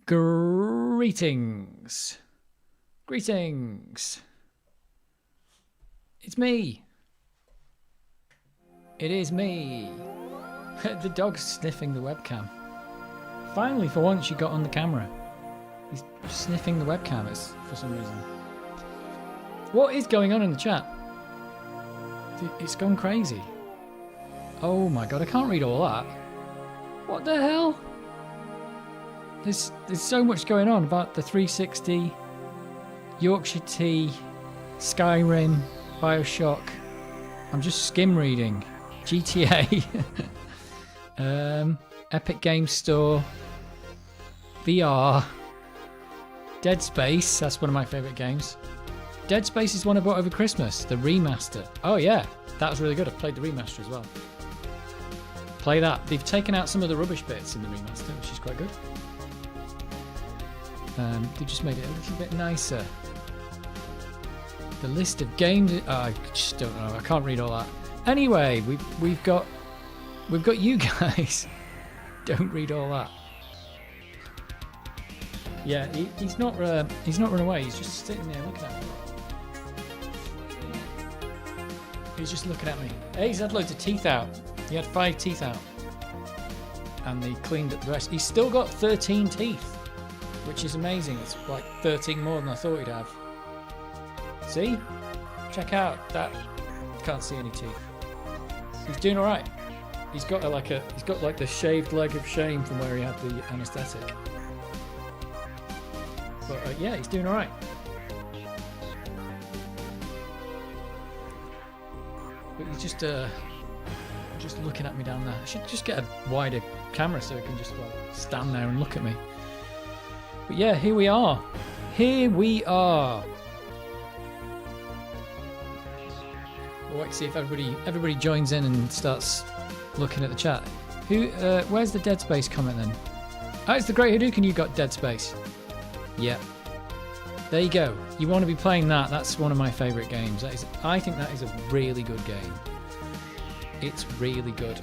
Greetings. Greetings. It's me. It is me. The dog's sniffing the webcam. Finally, for once, you got on the camera. He's sniffing the webcam for some reason. What is going on in the chat? It's gone crazy. Oh my god, I can't read all that. What the hell? There's so much going on about the 360, Yorkshire Tea, Skyrim, Bioshock. I'm just skim reading. GTA, Epic Games Store, VR, Dead Space. That's one of my favourite games. Dead Space is one I bought over Christmas, the remaster. Oh yeah, that was really good. I've played the remaster as well. Play that. They've taken out some of the rubbish bits in the remaster, which is quite good. They just made it a little bit nicer. The list of games. Oh, I just don't know. I can't read all that. Anyway, we've got you guys. Don't read all that. Yeah, he's not run away. He's just sitting there looking at me. He's just looking at me. Hey, he's had loads of teeth out. He had 5 teeth out, and they cleaned up the rest. He's still got 13 teeth, which is amazing. It's like 13 more than I thought he'd have. See? Check out that. Can't see any teeth. He's doing all right. He's got like the shaved leg of shame from where he had the anaesthetic. But yeah, he's doing all right. But he's just looking at me down there. I should just get a wider camera so he can just like stand there and look at me. But yeah, here we are. Here we are. We'll wait to see if everybody joins in and starts looking at the chat. Where's the Dead Space comment then? Oh, it's the Great Hadouken. You got Dead Space. Yeah. There you go. You want to be playing that. That's one of my favourite games. I think that is a really good game. It's really good.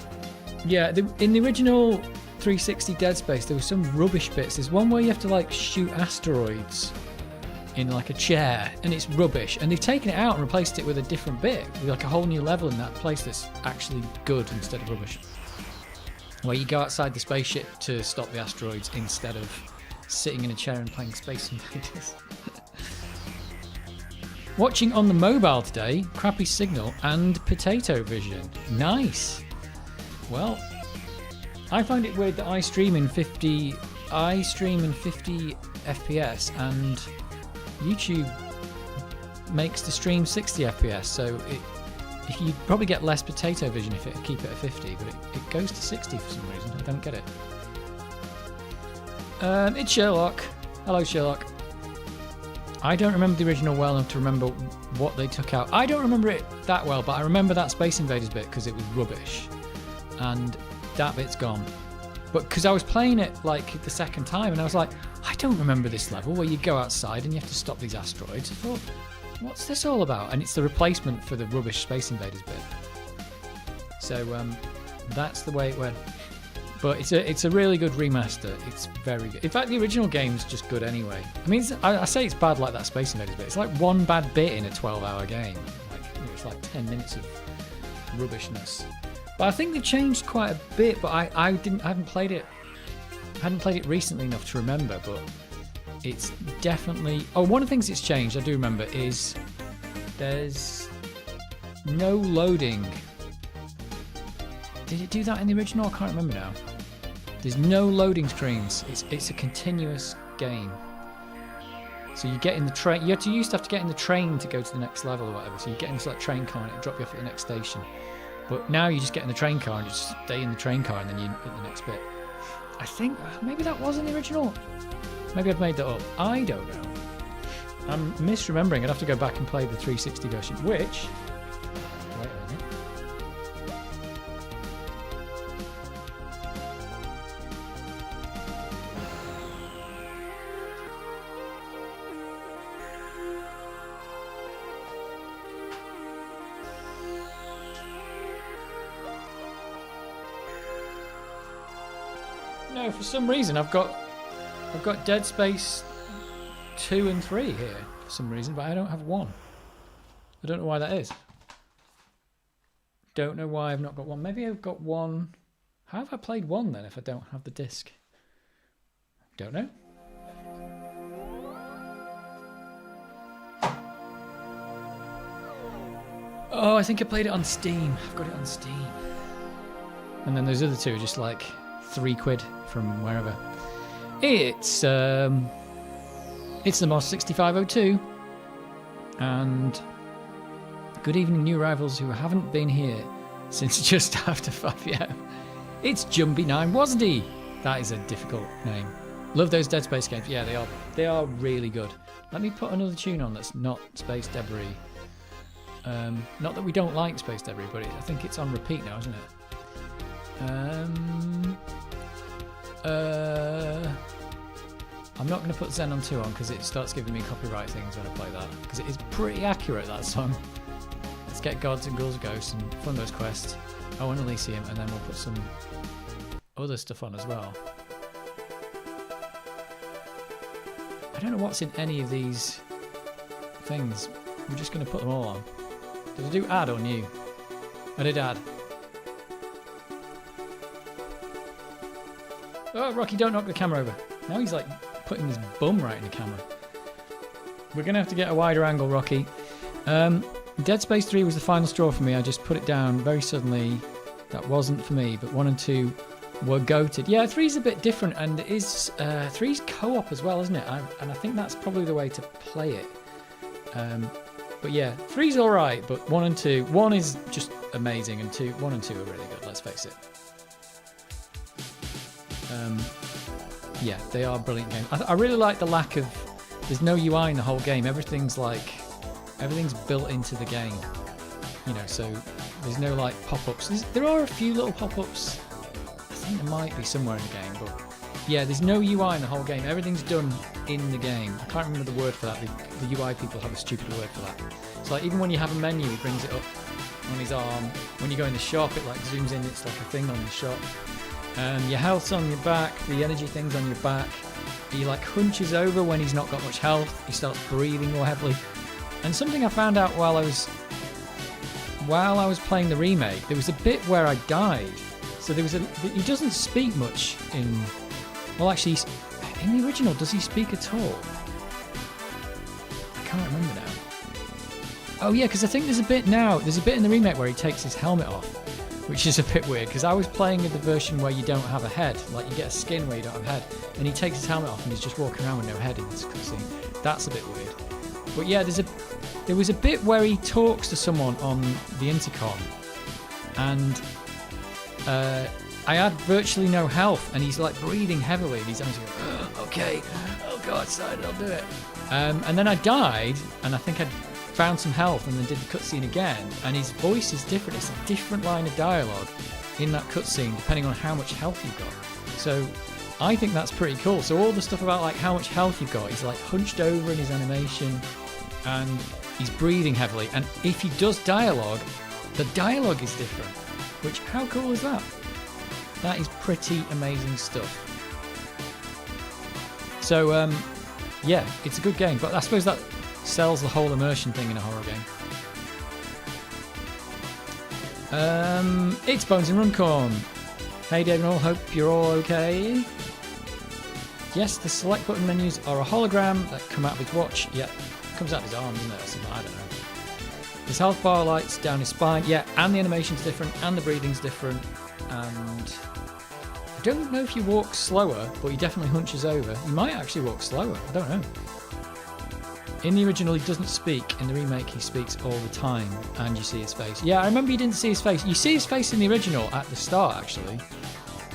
Yeah, in the original 360 Dead Space, there were some rubbish bits. There's one where you have to like shoot asteroids in like a chair, and it's rubbish. And they've taken it out and replaced it with a different bit, with like a whole new level in that place that's actually good instead of rubbish. Where you go outside the spaceship to stop the asteroids instead of sitting in a chair and playing Space Invaders. Watching on the mobile today, crappy signal and potato vision. Nice. Well, I find it weird that I stream in 50 FPS and YouTube makes the stream 60 FPS. So you probably get less potato vision if it keep it at 50, but it goes to 60 for some reason. I don't get it. It's Sherlock. Hello, Sherlock. I don't remember the original well enough to remember what they took out. I don't remember it that well, but I remember that Space Invaders bit because it was rubbish. And that bit's gone. But because I was playing it like the second time and I was like, I don't remember this level where you go outside and you have to stop these asteroids. I thought, what's this all about? And it's the replacement for the rubbish Space Invaders bit. So that's the way it went. But it's a really good remaster. It's very good. In fact, the original game's just good anyway. I mean, I say it's bad like that Space Invaders bit. It's like one bad bit in a 12-hour game. It's like 10 minutes of rubbishness. But I think they've changed quite a bit. But I hadn't played it recently enough to remember. But it's definitely. Oh, one of the things it's changed, I do remember, is there's no loading. Did it do that in the original? I can't remember now. There's no loading screens. It's a continuous game. So you get in the train. You used to have to get in the train to go to the next level or whatever. So you get into that train car and it'll drop you off at the next station. But now you just get in the train car and you just stay in the train car and then you hit the next bit. I think maybe that was in the original. Maybe I've made that up. I don't know. I'm misremembering. I'd have to go back and play the 360 version, which. Wait a minute. No, for some reason I've got I've got Dead Space 2 and 3 here for some reason, but I don't have 1. I don't know why that is. Don't know why I've not got 1. Maybe I've got 1. How have I played 1 then if I don't have the disc? Don't know. Oh, I think I played it on Steam. I've got it on Steam. And then those other two are just like £3 from wherever. It's the Moss 6502. And good evening, new rivals who haven't been here since just after 5 PM. It's Jumpy9 Wasdy. That is a difficult name. Love those Dead Space games. Yeah, they are really good. Let me put another tune on that's not Space Debris. Not that we don't like Space Debris, but I think it's on repeat now, isn't it? I'm not going to put Xenon 2 on because it starts giving me copyright things when I play that. Because it is pretty accurate, that song. Let's get Gods and Ghouls Ghosts and Fun Those Quests. Oh, and Elysium, and then we'll put some other stuff on as well. I don't know what's in any of these things. We're just going to put them all on. Did I do add or new? I did add. Oh, Rocky, don't knock the camera over. Now he's like putting his bum right in the camera. We're going to have to get a wider angle, Rocky. Dead Space 3 was the final straw for me. I just put it down very suddenly. That wasn't for me, but 1 and 2 were goated. Yeah, 3's a bit different, and it is 3's co-op as well, isn't it? And I think that's probably the way to play it. But yeah, 3's alright, but 1 and 2... 1 is just amazing, and 1 and 2 are really good, let's face it. Yeah, they are brilliant games. I really like the lack of... There's no UI in the whole game. Everything's built into the game. You know, so there's no like pop-ups. There are a few little pop-ups. I think there might be somewhere in the game, but yeah, there's no UI in the whole game. Everything's done in the game. I can't remember the word for that. The UI people have a stupid word for that. So like even when you have a menu, he brings it up on his arm. When you go in the shop, it like zooms in. It's like a thing on the shop. Your health's on your back. The energy thing's on your back. He like hunches over when he's not got much health. He starts breathing more heavily. And something I found out while I was playing the remake, there was a bit where I died. So he doesn't speak much in... Well, actually, in the original, does he speak at all? I can't remember now. Oh yeah, because I think there's a bit in the remake where he takes his helmet off, which is a bit weird, because I was playing with the version where you don't have a head, like you get a skin where you don't have a head, and he takes his helmet off and he's just walking around with no head in this cutscene. That's a bit weird. But yeah, there was a bit where he talks to someone on the intercom, and I had virtually no health, and he's like breathing heavily, and he's going, okay, oh god, sorry, I'll do it. And then I died, and I think I'd found some health, and then did the cutscene again, and his voice is different. It's a different line of dialogue in that cutscene, depending on how much health you've got. So I think that's pretty cool. So all the stuff about like how much health you've got, he's like hunched over in his animation, and he's breathing heavily, and if he does dialogue, the dialogue is different. Which, how cool is that? That is pretty amazing stuff. So yeah, it's a good game, but I suppose that sells the whole immersion thing in a horror game. It's Bones and Runcorn. Hey Dave and all, hope you're all okay. Yes, the select button menus are a hologram that come out of his watch. Yeah, comes out of his arm, isn't it? Or something, I don't know. His health bar lights down his spine. Yeah, and the animation's different, and the breathing's different. And I don't know if he walks slower, but he definitely hunches over. He might actually walk slower, I don't know. In the original, he doesn't speak. In the remake, he speaks all the time, and you see his face. Yeah, I remember you didn't see his face. You see his face in the original at the start, actually.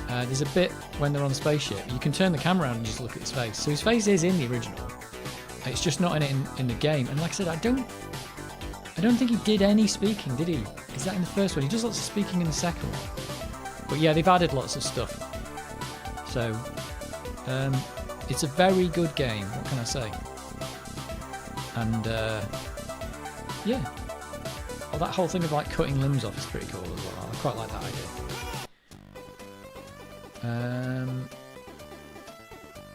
There's a bit when they're on the spaceship. You can turn the camera around and just look at his face. So his face is in the original. It's just not in it in the game. And like I said, I don't think he did any speaking, did he? Is that in the first one? He does lots of speaking in the second one. But yeah, they've added lots of stuff. So, it's a very good game. What can I say? And yeah, well, that whole thing of like cutting limbs off is pretty cool as well. I quite like that idea.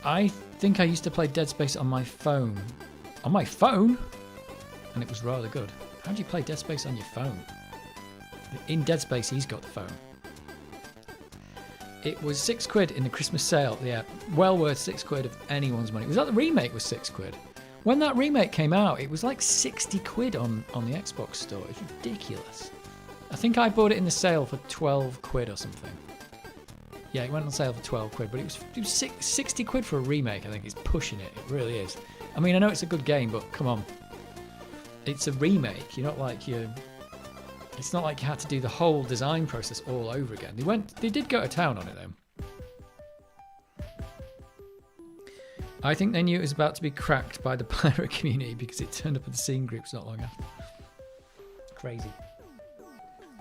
I think I used to play Dead Space on my phone. On my phone? And it was rather good. How do you play Dead Space on your phone? In Dead Space, he's got the phone. It was £6 in the Christmas sale. Yeah, well worth £6 of anyone's money. Was that the remake was £6? When that remake came out, it was like £60 on the Xbox store. It's ridiculous. I think I bought it in the sale for £12 or something. Yeah, it went on sale for £12, but it was £60 for a remake. I think it's pushing it. It really is. I mean, I know it's a good game, but come on, it's a remake. You're not like you. It's not like you had to do the whole design process all over again. They did go to town on it though. I think they knew it was about to be cracked by the pirate community because it turned up at the scene groups not long after. Crazy.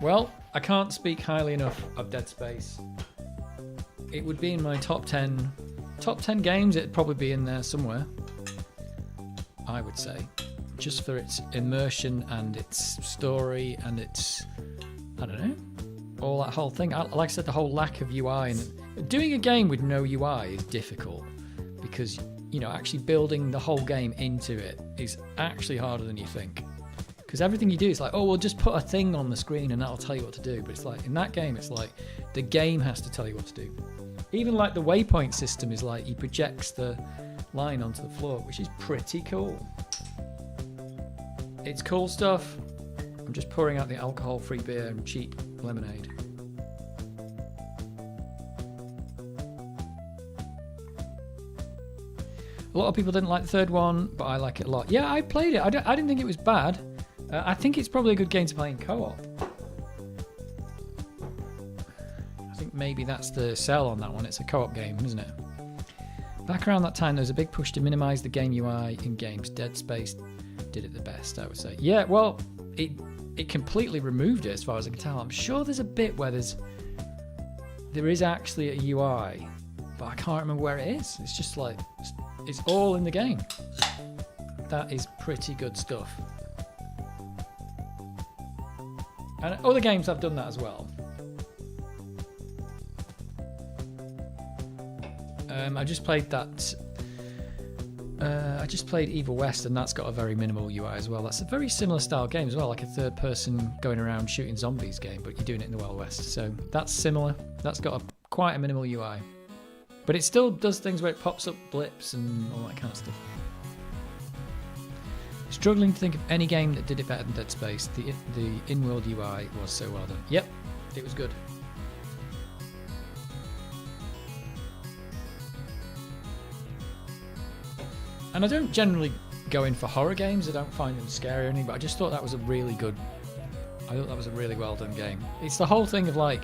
Well, I can't speak highly enough of Dead Space. It would be in my top 10 games. It'd probably be in there somewhere, I would say, just for its immersion and its story and its, I don't know, all that whole thing. Like I said, the whole lack of UI, and doing a game with no UI is difficult because, you know, actually building the whole game into it is actually harder than you think. Because everything you do is like, oh, we'll just put a thing on the screen and that'll tell you what to do. But it's like, in that game, it's like the game has to tell you what to do. Even like the waypoint system is like he projects the line onto the floor, which is pretty cool. It's cool stuff. I'm just pouring out the alcohol-free beer and cheap lemonade. A lot of people didn't like the third one, but I like it a lot. Yeah, I played it. I didn't think it was bad. I think it's probably a good game to play in co-op. I think maybe that's the sell on that one. It's a co-op game, isn't it? Back around that time, there was a big push to minimise the game UI in games. Dead Space did it the best, I would say. Yeah, well, it completely removed it as far as I can tell. I'm sure there's a bit where there is actually a UI, but I can't remember where it is. It's just like, it's all in the game. That is pretty good stuff. And other games have done that as well. I just played that. I just played Evil West, and that's got a very minimal UI as well. That's a very similar style game as well, like a third-person going around shooting zombies game, but you're doing it in the Wild West. So that's similar. That's got quite a minimal UI, but it still does things where it pops up blips and all that kind of stuff. Struggling to think of any game that did it better than Dead Space. The in-world UI was so well done. Yep, it was good. And I don't generally go in for horror games. I don't find them scary or anything, but I just thought that was a really well done game. It's the whole thing of like,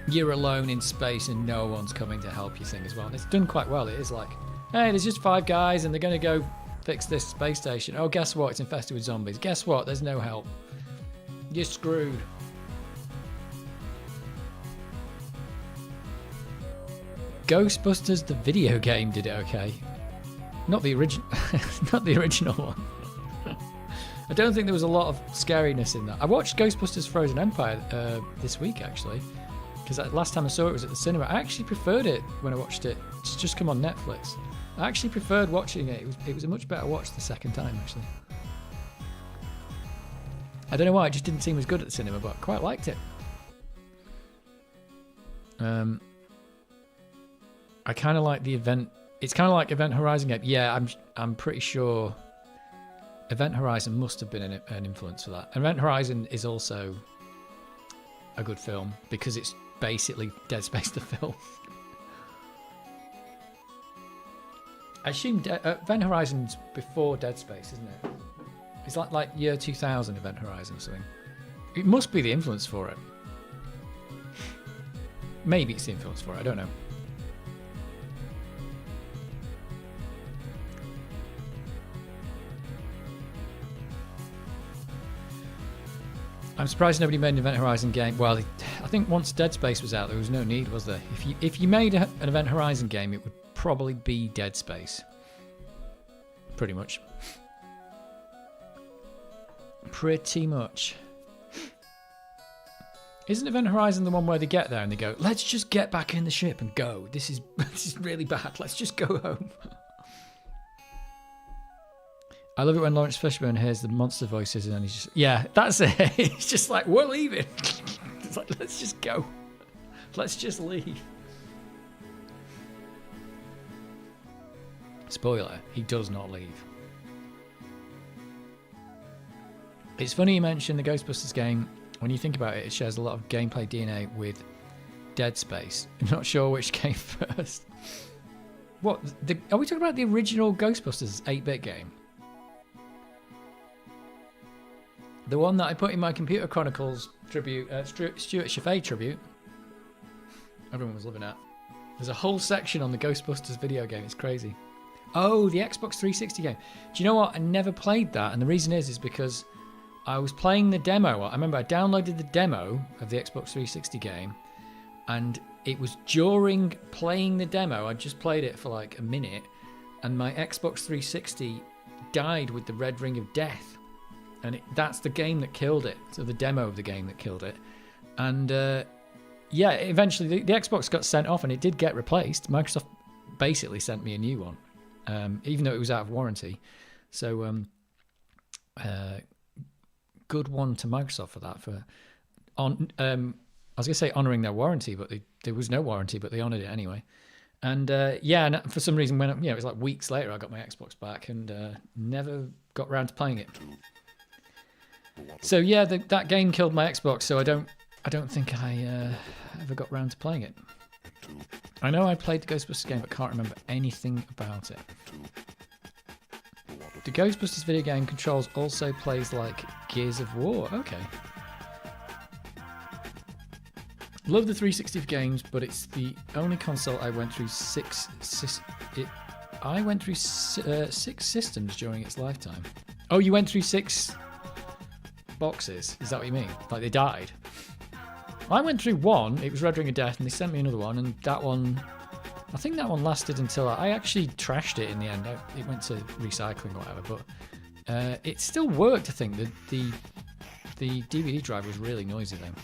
you're alone in space and no one's coming to help you thing as well. And it's done quite well. It is like, hey, there's just 5 guys and they're going to go fix this space station. Oh, guess what? It's infested with zombies. Guess what? There's no help. You're screwed. Ghostbusters, the video game, did it okay. Not the original. Not the original one. I don't think there was a lot of scariness in that. I watched Ghostbusters Frozen Empire this week actually, because last time I saw it was at the cinema. I actually preferred it when I watched it. It's just come on Netflix. I actually preferred watching it. It was a much better watch the second time, actually. I don't know why, it just didn't seem as good at the cinema, but I quite liked it. I kind of like the event. It's kind of like Event Horizon game. Yeah, I'm pretty sure Event Horizon must have been an influence for that. Event Horizon is also a good film because it's basically Dead Space the film. I assume Event Horizon's before Dead Space, isn't it? It's like year 2000 Event Horizon or something. It must be the influence for it. Maybe it's the influence for it, I don't know. I'm surprised nobody made an Event Horizon game. Well, I think once Dead Space was out, there was no need, was there? If you made an Event Horizon game, it would probably be Dead Space. Pretty much. Pretty much. Isn't Event Horizon the one where they get there and they go, let's just get back in the ship and go. This is really bad. Let's just go home. I love it when Lawrence Fishburne hears the monster voices and he's just, yeah, that's it. He's just like, we're leaving. It's like, let's just go. Let's just leave. Spoiler, he does not leave. It's funny you mentioned the Ghostbusters game. When you think about it, it shares a lot of gameplay DNA with Dead Space. I'm not sure which came first. What? Are we talking about the original Ghostbusters 8-bit game? The one that I put in my Computer Chronicles tribute, Stuart Chaffee tribute. Everyone was loving that. There's a whole section on the Ghostbusters video game. It's crazy. Oh, the Xbox 360 game. Do you know what? I never played that, and the reason is because I was playing the demo. I remember I downloaded the demo of the Xbox 360 game, and it was during playing the demo, I just played it for like a minute, and my Xbox 360 died with the red ring of death. And that's the game that killed it. So the demo of the game that killed it. And yeah, eventually the Xbox got sent off and it did get replaced. Microsoft basically sent me a new one, even though it was out of warranty. So good one to Microsoft for that. I was going to say honouring their warranty, but there was no warranty, but they honoured it anyway. And yeah, and for some reason, when it was like weeks later, I got my Xbox back and never got around to playing it. So yeah, that game killed my Xbox. So I don't think I ever got around to playing it. I know I played the Ghostbusters game, but can't remember anything about it. The Ghostbusters video game controls also plays like Gears of War. Okay. Love the 360 games, but it's the only console I went through six systems during its lifetime. Oh, you went through 6 boxes? Is that what you mean? Like they died? I went through one. It was Red Ring of Death, and they sent me another one, and that one, I think that one lasted until I actually trashed it in the end. It went to recycling or whatever, but it still worked. I think the DVD drive was really noisy then.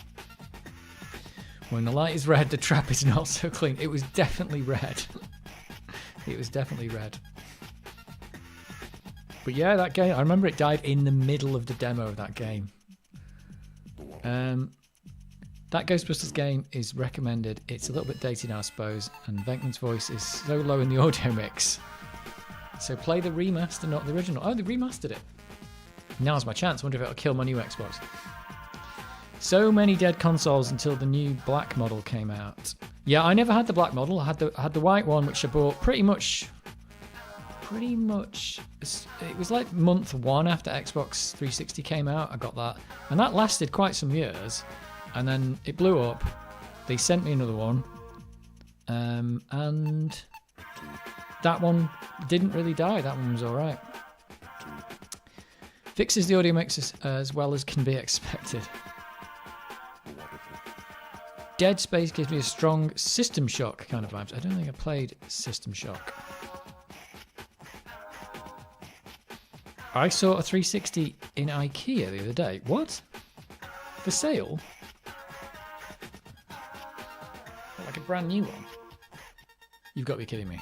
When the light is red, the trap is not so clean. It was definitely red. It was definitely red. But yeah, that game, I remember it died in the middle of the demo of that game. That Ghostbusters game is recommended. It's a little bit dated now, I suppose, and Venkman's voice is so low in the audio mix. So play the remaster, not the original. Oh, they remastered it. Now's my chance. I wonder if it'll kill my new Xbox. So many dead consoles until the new black model came out. Yeah, I never had the black model. I had the white one, which I bought pretty much. It was like month 1 after Xbox 360 came out. I got that, and that lasted quite some years. And then it blew up. They sent me another one, and that one didn't really die. That one was all right. Fixes the audio mix as well as can be expected. Dead Space gives me a strong System Shock kind of vibes. I don't think I played System Shock. I saw a 360 in IKEA the other day. What? For sale? Like a brand new one? You've got to be kidding me.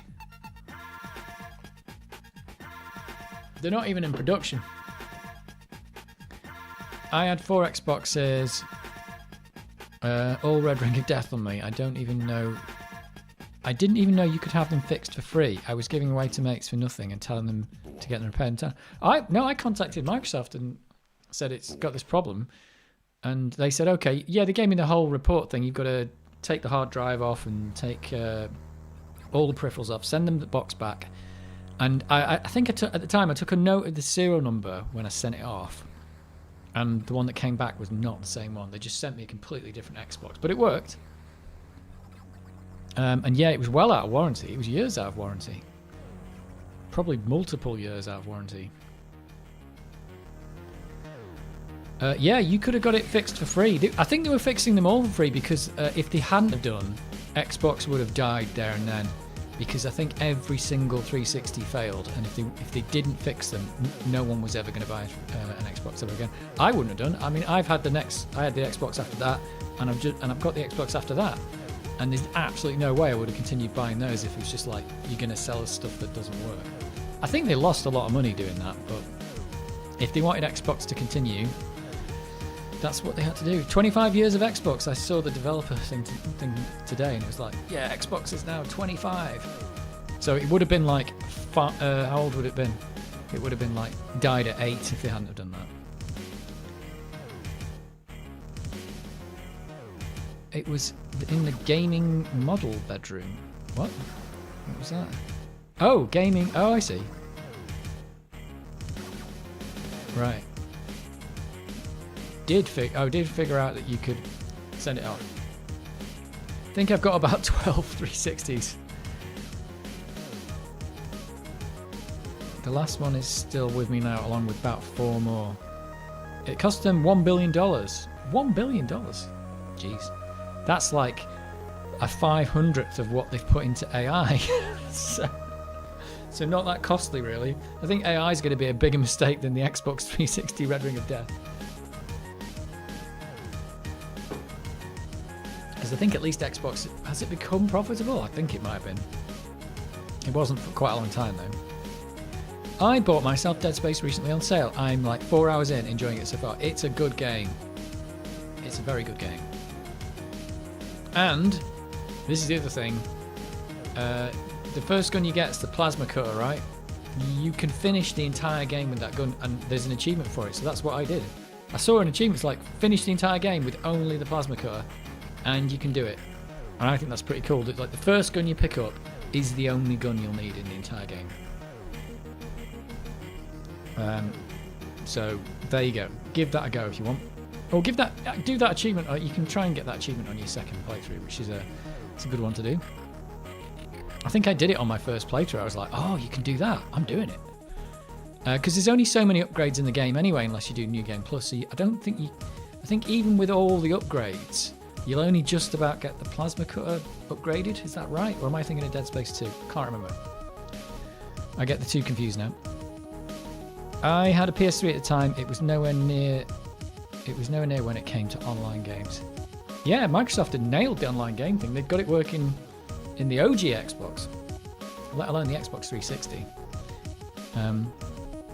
They're not even in production. I had 4 Xboxes. All Red Ring of Death on me. I didn't even know you could have them fixed for free. I was giving away to mates for nothing and telling them to get them repaired. I contacted Microsoft and said it's got this problem, and they said, okay, yeah, they gave me the whole report thing. You've got to take the hard drive off and take all the peripherals off, send them the box back. And I think at the time I took a note of the serial number when I sent it off. And the one that came back was not the same one. They just sent me a completely different Xbox. But it worked. And yeah, it was well out of warranty. It was years out of warranty. Probably multiple years out of warranty. Yeah, you could have got it fixed for free. I think they were fixing them all for free because if they hadn't have done, Xbox would have died there and then. because I think every single 360 failed, and if they didn't fix them, no one was ever going to buy an Xbox ever again. I wouldn't have done. I mean, I had the Xbox after that, and I've got the Xbox after that, and there's absolutely no way I would have continued buying those if it was just like, you're going to sell us stuff that doesn't work. I think they lost a lot of money doing that, but if they wanted Xbox to continue, that's what they had to do. 25 years of Xbox. I saw the developer thing today, and it was like, yeah, Xbox is now 25. So it would have been like, how old would it have been? It would have been like died at 8 if they hadn't have done that. It was in the gaming model bedroom. What? What was that? Oh, gaming. Oh, I see. Right. Did figure out that you could send it off. I think I've got about 12 360s. The last one is still with me now, along with about 4 more. It cost them $1 billion. $1 billion? Jeez. That's like a 500th of what they've put into AI. So not that costly, really. I think AI is going to be a bigger mistake than the Xbox 360 Red Ring of Death. Because I think at least Xbox, has it become profitable? I think it might have been. It wasn't for quite a long time, though. I bought myself Dead Space recently on sale. I'm like 4 hours in, enjoying it so far. It's a good game. It's a very good game. And this is the other thing. The first gun you get is the plasma cutter, right? You can finish the entire game with that gun, and there's an achievement for it. So that's what I did. I saw an achievement, it's like finish the entire game with only the plasma cutter, and you can do it. And I think that's pretty cool. Like the first gun you pick up is the only gun you'll need in the entire game. So there you go. Give that a go if you want. Or do that achievement. You can try and get that achievement on your second playthrough, which is it's a good one to do. I think I did it on my first playthrough. I was like, oh, you can do that. I'm doing it. Because there's only so many upgrades in the game anyway, unless you do New Game Plus. So I think even with all the upgrades, you'll only just about get the plasma cutter upgraded. Is that right? Or am I thinking of Dead Space 2? Can't remember. I get the two confused now. I had a PS3 at the time. It was nowhere near when it came to online games. Yeah, Microsoft had nailed the online game thing. They've got it working in the OG Xbox, let alone the Xbox 360.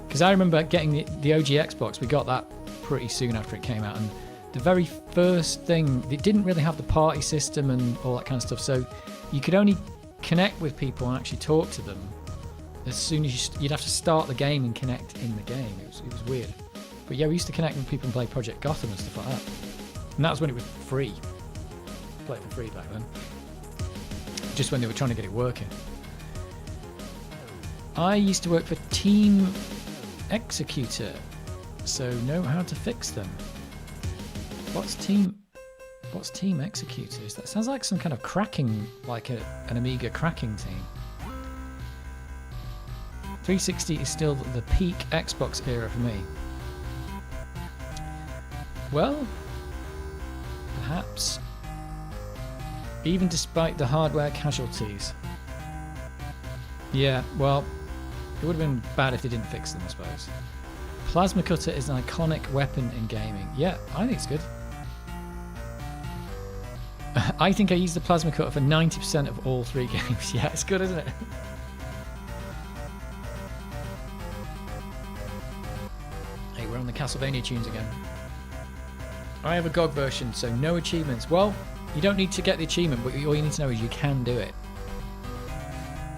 Because I remember getting the OG Xbox. We got that pretty soon after it came out, and the very first thing, it didn't really have the party system and all that kind of stuff, so you could only connect with people and actually talk to them as soon as you'd have to start the game and connect in the game. It was weird. But yeah, we used to connect with people and play Project Gotham and stuff like that. And that was when it was free. Play it for free back then. Just when they were trying to get it working. I used to work for Team Executor, so know how to fix them. What's Team Executor? That sounds like some kind of cracking, like an Amiga cracking team. 360 is still the peak Xbox era for me. Well, perhaps. Even despite the hardware casualties. Yeah, well, it would have been bad if they didn't fix them, I suppose. Plasma cutter is an iconic weapon in gaming. Yeah, I think it's good. I think I use the plasma cutter for 90% of all 3 games. Yeah, it's good, isn't it? Hey, we're on the Castlevania tunes again. I have a GOG version, so no achievements. Well, you don't need to get the achievement, but all you need to know is you can do it.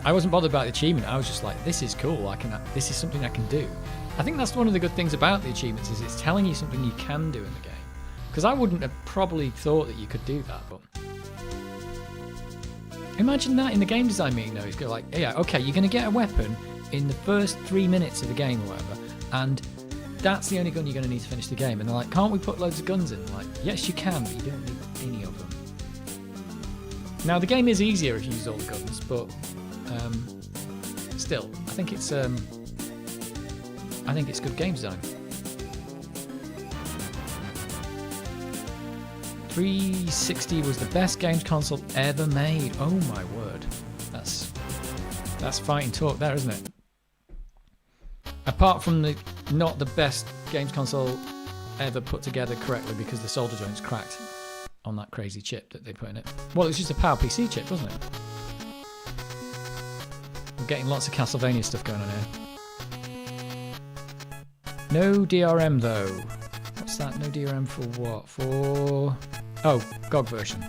I wasn't bothered about the achievement. I was just like, this is cool. This is something I can do. I think that's one of the good things about the achievements, is it's telling you something you can do in the game. Because I wouldn't have probably thought that you could do that, but imagine that in the game design meeting though. It's like, yeah, okay, you're going to get a weapon in the first 3 minutes of the game or whatever, and that's the only gun you're going to need to finish the game. And they're like, can't we put loads of guns in? I'm like, yes, you can, but you don't need any of them. Now, the game is easier if you use all the guns, but still, I think it's good game design. 360 was the best games console ever made. Oh my word, that's That's fighting talk there, isn't it? Apart from the not the best games console ever put together correctly because the solder joint's cracked on that crazy chip that they put in it. Well, it was just a PowerPC chip, wasn't it? We're getting lots of Castlevania stuff going on here. No DRM though. What's that? No DRM for what? For... oh, GOG version.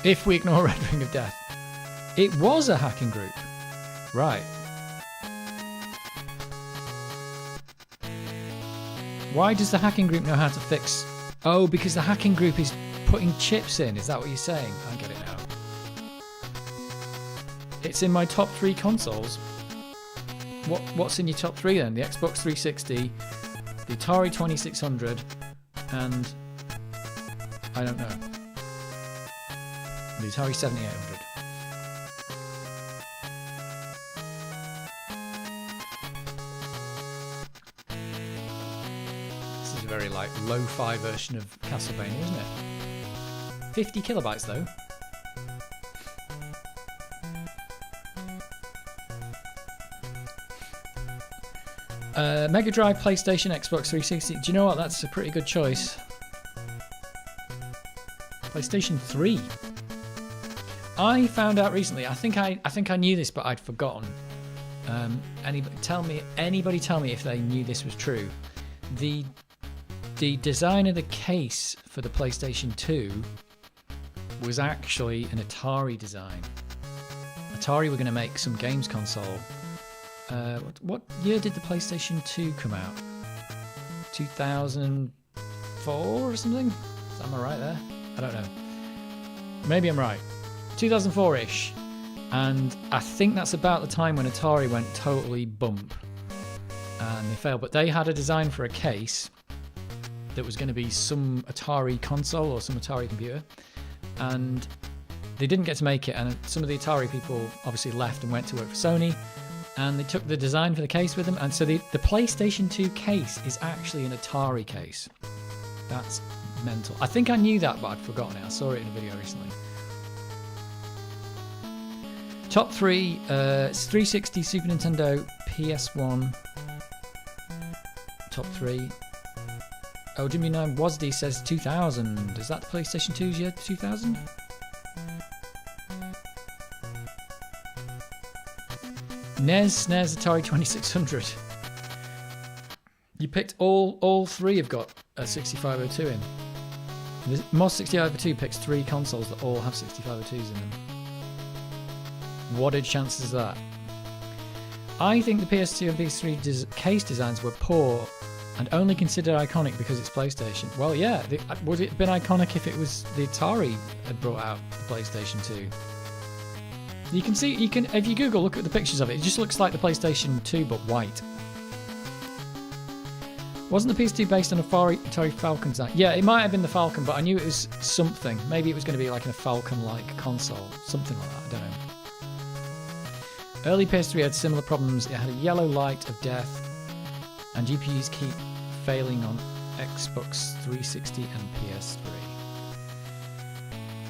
If we ignore Red Ring of Death. It was a hacking group. Right. Why does the hacking group know how to fix... oh, because the hacking group is putting chips in. Is that what you're saying? I get it now. It's in my top 3 consoles. What's in your top 3 then? The Xbox 360, the Atari 2600, and... I don't know. The Atari 7800. This is a very like lo-fi version of Castlevania, isn't it? 50 kilobytes though. Mega Drive, PlayStation, Xbox 360. Do you know what? That's a pretty good choice. PlayStation 3. I found out recently. I think I knew this, but I'd forgotten. Anybody tell me if they knew this was true. The design of the case for the PlayStation 2 was actually an Atari design. Atari were going to make some games console. What year did the PlayStation 2 come out? 2004 or something? Am I right there? I don't know. Maybe I'm right. 2004-ish. And I think that's about the time when Atari went totally bump. And they failed. But they had a design for a case that was going to be some Atari console or some Atari computer. And they didn't get to make it. And some of the Atari people obviously left and went to work for Sony. And they took the design for the case with them. And so the PlayStation 2 case is actually an Atari case. That's mental. I think I knew that, but I'd forgotten it. I saw it in a video recently. Top 3, 360, Super Nintendo, PS1. Top 3. Oh, Jimmy 9 Wasdy says 2000. Is that the PlayStation 2's year 2000? NES, Atari 2600. You picked all 3 have got a 6502 in. Moss 6502 picks 3 consoles that all have 6502s in them. What are chances of that? I think the PS2 and PS3 case designs were poor and only considered iconic because it's PlayStation. Well, yeah, would it have been iconic if it was the Atari had brought out the PlayStation 2? You can see, if you Google, look at the pictures of it. It just looks like the PlayStation 2 but white. Wasn't the PS2 based on a Atari Falcon design? Yeah, it might have been the Falcon, but I knew it was something. Maybe it was going to be like a Falcon-like console, something like that. I don't know. Early PS3 had similar problems. It had a yellow light of death, and GPUs keep failing on Xbox 360 and PS3.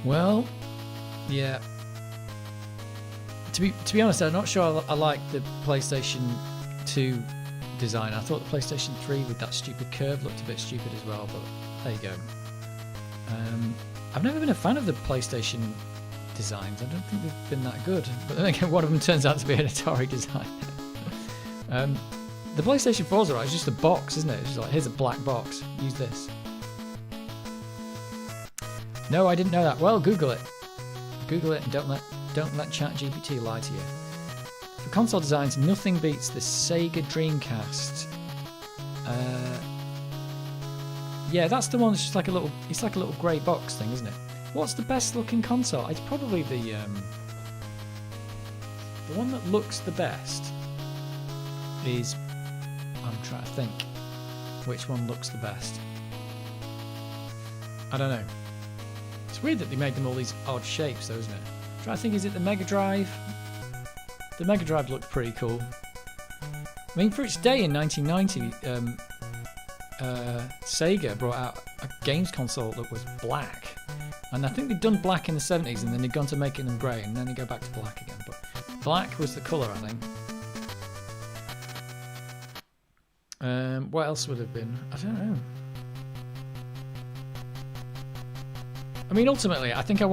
Well, yeah. To be honest, I'm not sure I like the PlayStation 2 design. I thought the PlayStation 3 with that stupid curve looked a bit stupid as well, but there you go. I've never been a fan of the PlayStation designs. I don't think they've been that good. But then again, one of them turns out to be an Atari design. The PlayStation 4's alright. It's just a box, isn't it? It's just like, here's a black box. Use this. No, I didn't know that. Well, Google it. Google it and don't let ChatGPT lie to you. For console designs, nothing beats the Sega Dreamcast. Yeah, that's the one that's just like a little. It's like a little grey box thing, isn't it? What's the best looking console? It's probably the one that looks the best is. I'm trying to think which one looks the best. I don't know. It's weird that they made them all these odd shapes, though, isn't it? I'm trying to think, is it the Mega Drive? The Mega Drive looked pretty cool. I mean, for its day in 1990, Sega brought out a games console that was black. And I think they'd done black in the 70s, and then they'd gone to making them grey, and then they go back to black again. But Black was the colour, I think. What else would have been? I don't know. I mean, ultimately, I think I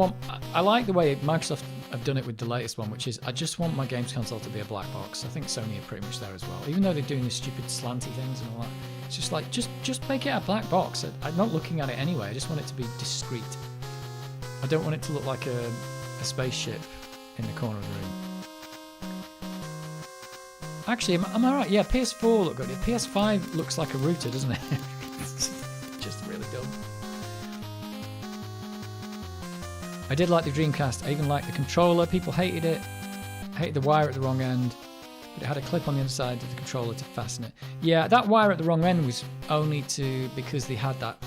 like the way Microsoft have done it with the latest one, which is I just want my games console to be a black box. I think Sony are pretty much there as well, even though they're doing the stupid slanty things and all that. It's just like, just make it a black box. I'm not looking at it anyway. I just want it to be discreet. I don't want it to look like a spaceship in the corner of the room. Actually, am I right? Yeah, PS4 look good. PS5 looks like a router, doesn't it? Just really dumb. I did like the Dreamcast. I even liked the controller. People hated it. Hated the wire at the wrong end. But it had a clip on the other side of the controller to fasten it. Yeah, that wire at the wrong end was only because they had that.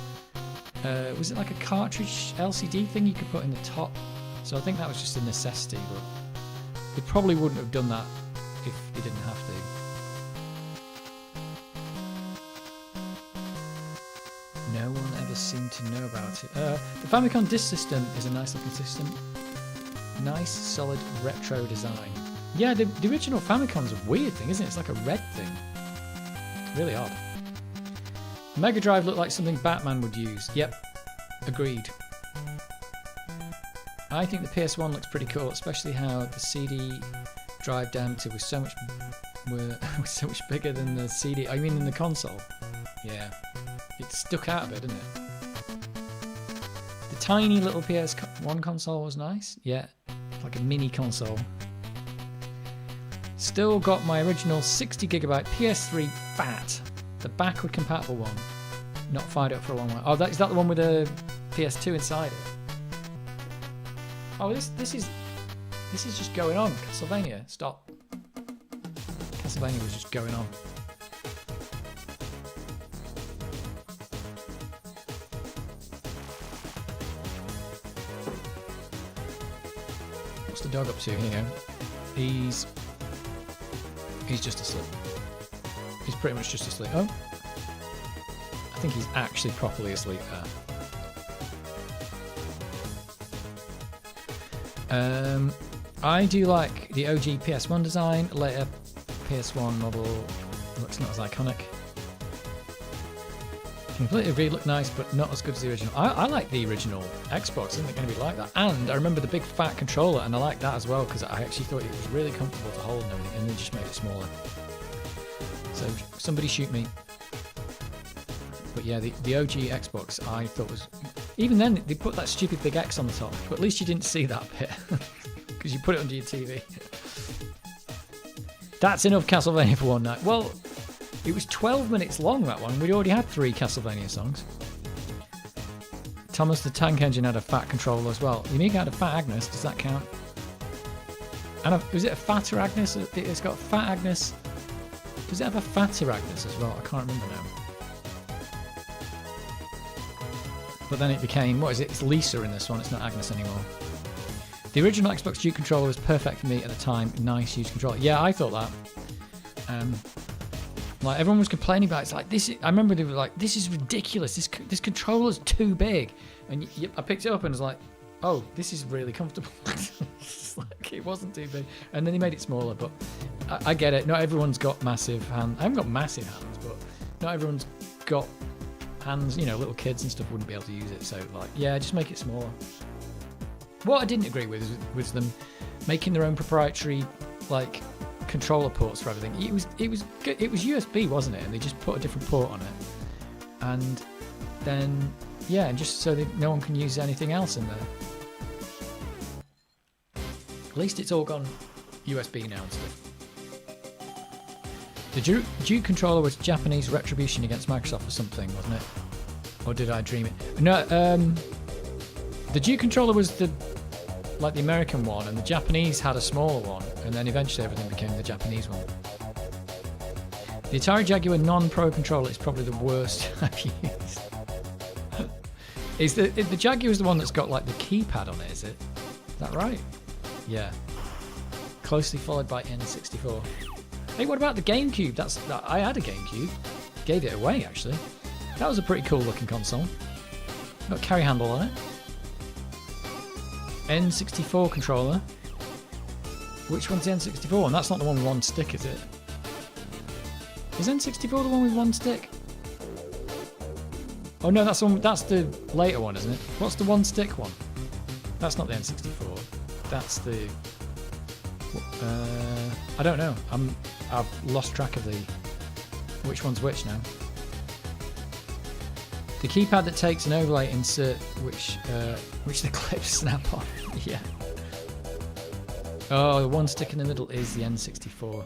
Was it like a cartridge LCD thing you could put in the top? So I think that was just a necessity, but they probably wouldn't have done that if they didn't have to. No one ever seemed to know about it. The Famicom Disk System is a nice looking system. Nice, solid retro design. Yeah, the original Famicom's a weird thing, isn't it? It's like a red thing. Really odd. Mega Drive looked like something Batman would use. Yep, agreed. I think the PS1 looks pretty cool, especially how the CD drive diameter was so much bigger than the CD. I mean, in the console. Yeah, it stuck out a bit, didn't it? The tiny little PS1 console was nice. Yeah, like a mini console. Still got my original 60GB PS3 FAT, the backward compatible one. Not fired up for a long while. Oh, is that the one with a PS2 inside it? Oh, this is just going on. Castlevania, stop. Castlevania was just going on. What's the dog up to? Here you go. He's just asleep. He's pretty much just asleep. Oh, I think he's actually properly asleep there. I do like the OG PS1 design. Later PS1 model looks not as iconic. Completely agree, looked nice, but not as good as the original. I like the original Xbox. Isn't it going to be like that? And I remember the big fat controller, and I like that as well because I actually thought it was really comfortable to hold and everything, and they just made it smaller. So somebody shoot me. But yeah, the OG Xbox I thought was... Even then, they put that stupid big X on the top, but at least you didn't see that bit because you put it under your TV. That's enough Castlevania for one night. Well, it was 12 minutes long, that one. We'd already had 3 Castlevania songs. Thomas the Tank Engine had a fat controller as well. The Amiga had a fat Agnes. Does that count? And was it a fatter Agnes? It's got fat Agnes. Does it have a fatter Agnes as well? I can't remember now. But then it became, what is it? It's Lisa in this one. It's not Agnes anymore. The original Xbox Duke controller was perfect for me at the time. Nice used controller. Yeah, I thought that. Like everyone was complaining about it. It's like this. I remember they were like, "This is ridiculous. This controller's too big." And I picked it up and was like, "Oh, this is really comfortable." It's like it wasn't too big. And then they made it smaller. But I get it. Not everyone's got massive hands. I haven't got massive hands, but not everyone's got hands. You know, little kids and stuff wouldn't be able to use it. So like, yeah, just make it smaller. What I didn't agree with was them making their own proprietary like controller ports for everything. It was USB, wasn't it? And they just put a different port on it, and then yeah, and just so that no one can use anything else in there. At least it's all gone USB now and stuff. The Duke controller was Japanese retribution against Microsoft or something, wasn't it? Or did I dream it? No, the Duke controller was the American one, and the Japanese had a smaller one, and then eventually everything became the Japanese one. The Atari Jaguar non-pro controller is probably the worst I've used. Is the Jaguar is the one that's got like the keypad on it, is it? Is that right? Yeah. Closely followed by N64. Hey, what about the GameCube? I had a GameCube. Gave it away actually. That was a pretty cool looking console. Got a carry handle on it. N64 controller. Which one's the N64 one? That's not the one with one stick, is it? Is N64 the one with one stick? Oh no, that's the later one, isn't it? What's the one stick one? That's not the N64. That's the... I don't know. I've lost track of which one's which now. The keypad that takes an overlay insert which the clips snap on. Yeah. Oh, the one stick in the middle is the N64.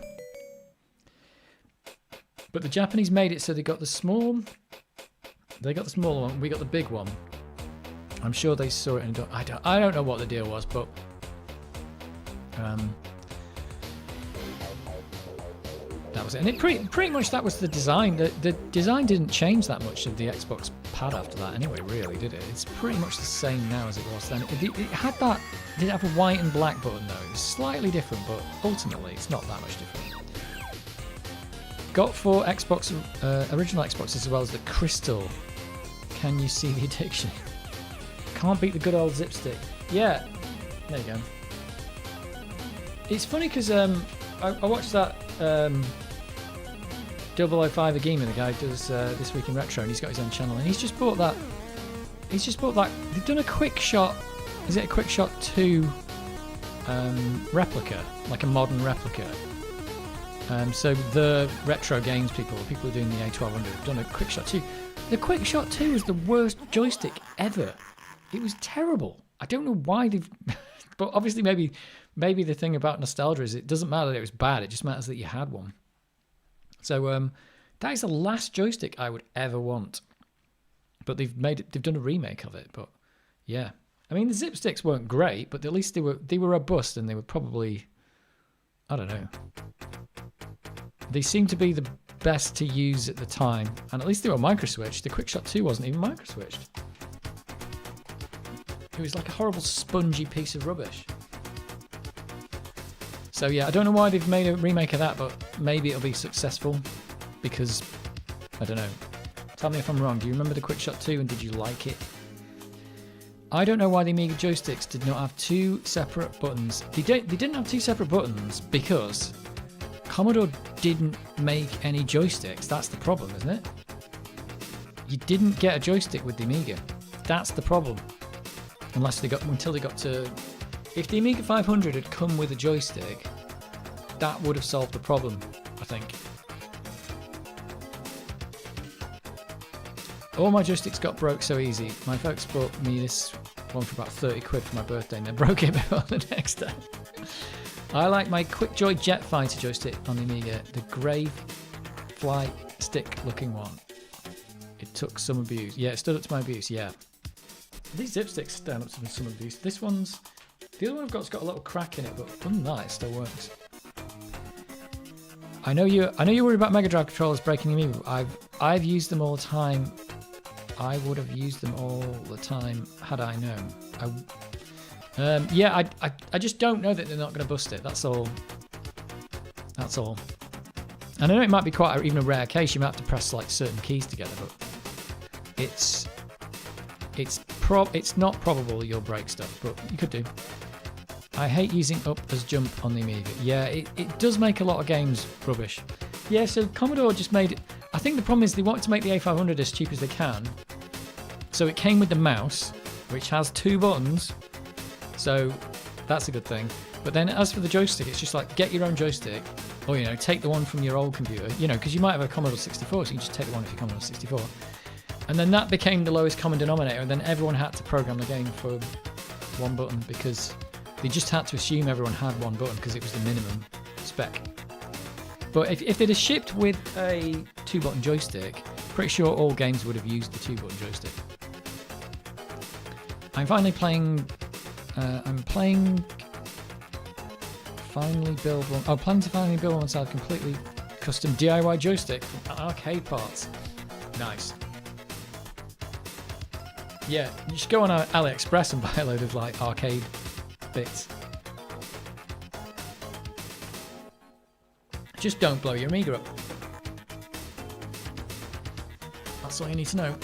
But the Japanese made it so they got the small. They got the smaller one. We got the big one. I'm sure they saw it and I don't know what the deal was, but that was it. And it pretty much that was the design. The design didn't change that much of the Xbox pad after that anyway, really, did it? It's pretty much the same now as it was then. It had that. It did have a white and black button though. It was slightly different, but ultimately it's not that much different. Got for Xbox, original Xboxes as well as the Crystal. Can you see the addiction? Can't beat the good old zip stick. Yeah, there you go. It's funny because I watched that 005 a Gamer, the guy who does This Week in Retro, and he's got his own channel, and he's just bought that. They've done a quick shot. Is it a quick shot 2 replica, like a modern replica? So the retro games people who are doing the A1200 have done a quick shot 2. The quick shot 2 is the worst joystick ever. It was terrible. I don't know why they've, but obviously maybe the thing about nostalgia is it doesn't matter that it was bad. It just matters that you had one. So that is the last joystick I would ever want. But they've done a remake of it. But yeah, I mean the zip sticks weren't great, but at least they were robust and they were probably, I don't know. They seemed to be the best to use at the time, and at least they were micro-switched. The Quickshot 2 wasn't even micro-switched. It was like a horrible spongy piece of rubbish. So yeah, I don't know why they've made a remake of that, but maybe it'll be successful because, I don't know. Tell me if I'm wrong. Do you remember the Quickshot 2 and did you like it? I don't know why the Amiga joysticks did not have 2 separate buttons. They didn't have 2 separate buttons because Commodore didn't make any joysticks. That's the problem, isn't it? You didn't get a joystick with the Amiga. That's the problem. Until they got to... If the Amiga 500 had come with a joystick, that would have solved the problem, I think. All my joysticks got broke so easy. My folks bought me this one for about 30 quid for my birthday and then broke it before the next day. I like my QuickJoy Jet Fighter joystick on the Amiga, the grave fly stick looking one. It took some abuse. Yeah, it stood up to my abuse, yeah. These zip sticks stand up to some abuse. The other one I've got's got a little crack in it, but other than that, it still works. I know you're worried about Mega Drive controllers breaking the Amiga. I've used them all the time. I would have used them all the time had I known. Yeah, I just don't know that they're not going to bust it. That's all. That's all. And I know it might be quite even a rare case. You might have to press like certain keys together, but it's not probable you'll break stuff, but you could do. I hate using up as jump on the Amiga. Yeah, it does make a lot of games rubbish. Yeah, so Commodore just made it. I think the problem is they wanted to make the A500 as cheap as they can. So it came with the mouse, which has 2 buttons. So that's a good thing. But then as for the joystick, it's just like get your own joystick, or take the one from your old computer, because you might have a Commodore 64, so you can just take the one of your Commodore 64. And then that became the lowest common denominator, and then everyone had to program the game for one button because they just had to assume everyone had one button because it was the minimum spec. But if they'd have shipped with a 2-button joystick, pretty sure all games would have used the 2-button joystick. I'm finally playing. Planning to finally build one myself completely custom DIY joystick from arcade parts. Nice. Yeah, you should go on AliExpress and buy a load of like arcade bits. Just don't blow your Amiga up. That's all you need to know.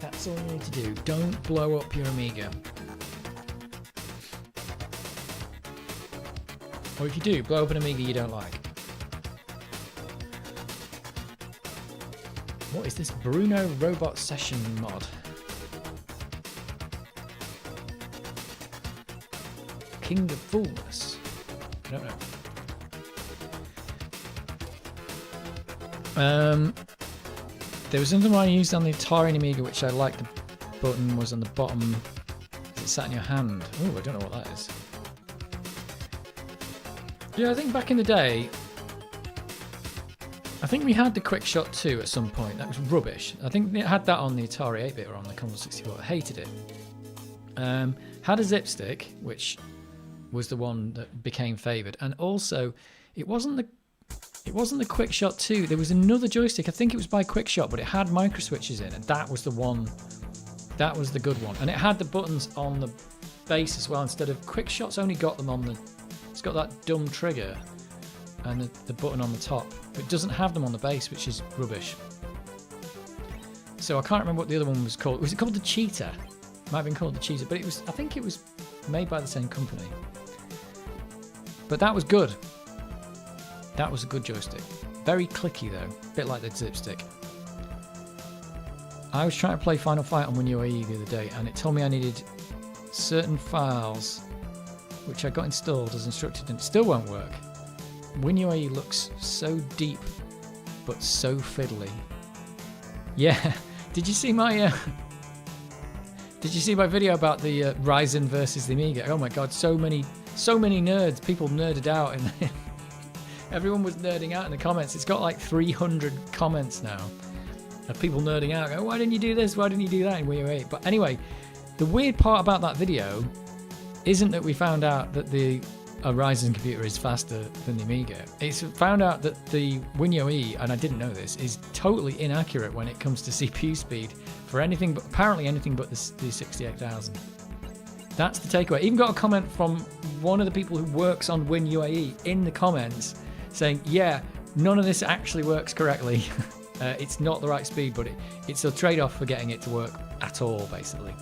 That's all you need to do. Don't blow up your Amiga. Or if you do, blow up an Amiga you don't like. What is this Bruno Robot Session mod? King of Fools. I don't know. There was something I used on the Atari and Amiga which I liked. The button was on the bottom. It sat in your hand. Oh, I don't know what that is. Yeah, I think back in the day, I think we had the Quick Shot 2 at some point. That was rubbish. I think it had that on the Atari 8-bit or on the Commodore 64. I hated it. Had a zip stick, which was the one that became favoured, and also it wasn't the Quick Shot 2. There was another joystick. I think it was by Quick Shot, but it had micro switches in, and that was the one. That was the good one, and it had the buttons on the base as well. Instead of Quick Shot's only got them on the. It's got that dumb trigger and the button on the top. It doesn't have them on the base, which is rubbish. So I can't remember what the other one was called. Was it called the Cheetah? It might have been called the Cheetah, but it was. I think it was made by the same company. But that was good. That was a good joystick. Very clicky though, a bit like the zip stick. I was trying to play Final Fight on WinUAE the other day, and it told me I needed certain files, which I got installed as instructed, and it still won't work. WinUAE looks so deep, but so fiddly. Yeah, did you see my video about the Ryzen versus the Amiga? Oh my god, so many nerds, people nerded out, and everyone was nerding out in the comments. It's got like 300 comments now of people nerding out, going, why didn't you do this? Why didn't you do that in WinUAE? But anyway, the weird part about that video isn't that we found out that a Ryzen computer is faster than the Amiga. It's found out that the WinUAE, and I didn't know this, is totally inaccurate when it comes to CPU speed for anything but apparently anything but the 68000. That's the takeaway. Even got a comment from one of the people who works on WinUAE in the comments saying, yeah, none of this actually works correctly. It's not the right speed, but it's a trade-off for getting it to work at all, basically.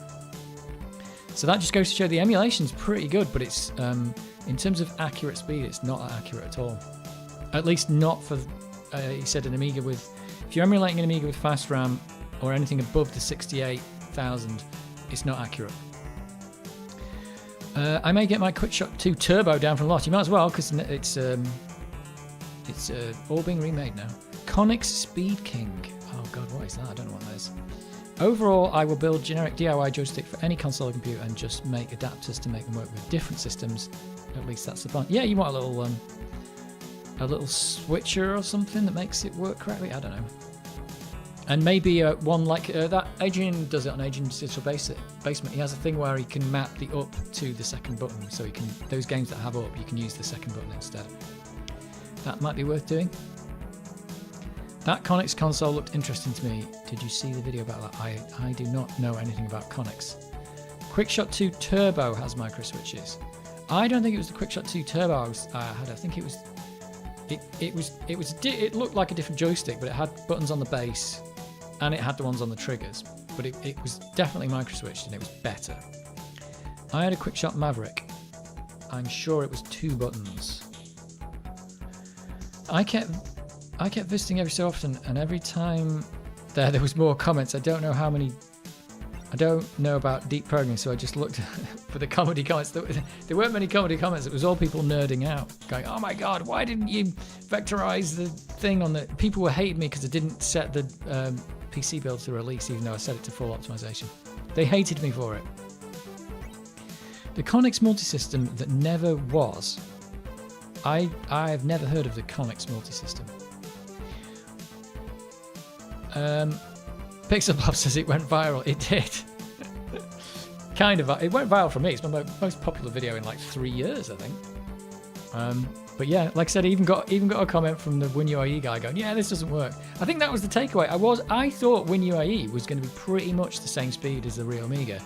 So that just goes to show the emulation's pretty good, but it's in terms of accurate speed, it's not that accurate at all. At least not for, he said, an Amiga with. If you're emulating an Amiga with fast RAM or anything above the 68,000, it's not accurate. I may get my Quick Shot 2 Turbo down from lot. You might as well, because it's all being remade now. Konix Speed King. Oh god, what is that? I don't know what that is. Overall, I will build generic DIY joystick for any console or computer and just make adapters to make them work with different systems. At least that's the plan. Yeah, you want a little switcher or something that makes it work correctly. I don't know. And maybe one like that. Adrian does it on Adrian's Digital Basement. He has a thing where he can map the up to the second button, so he can those games that have up, you can use the second button instead. That might be worth doing. That Konix console looked interesting to me. Did you see the video about that? I do not know anything about Konix. Quick Shot 2 Turbo has micro switches. I don't think it was the Quick Shot 2 Turbo I had. I think it was. It looked like a different joystick, but it had buttons on the base, and it had the ones on the triggers. But it was definitely micro switched, and it was better. I had a Quick Shot Maverick. I'm sure it was 2 buttons. I kept visiting every so often, and every time there was more comments. I don't know how many. I don't know about deep programming, so I just looked for the comedy comments. There weren't many comedy comments. It was all people nerding out, going, "Oh my god, why didn't you vectorize the thing on the?" People were hating me because I didn't set the PC build to release, even though I set it to full optimization. They hated me for it. The Konix multisystem that never was. I've never heard of the Konix multisystem. Pixel Bob says it went viral. It did. Kind of. It went viral for me. It's my most popular video in like 3 years, I think. But yeah, like I said, I even got a comment from the WinUAE guy going, "Yeah, this doesn't work." I think that was the takeaway. I thought WinUAE was going to be pretty much the same speed as the real Amiga,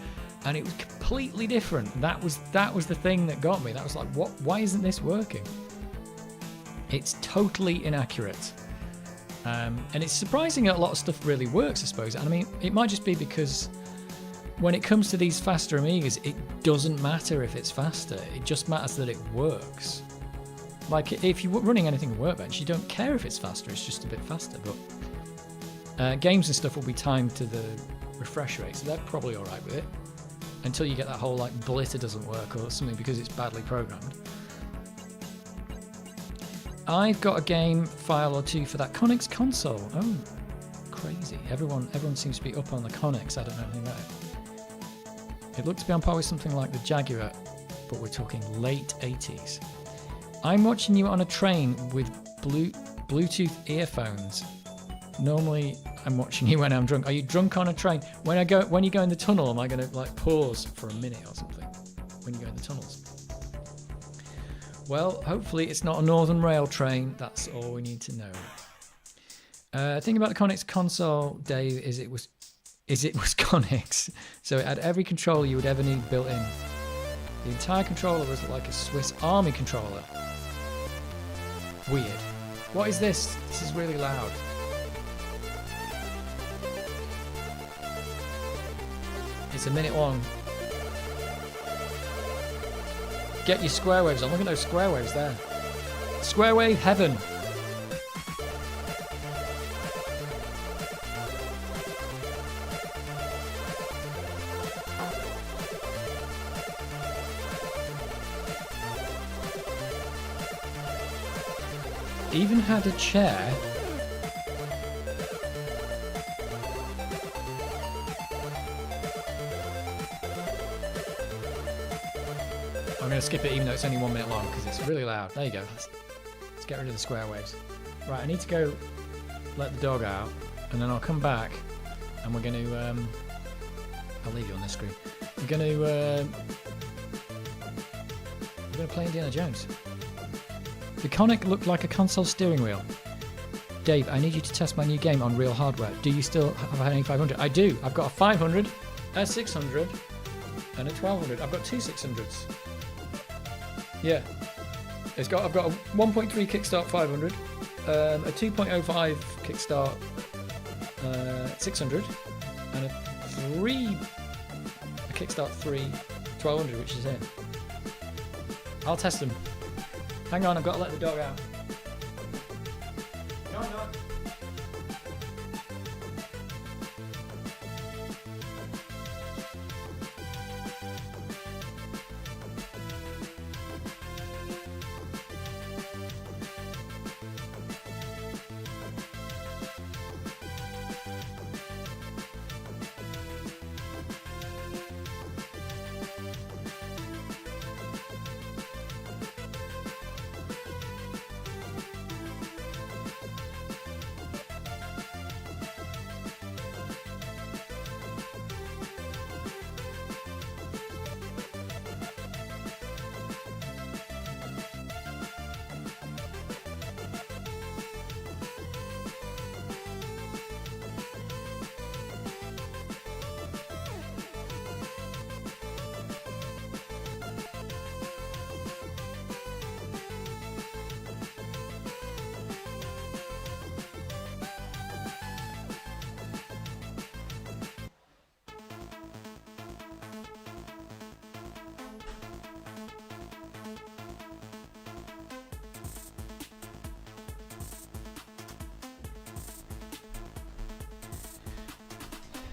and it was completely different. That was the thing that got me. That was like, what? Why isn't this working? It's totally inaccurate. And it's surprising that a lot of stuff really works, I suppose. And I mean, it might just be because when it comes to these faster Amigas, it doesn't matter if it's faster. It just matters that it works. Like, if you're running anything on Workbench, you don't care if it's faster, it's just a bit faster. But games and stuff will be timed to the refresh rate, so they're probably alright with it. Until you get that whole, like, blitter doesn't work or something because it's badly programmed. I've got a game file or two for that Connex console. Oh, crazy. Everyone seems to be up on the Connex. I don't know anything about it. It looks to be on par with something like the Jaguar, but we're talking late 80s. I'm watching you on a train with Bluetooth earphones. Normally, I'm watching you when I'm drunk. Are you drunk on a train? When you go in the tunnel, am I going to like pause for a minute or something when you go in the tunnels? Well, hopefully it's not a Northern Rail train. That's all we need to know. The thing about the Connex console, Dave, is it was Connex, so it had every controller you would ever need built in. The entire controller was like a Swiss Army controller. Weird. What is this? This is really loud. It's a minute long. Get your square waves on. Look at those square waves there. Square wave heaven. Even had a chair. I'm going to skip it even though it's only 1 minute long because it's really loud. There you go. Let's get rid of the square waves. Right, I need to go let the dog out and then I'll come back and we're going to... I'll leave you on this screen. We're going to play Indiana Jones. The Conic looked like a console steering wheel. Dave, I need you to test my new game on real hardware. Do you still have an A500? I do. I've got a 500, a 600, and a 1200. I've got two 600s. Yeah. I've got a 1.3 kickstart 500, a 2.05 kickstart 600, and a kickstart 3 1200, which is in. I'll test them. Hang on, I've got to let the dog out. No.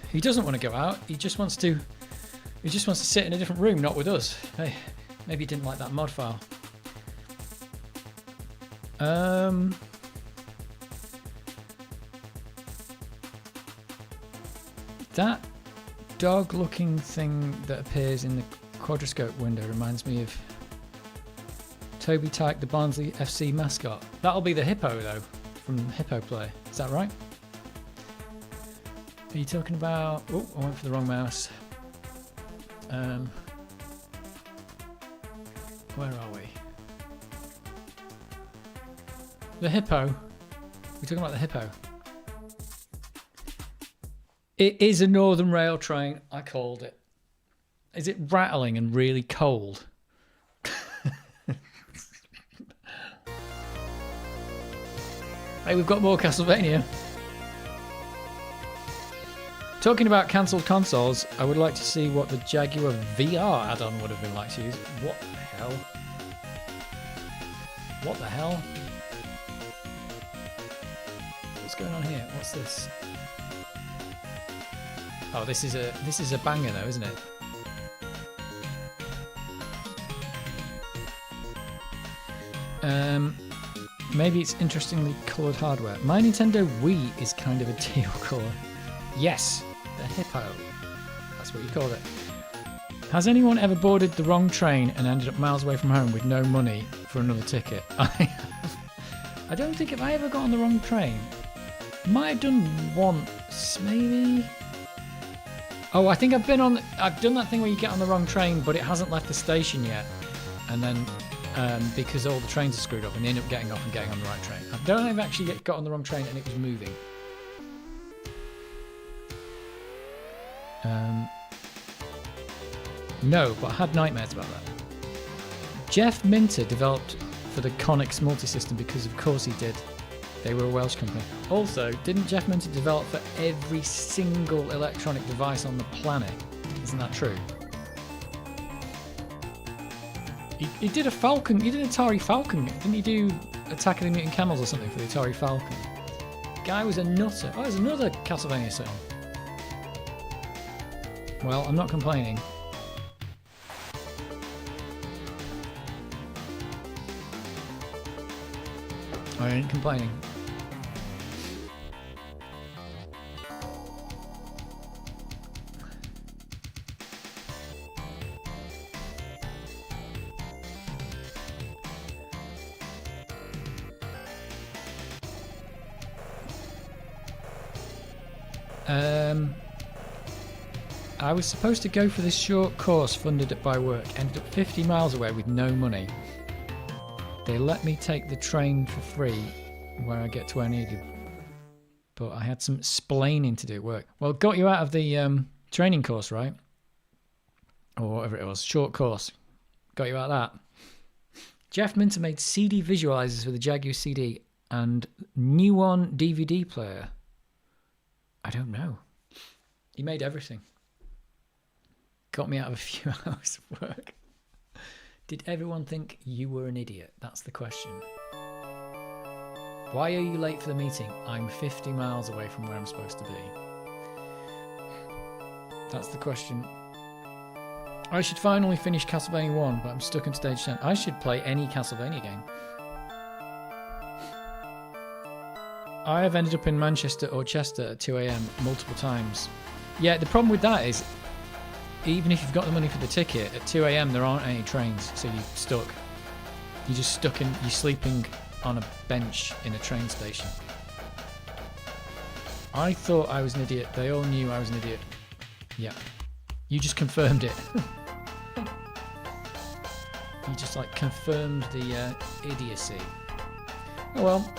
He doesn't want to go out. He just wants to sit in a different room, not with us. Hey, maybe he didn't like that mod file. That dog-looking thing that appears in the quadrascope window reminds me of Toby Tyke, the Barnsley FC mascot. That'll be the hippo though, from Hippo Play. Is that right? Are you talking about... Oh, I went for the wrong mouse. Where are we? The hippo. We're talking about the hippo. It is a Northern Rail train. I called it. Is it rattling and really cold? Hey, we've got more Castlevania. Talking about cancelled consoles, I would like to see what the Jaguar VR add-on would have been like to use. What the hell? What the hell? What's going on here? What's this? Oh, this is a banger though, isn't it? Maybe it's interestingly coloured hardware. My Nintendo Wii is kind of a teal colour. Yes, the hippo. That's what you call it. Has anyone ever boarded the wrong train and ended up miles away from home with no money for another ticket? I don't think if I ever got on the wrong train. Might have done once, maybe. Oh, I think I've done that thing where you get on the wrong train, but it hasn't left the station yet, and then because all the trains are screwed up, and you end up getting off and getting on the right train. I don't know if I actually got on the wrong train and it was moving. No, but I had nightmares about that. Jeff Minter developed for the Connex multisystem because of course he did. They were a Welsh company. Also, didn't Jeff Minter develop for every single electronic device on the planet? Isn't that true? He did a Falcon, he did an Atari Falcon. Didn't he do Attack of the Mutant Camels or something for the Atari Falcon? Guy was a nutter. Oh, there's another Castlevania song. Well, I'm not complaining. I ain't complaining. I was supposed to go for this short course funded by work, ended up 50 miles away with no money. They let me take the train for free where I get to where I needed, but I had some splaining to do at work. Well, got you out of the training course, right? Or whatever it was, short course. Got you out of that. Jeff Minter made CD visualizers for the Jaguar CD and Nuon DVD player. I don't know. He made everything. Got me out of a few hours of work. Did everyone think you were an idiot? That's the question. Why are you late for the meeting? I'm 50 miles away from where I'm supposed to be. That's the question. I should finally finish Castlevania 1, but I'm stuck in stage 10. I should play any Castlevania game. I have ended up in Manchester or Chester at 2 AM multiple times. Yeah, the problem with that is, even if you've got the money for the ticket, at 2 AM there aren't any trains, so you're stuck. You're just stuck in, you're sleeping on a bench in a train station. I thought I was an idiot. They all knew I was an idiot. Yeah. You just confirmed it. You just like confirmed the idiocy. Oh well.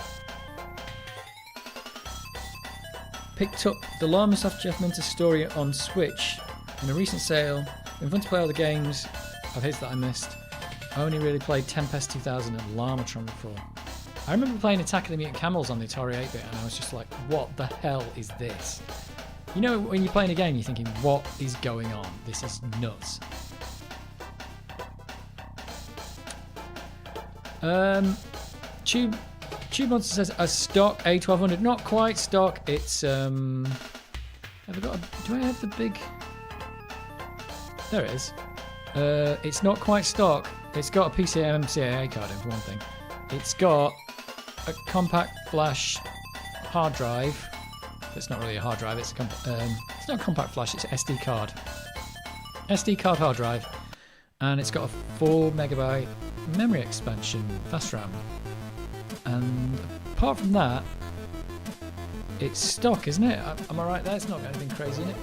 Picked up the Llama Soft Jeff Minter story on Switch in a recent sale. Been fun to play all the games of his that I missed. I only really played Tempest 2000 and Llamatron before. I remember playing Attack of the Mutant Camels on the Atari 8-bit and I was just like, what the hell is this? You know when you're playing a game you're thinking, what is going on? This is nuts. Tube Monster says a stock A1200. Not quite stock, it's have I got do I have the big... There it is. It's not quite stock. It's got a PCM CAA card in for one thing. It's got a compact flash hard drive. It's not really a hard drive. It's not a compact flash. It's an SD card. SD card hard drive, and it's got a 4 megabyte memory expansion fast RAM. And apart from that, it's stock, isn't it? Am I right there? It's not got anything crazy in it.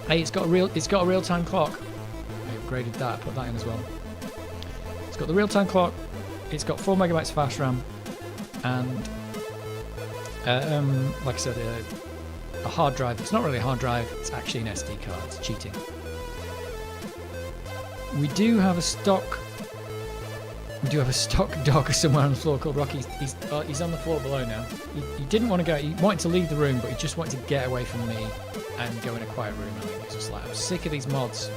Hey, it's got a real-time clock. I upgraded that, put that in as well. It's got the real-time clock. It's got 4 megabytes flash RAM, and like I said, a hard drive. It's not really a hard drive. It's actually an SD card. It's cheating. We do have a stock. We do have a stock dog somewhere on the floor called Rocky. He's on the floor below now. He didn't want to go. He wanted to leave the room, but he just wanted to get away from me and go in a quiet room. I think he's just like, I'm sick of these mods.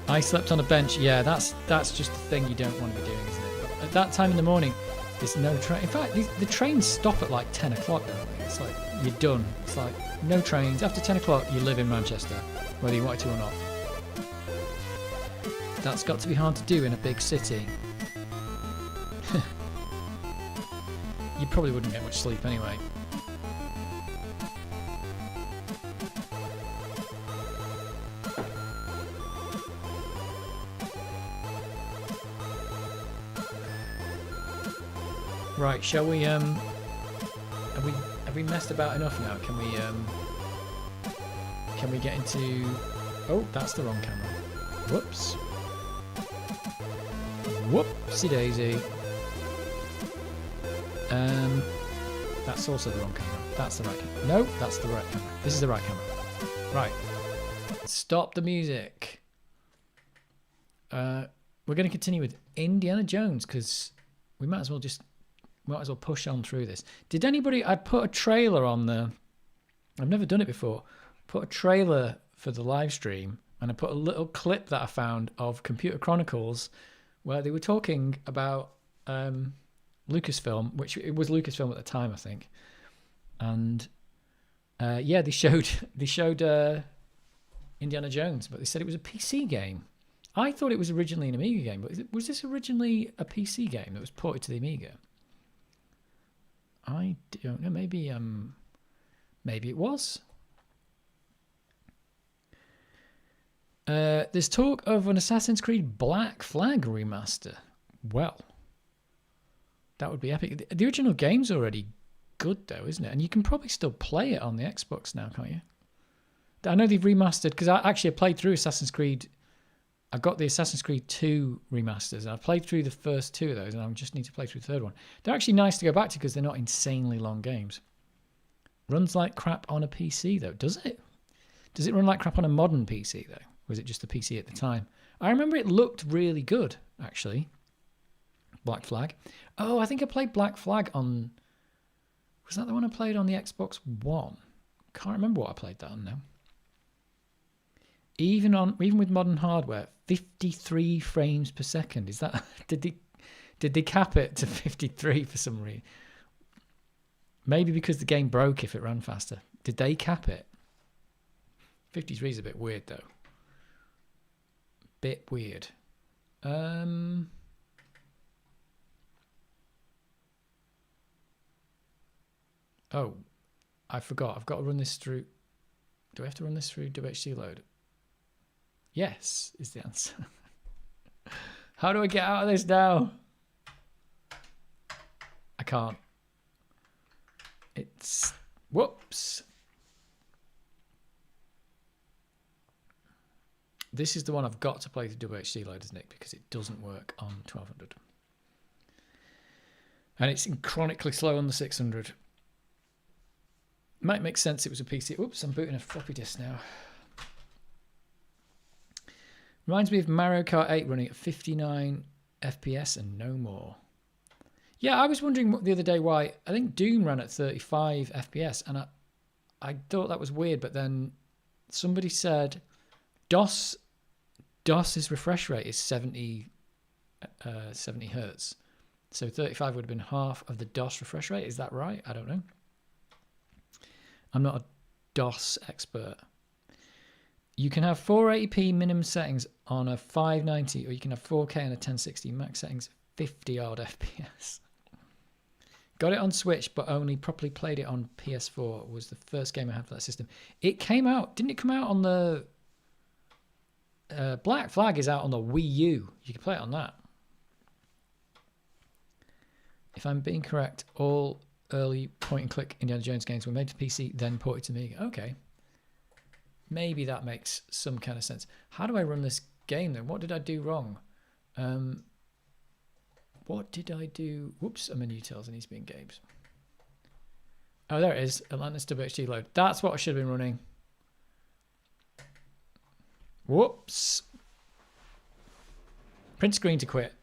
I slept on a bench. Yeah, that's just the thing you don't want to be doing, isn't it? at that time in the morning, there's no train. In fact, the trains stop at like 10 o'clock. It's like, you're done. It's like, no trains. After 10 o'clock, you live in Manchester, whether you want to or not. That's got to be hard to do in a big city. You probably wouldn't get much sleep anyway. Right, shall we have we messed about enough now? Can we get into... Oh, that's the wrong camera. Whoops. Whoopsie daisy. That's also the wrong camera. That's the right camera. No, that's the right camera. This is the right camera. Right. Stop the music. We're going to continue with Indiana Jones because we might as well push on through this. Did anybody... I put a trailer on the... I've never done it before. Put a trailer for the live stream and I put a little clip that I found of Computer Chronicles where they were talking about Lucasfilm, which it was Lucasfilm at the time, I think. And yeah, they showed Indiana Jones, but they said it was a PC game. I thought it was originally an Amiga game, but was this originally a PC game that was ported to the Amiga? I don't know. Maybe it was. There's talk of an Assassin's Creed Black Flag remaster. Well, that would be epic. The original game's already good, though, isn't it? And you can probably still play it on the Xbox now, can't you? I know they've remastered, because I played through Assassin's Creed. I got the Assassin's Creed 2 remasters, and I played through the first two of those, and I just need to play through the third one. They're actually nice to go back to because they're not insanely long games. Runs like crap on a PC, though. Does it? Does it run like crap on a modern PC, though? Or was it just the PC at the time? I remember it looked really good, actually. Black Flag. Oh, I think I played Black Flag on... Was that the one I played on the Xbox One? Can't remember what I played that on now. Even with modern hardware, 53 frames per second. Is that... Did they cap it to 53 for some reason? Maybe because the game broke if it ran faster. Did they cap it? 53 is a bit weird, though. Bit weird. Oh, I forgot. I've got to run this through... Do I have to run this through WHC load? Yes, is the answer. How do I get out of this now? I can't. It's... Whoops. This is the one I've got to play through WHC load, isn't it? Because it doesn't work on 1200. And it's chronically slow on the 600. Might make sense it was a PC. Oops, I'm booting a floppy disk now. Reminds me of Mario Kart 8 running at 59 FPS and no more. Yeah, I was wondering the other day why. I think Doom ran at 35 FPS, and I thought that was weird, but then somebody said DOS's refresh rate is 70 hertz. So 35 would have been half of the DOS refresh rate. Is that right? I don't know. I'm not a DOS expert. You can have 480p minimum settings on a 590, or you can have 4K and a 1060 max settings, 50 odd FPS. Got it on Switch, but only properly played it on PS4. Was the first game I had for that system. It came out, didn't it come out on the... Black Flag is out on the Wii U. You can play it on that. If I'm being correct, all early point-and-click Indiana Jones games were made to PC, then ported to Amiga. Okay. Maybe that makes some kind of sense. How do I run this game, then? What did I do wrong? What did I do? Whoops, I'm in utils and he's being games. Oh, there it is. Atlantis WHD load. That's what I should have been running. Whoops. Print screen to quit.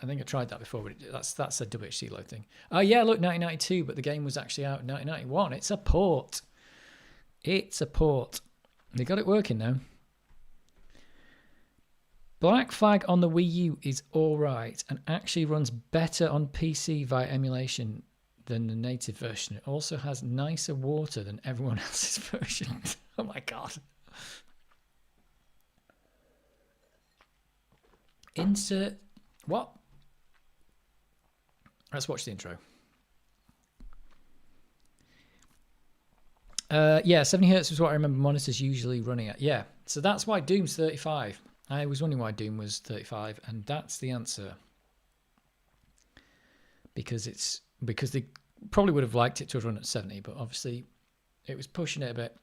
I think I tried that before, but that's a WHC load thing. Oh, yeah, look, 1992, but the game was actually out in 1991. It's a port. It's a port. They got it working now. Black Flag on the Wii U is alright and actually runs better on PC via emulation than the native version. It also has nicer water than everyone else's version. Oh my god. Insert... What? Let's watch the intro. Yeah, 70 Hz was what I remember monitors usually running at. Yeah, so that's why Doom's 35. I was wondering why Doom was 35, and that's the answer. Because they probably would have liked it to run at 70, but obviously it was pushing it a bit.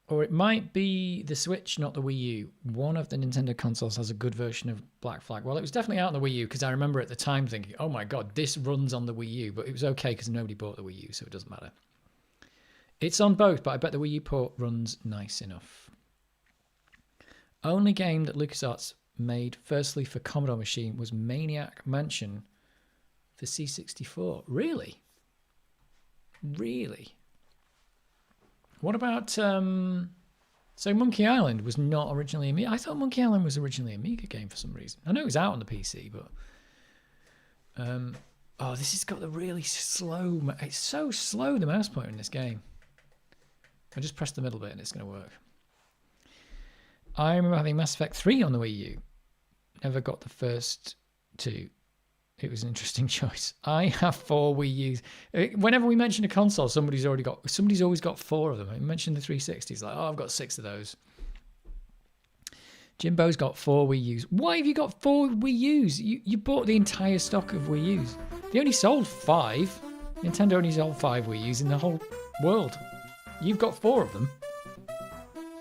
Or it might be the Switch, not the Wii U. One of the Nintendo consoles has a good version of Black Flag. Well, it was definitely out on the Wii U because I remember at the time thinking, oh my god, this runs on the Wii U. But it was okay because nobody bought the Wii U, so it doesn't matter. It's on both, but I bet the Wii U port runs nice enough. Only game that LucasArts made firstly for Commodore machine was Maniac Mansion for C64. Really? Really? What about, so Monkey Island was not originally Amiga. I thought Monkey Island was originally an Amiga game for some reason. I know it was out on the PC, but, oh, this has got the really slow, it's so slow, the mouse pointer in this game. I just press the middle bit and it's going to work. I remember having Mass Effect 3 on the Wii U. Never got the first two. It was an interesting choice. I have 4 Wii U's. Whenever we mention a console, somebody's always got 4 of them. I mentioned the 360s, like, oh, I've got 6 of those. Jimbo's got 4 Wii U's. Why have you got 4 Wii U's? You bought the entire stock of Wii U's. They only sold 5. Nintendo only sold 5 Wii U's in the whole world. You've got 4 of them.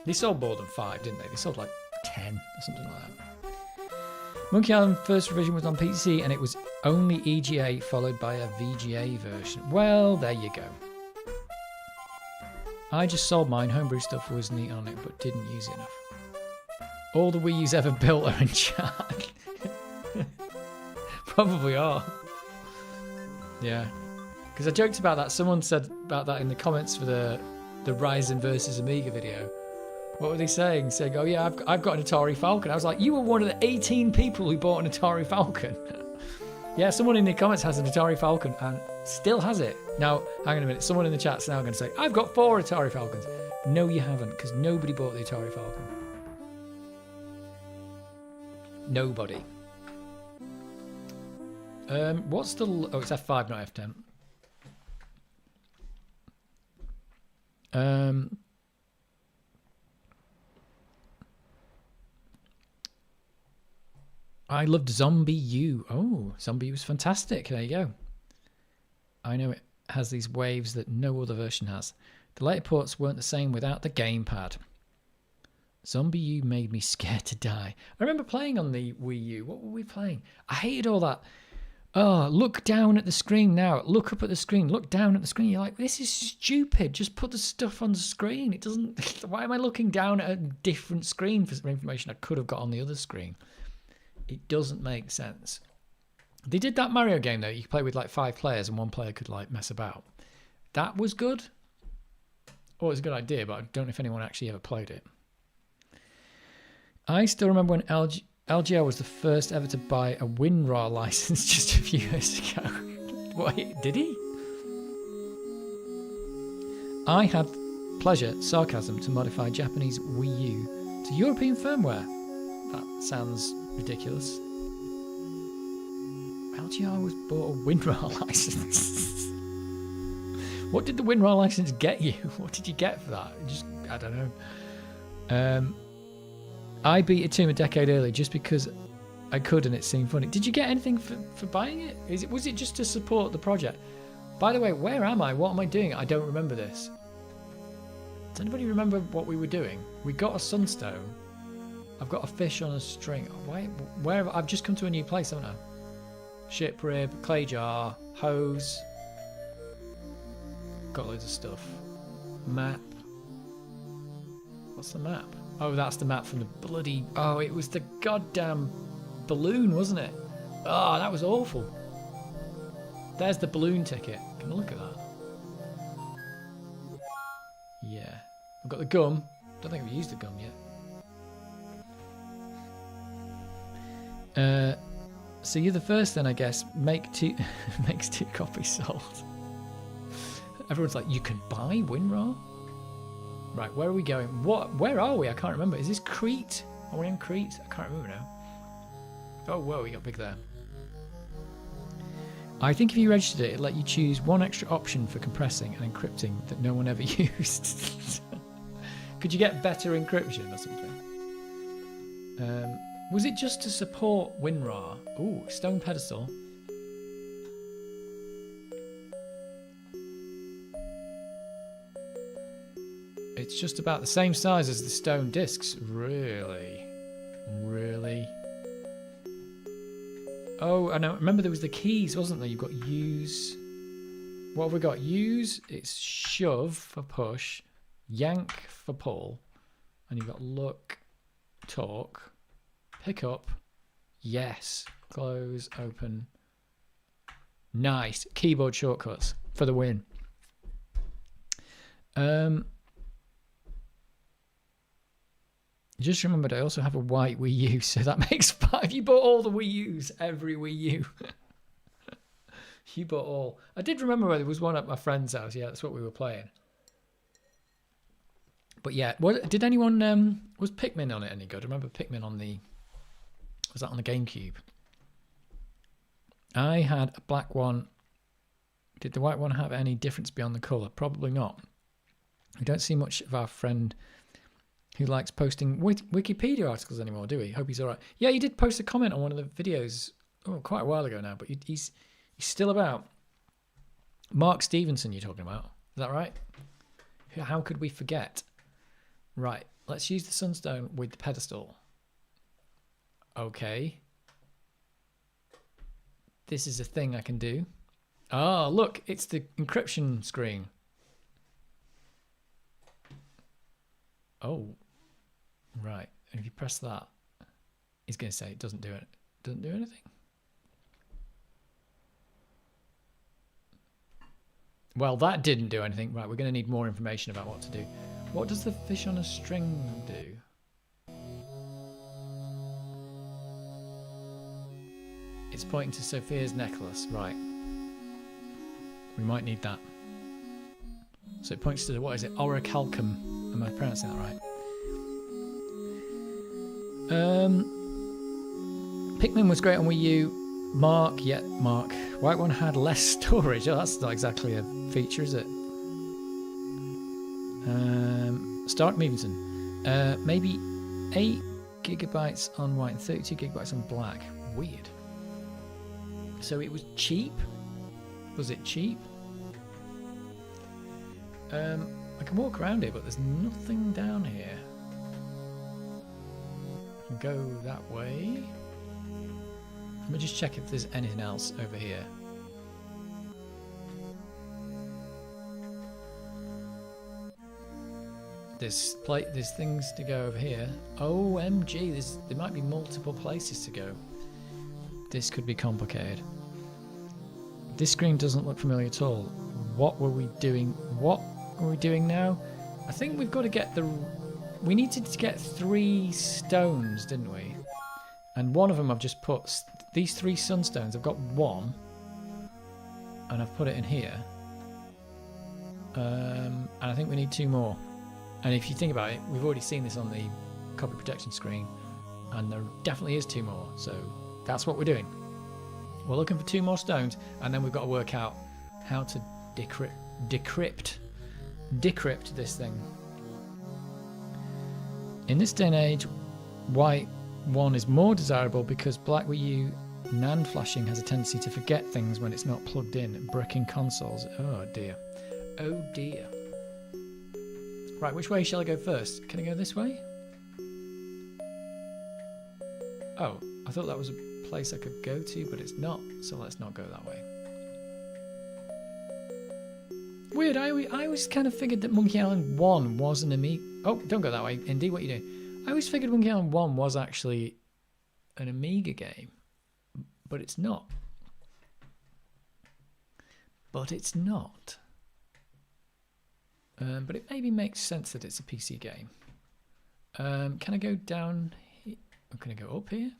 They sold more than 5, didn't they? They sold like 10 or something like that. Monkey Island first revision was on PC and it was only EGA followed by a VGA version. Well, there you go. I just sold mine. Homebrew stuff was neat on it, but didn't use it enough. All the Wii U's ever built are in chat. Probably are. Yeah. Because I joked about that. Someone said about that in the comments for the Ryzen versus Amiga video. What were they saying? Saying, oh yeah, I've got an Atari Falcon. I was like, you were one of the 18 people who bought an Atari Falcon. Yeah, someone in the comments has an Atari Falcon and still has it. Now, hang on a minute. Someone in the chat's now going to say, I've got 4 Atari Falcons. No, you haven't, because nobody bought the Atari Falcon. Nobody. What's the... Oh, it's F5, not F10. I loved Zombie U. Oh, Zombie U was fantastic. There you go. I know it has these waves that no other version has. The later ports weren't the same without the gamepad. Zombie U made me scared to die. I remember playing on the Wii U. What were we playing? I hated all that. Oh, look down at the screen now. Look up at the screen. Look down at the screen. You're like, this is stupid. Just put the stuff on the screen. It doesn't... Why am I looking down at a different screen for information I could have got on the other screen? It doesn't make sense. They did that Mario game though. You could play with like 5 players and 1 player could like mess about. That was good. Oh, it was a good idea, but I don't know if anyone actually ever played it. I still remember when LGL was the first ever to buy a WinRAR license just a few years ago. Wait, did he? I had pleasure, sarcasm, to modify Japanese Wii U to European firmware. That sounds ridiculous. LGR was bought a WinRAR license. What did the WinRAR license get you? What did you get for that? Just, I don't know. I beat it to him a decade early just because I could and it seemed funny. Did you get anything for buying it? Was it just to support the project? By the way, where am I? What am I doing? I don't remember this. Does anybody remember what we were doing? We got a sunstone. I've got a fish on a string. Where? I've just come to a new place, haven't I? Ship rib, clay jar, hose. Got loads of stuff. Map. What's the map? Oh, that's the map from the bloody... Oh, it was the goddamn balloon, wasn't it? Oh, that was awful. There's the balloon ticket. Can I look at that? Yeah. I've got the gum. Don't think we've used the gum yet. So you're the first then, I guess. Make 2 makes 2 copies sold. Everyone's like, you can buy WinRAR? Right, where are we going? Where are we? I can't remember. Is this Crete? Are we on Crete? I can't remember now. Oh, whoa, we got big there. I think if you registered it, it'd let you choose one extra option for compressing and encrypting that no one ever used. Could you get better encryption or something? Was it just to support WinRAR? Ooh, stone pedestal. It's just about the same size as the stone discs. Really? Really? Oh, I know. Remember there was the keys, wasn't there? You've got use. What have we got? Use, it's shove for push, yank for pull, and you've got look, talk, pick up, yes, close, open. Nice. Keyboard shortcuts for the win. Just remembered I also have a white Wii U, so that makes 5. You bought all the Wii U's, every Wii U. You bought all. I did remember where there was one at my friend's house. Yeah, that's what we were playing. But yeah, did anyone, was Pikmin on it any good? I remember Pikmin on the, was that on the GameCube? I had a black one. Did the white one have any difference beyond the colour? Probably not. We don't see much of our friend who likes posting Wikipedia articles anymore, do we? Hope he's all right. Yeah, he did post a comment on one of the videos quite a while ago now, but he's still about. Mark Stevenson you're talking about. Is that right? How could we forget? Right, let's use the sunstone with the pedestal. Okay. This is a thing I can do. Oh, look, it's the encryption screen. Oh, right. And if you press that, he's going to say it doesn't do it. Doesn't do anything. Well, that didn't do anything. Right, we're going to need more information about what to do. What does the fish on a string do? It's pointing to Sophia's necklace. Right. We might need that. So it points to, what is it? Orichalcum. Am I pronouncing that right? Pikmin was great on Wii U. Mark. White one had less storage. Oh, that's not exactly a feature, is it? Stark Mevenson. Maybe 8 gigabytes on white and 32 gigabytes on black. Weird. So it was cheap? Was it cheap? I can walk around here, but there's nothing down here. I can go that way. Let me just check if there's anything else over here. There's things to go over here. OMG, there might be multiple places to go. This could be complicated. This screen doesn't look familiar at all. What were we doing? What are we doing now? I think we've got to get we needed to get 3 stones, didn't we? And one of them I've just put, these 3 sunstones, I've got 1. And I've put it in here. And I think we need 2 more. And if you think about it, we've already seen this on the copy protection screen. And there definitely is 2 more. So that's what we're doing. We're looking for 2 more stones. And then we've got to work out how to decrypt this thing. In this day and age, white one is more desirable because black Wii U NAND flashing has a tendency to forget things when it's not plugged in, bricking consoles. Oh dear. Oh dear. Right, which way shall I go first? Can I go this way? Oh, I thought that was a place I could go to, but it's not, so let's not go that way. Weird, I always kind of figured that Monkey Island 1 was an Amiga. Oh, don't go that way. Indeed, what you do? I always figured Monkey Island 1 was actually an Amiga game, but it's not. But it's not. But it maybe makes sense that it's a PC game. Can I go down here? Or can I go up here?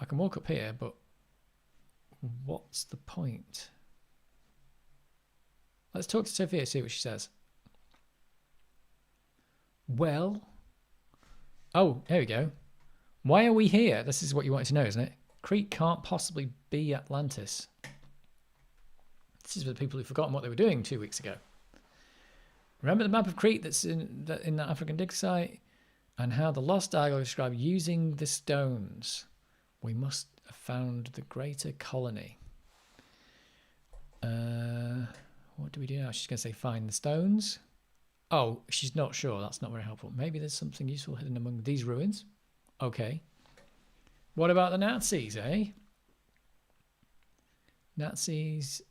I can walk up here, but what's the point? Let's talk to Sophia, see what she says. Well, oh, there we go. Why are we here? This is what you wanted to know, isn't it? Crete can't possibly be Atlantis. This is for the people who've forgotten what they were doing 2 weeks ago. Remember the map of Crete that's in that African dig site? And how the lost dialogue described using the stones. We must have found the greater colony. What do we do now? She's going to say find the stones. Oh, she's not sure. That's not very helpful. Maybe there's something useful hidden among these ruins. Okay. What about the Nazis, eh? Nazis.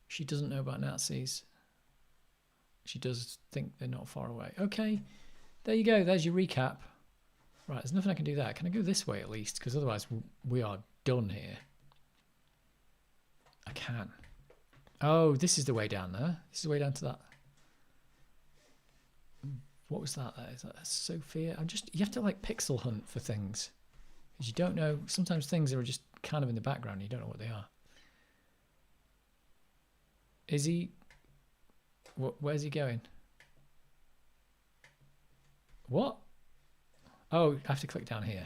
She doesn't know about Nazis. She does think they're not far away. Okay. There you go. There's your recap. Right, there's nothing I can do there. Can I go this way at least? Because otherwise we are done here. I can. Oh, this is the way down there. This is the way down to that. What was that? Is that Sophia? You have to like pixel hunt for things. Because you don't know. Sometimes things are just kind of in the background. You don't know what they are. Is he... Where's he going? What? Oh, I have to click down here.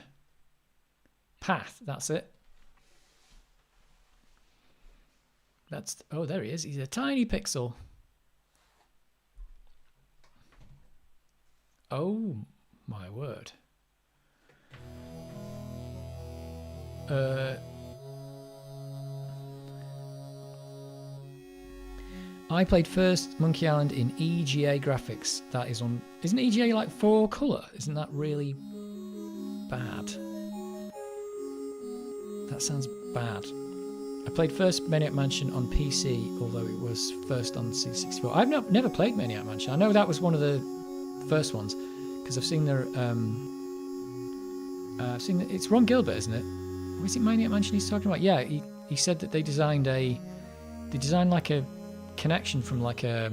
Path, that's it. Oh, there he is. He's a tiny pixel. Oh, my word. I played first Monkey Island in EGA graphics. That is on... Isn't EGA like 4 colour? Isn't that really bad? That sounds bad. I played first Maniac Mansion on PC, although it was first on C64. I've never played Maniac Mansion. I know that was one of the first ones, because I've seen their... it's Ron Gilbert, isn't it? Was it Maniac Mansion he's talking about? Yeah, he said that they designed like a connection from like a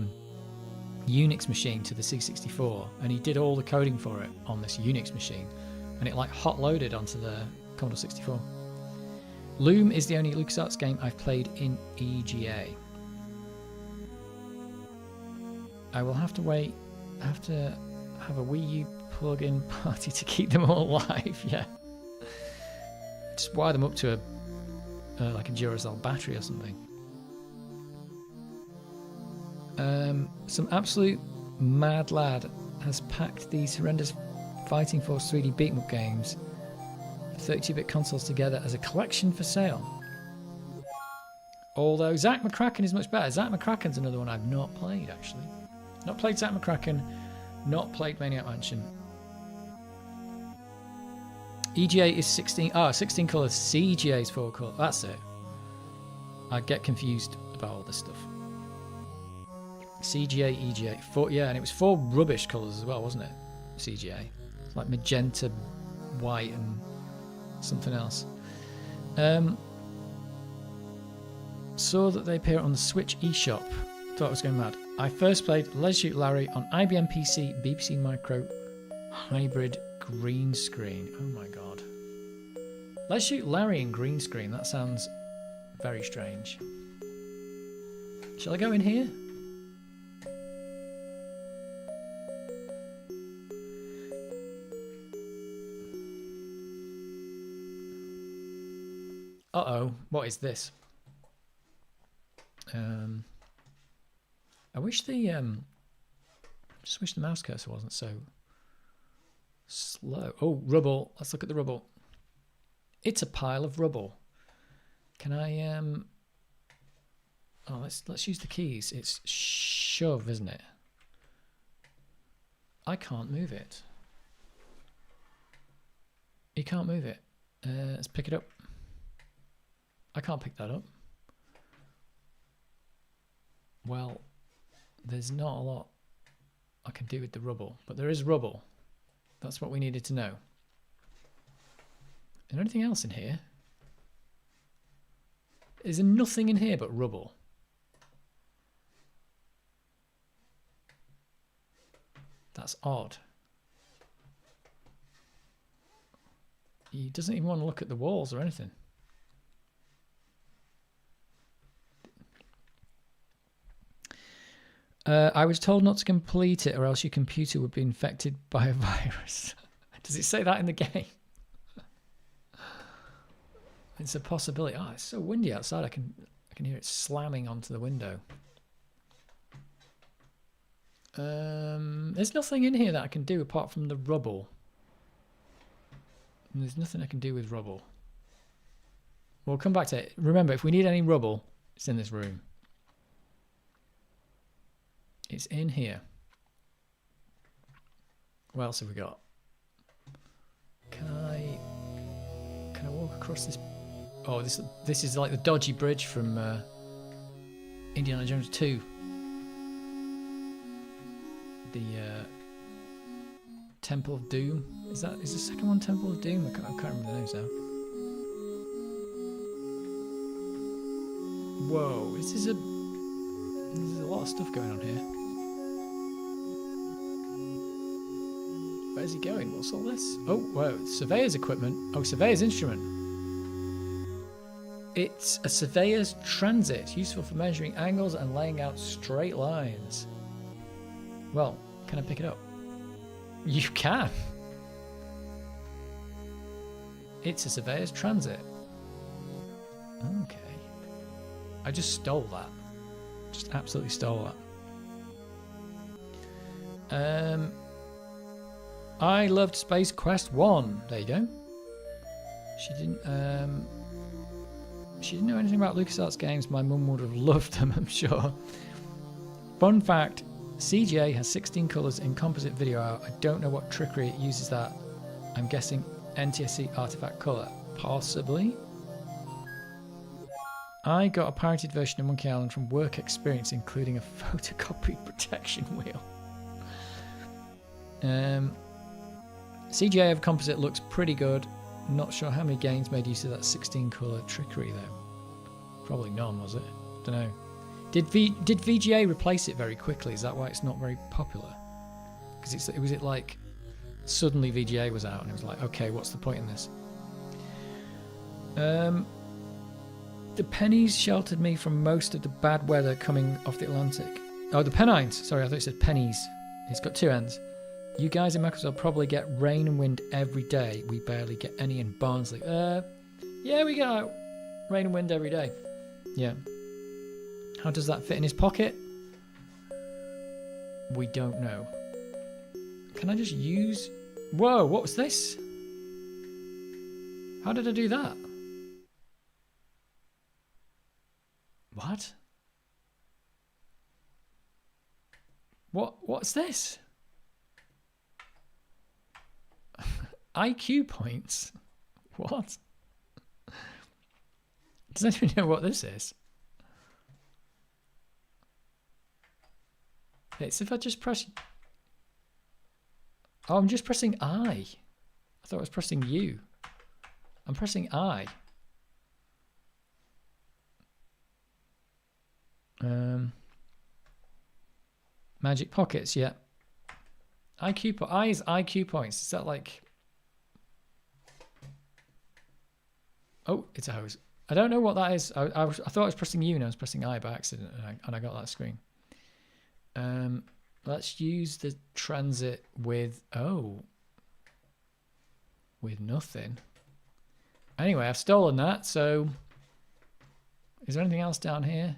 Unix machine to the C64, and he did all the coding for it on this Unix machine, and it like hot loaded onto the Commodore 64. Loom is the only LucasArts game I've played in EGA. I will have to wait. I have to have a Wii U plug-in party to keep them all alive. Yeah, just wire them up to like a Duracell battery or something. Some absolute mad lad has packed these horrendous Fighting Force 3D beat-em-up games, 32-bit consoles together as a collection for sale. Although Zack McCracken is much better. Zack McCracken's another one I've not played, actually. Not played Zack McCracken, not played Maniac Mansion. EGA is 16... Oh, 16 colours. CGA is 4 colours. That's it. I get confused about all this stuff. CGA, EGA. 4, yeah, and it was 4 rubbish colours as well, wasn't it? CGA. It's like magenta, white, and something else. Saw that they appear on the Switch eShop. Thought I was going mad. I first played Let's Shoot Larry on IBM PC, BBC Micro, hybrid green screen. Oh my god. Let's Shoot Larry in green screen. That sounds very strange. Shall I go in here? Uh-oh, what is this? I wish just wish the mouse cursor wasn't so slow. Oh, rubble. Let's look at the rubble. It's a pile of rubble. Can I oh, let's use the keys. It's shove, isn't it? I can't move it. You can't move it. Let's pick it up. I can't pick that up. Well, there's not a lot I can do with the rubble, but there is rubble. That's what we needed to know. Is there anything else in here? Is there nothing in here but rubble? That's odd. He doesn't even want to look at the walls or anything. I was told not to complete it or else your computer would be infected by a virus. Does it say that in the game? It's a possibility. Oh, it's so windy outside. I can hear it slamming onto the window. There's nothing in here that I can do apart from the rubble. And there's nothing I can do with rubble. We'll come back to it. Remember, if we need any rubble, it's in this room. It's in here. What else have we got? Can I walk across this? Oh, this is like the dodgy bridge from Indiana Jones 2. The Temple of Doom. Is the second one Temple of Doom? I can't remember the names now. Whoa, there's a lot of stuff going on here. Where's he going? What's all this? Oh, whoa, surveyor's equipment. Oh, surveyor's instrument. It's a surveyor's transit, useful for measuring angles and laying out straight lines. Well, can I pick it up? You can. It's a surveyor's transit. Okay. I just stole that. Just absolutely stole that. I loved Space Quest 1. There you go. She didn't know anything about LucasArts games. My mum would have loved them, I'm sure. Fun fact, CGA has 16 colours in composite video out. I don't know what trickery it uses that. I'm guessing NTSC artifact colour. Possibly. I got a pirated version of Monkey Island from work experience, including a photocopy protection wheel. CGA of composite looks pretty good. Not sure how many games made use of that 16 colour trickery though. Probably none, was it? Don't know. Did VGA replace it very quickly? Is that why it's not very popular? Because it was like suddenly VGA was out and it was like, okay, what's the point in this? The pennies sheltered me from most of the bad weather coming off the Atlantic. Oh, the Pennines. Sorry, I thought it said pennies. It's got two ends. You guys in Macclesfield probably get rain and wind every day. We barely get any in Barnsley. Yeah, we get rain and wind every day. Yeah. How does that fit in his pocket? We don't know. Can I just use... Whoa, what was this? How did I do that? What? What's this? IQ points? What? Does anyone know what this is? It's if I just press... Oh, I'm just pressing I. I thought I was pressing U. I'm pressing I. Magic pockets, yeah. I is IQ points. Is that like... Oh, it's a hose. I don't know what that is. I thought I was pressing U and I was pressing I by accident and I got that screen. Let's use the transit with... Oh. With nothing. Anyway, I've stolen that, so... Is there anything else down here?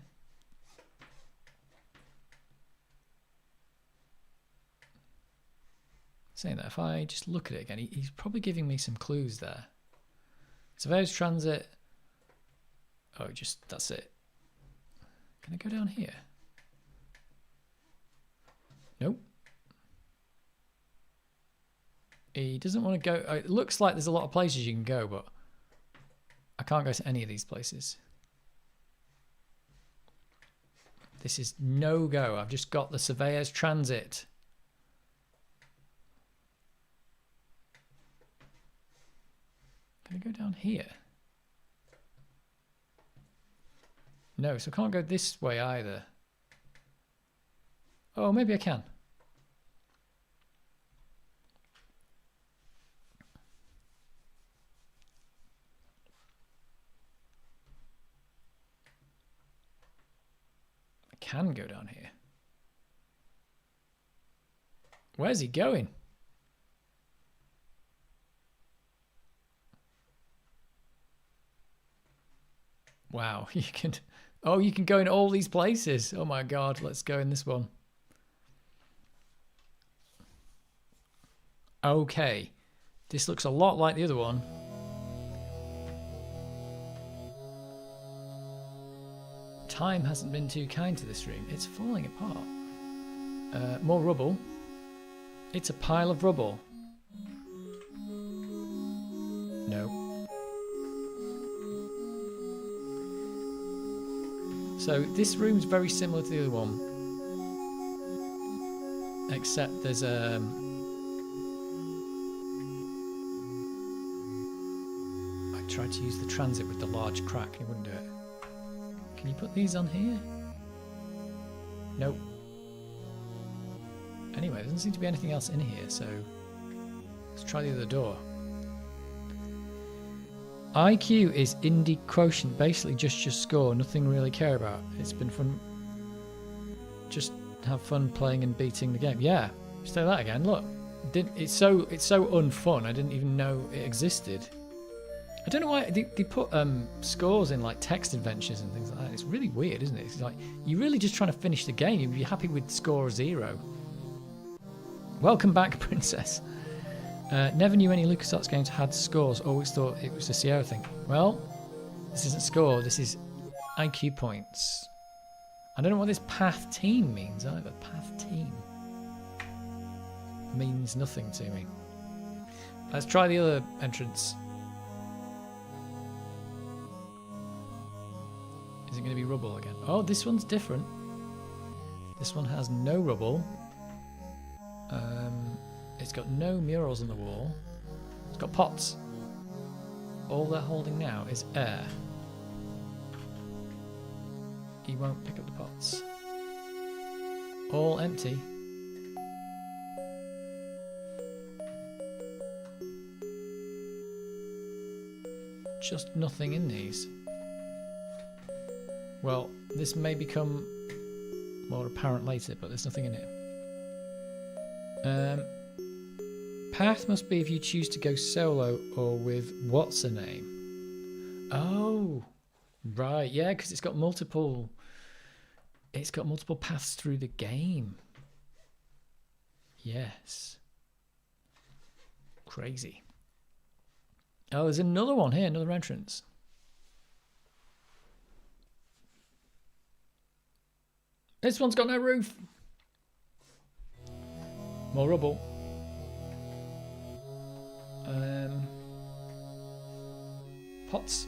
Saying that if I just look at it again, he's probably giving me some clues there. Surveyor's transit. Oh, just that's it. Can I go down here? Nope. He doesn't want to go. It looks like there's a lot of places you can go, but I can't go to any of these places. This is no go. I've just got the Surveyor's transit. Can I go down here? No, so I can't go this way either. Oh, maybe I can. can go down here. Where's he going? Wow, you can... Oh, you can go in all these places. Oh my god, let's go in this one. Okay. This looks a lot like the other one. Time hasn't been too kind to this room. It's falling apart. More rubble. It's a pile of rubble. No. So this room's very similar to the other one. Except there's I tried to use the transit with the large crack and it wouldn't do it. Can you put these on here? Nope. Anyway, there doesn't seem to be anything else in here, so let's try the other door. IQ is indie quotient, basically just your score, nothing really care about. It's been fun. Just have fun playing and beating the game. Yeah, say that again. Look, it's so unfun. I didn't even know it existed. I don't know why they put scores in like text adventures and things like that. It's really weird, isn't it? It's like you're really just trying to finish the game. You'd be happy with score 0. Welcome back, Princess. Never knew any LucasArts games had scores. Always thought it was a Sierra thing. Well, this isn't score. This is IQ points. I don't know what this path team means either. Path team means nothing to me. Let's try the other entrance. Is it going to be rubble again? Oh, this one's different. This one has no rubble. It's got no murals on the wall. It's got pots. All they're holding now is air. He won't pick up the pots. All empty. Just nothing in these. Well, this may become more apparent later, but there's nothing in it. Path must be if you choose to go solo or with what's her name. Oh, right, yeah, because it's got multiple paths through the game. Yes. Crazy. Oh, there's another one here, another entrance. This one's got no roof. More rubble. Pots.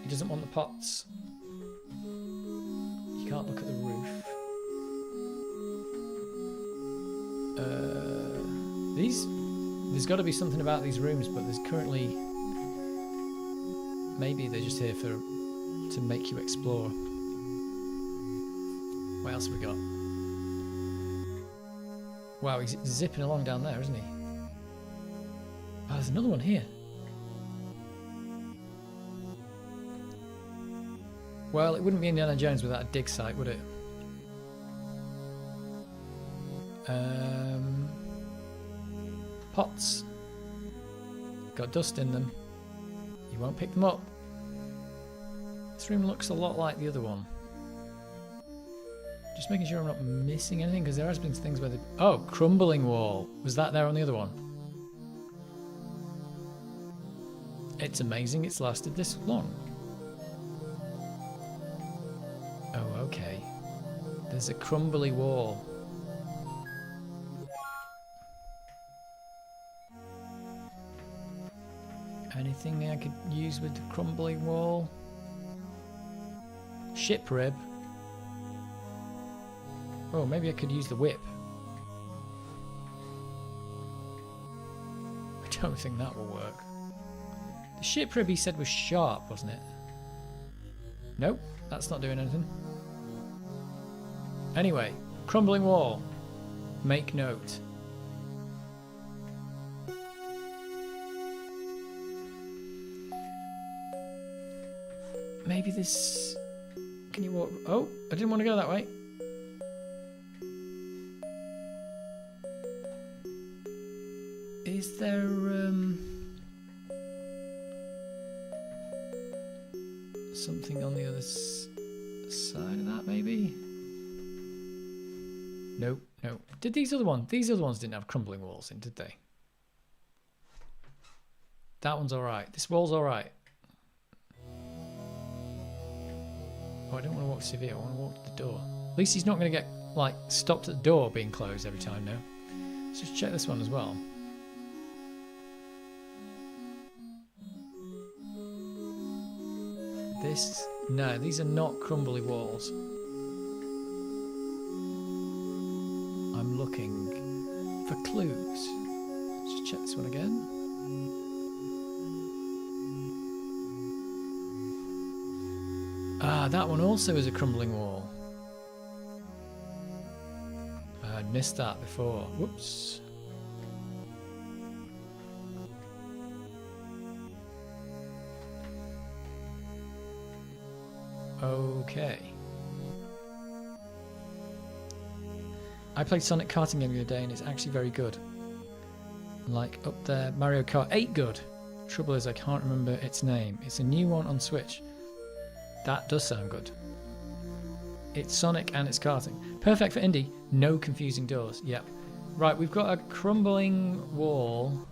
He doesn't want the pots. You can't look at the roof. There's got to be something about these rooms, but there's currently... Maybe they're just here to make you explore. What else have we got? Wow, he's zipping along down there, isn't he? Oh, there's another one here. Well, it wouldn't be Indiana Jones without a dig site, would it? Pots. Got dust in them. You won't pick them up. This room looks a lot like the other one. Just making sure I'm not missing anything, because there has been things where they... Oh, crumbling wall. Was that there on the other one? It's amazing it's lasted this long. Oh, okay. There's a crumbly wall. Anything I could use with the crumbly wall? Ship rib. Oh, maybe I could use the whip. I don't think that will work. The ship rib he said was sharp, wasn't it? Nope, that's not doing anything. Anyway, crumbling wall. Make note. Maybe this... Can you walk... Oh, I didn't want to go that way. Is there... something on the other side of that, maybe? No, no. Did these other ones... These other ones didn't have crumbling walls in, did they? That one's alright. This wall's alright. Oh, I don't want to walk severe. I want to walk to the door. At least he's not going to get, like, stopped at the door being closed every time, no? Let's just check this one as well. This... No, these are not crumbly walls. I'm looking for clues. Let's just check this one again. Ah, that one also is a crumbling wall. I missed that before. Whoops. Okay. I played Sonic Karting game the other day and it's actually very good. Like up there, Mario Kart 8 good. Trouble is I can't remember its name. It's a new one on Switch. That does sound good. It's Sonic and it's karting. Perfect for indie. No confusing doors. Yep. Right, we've got a crumbling wall.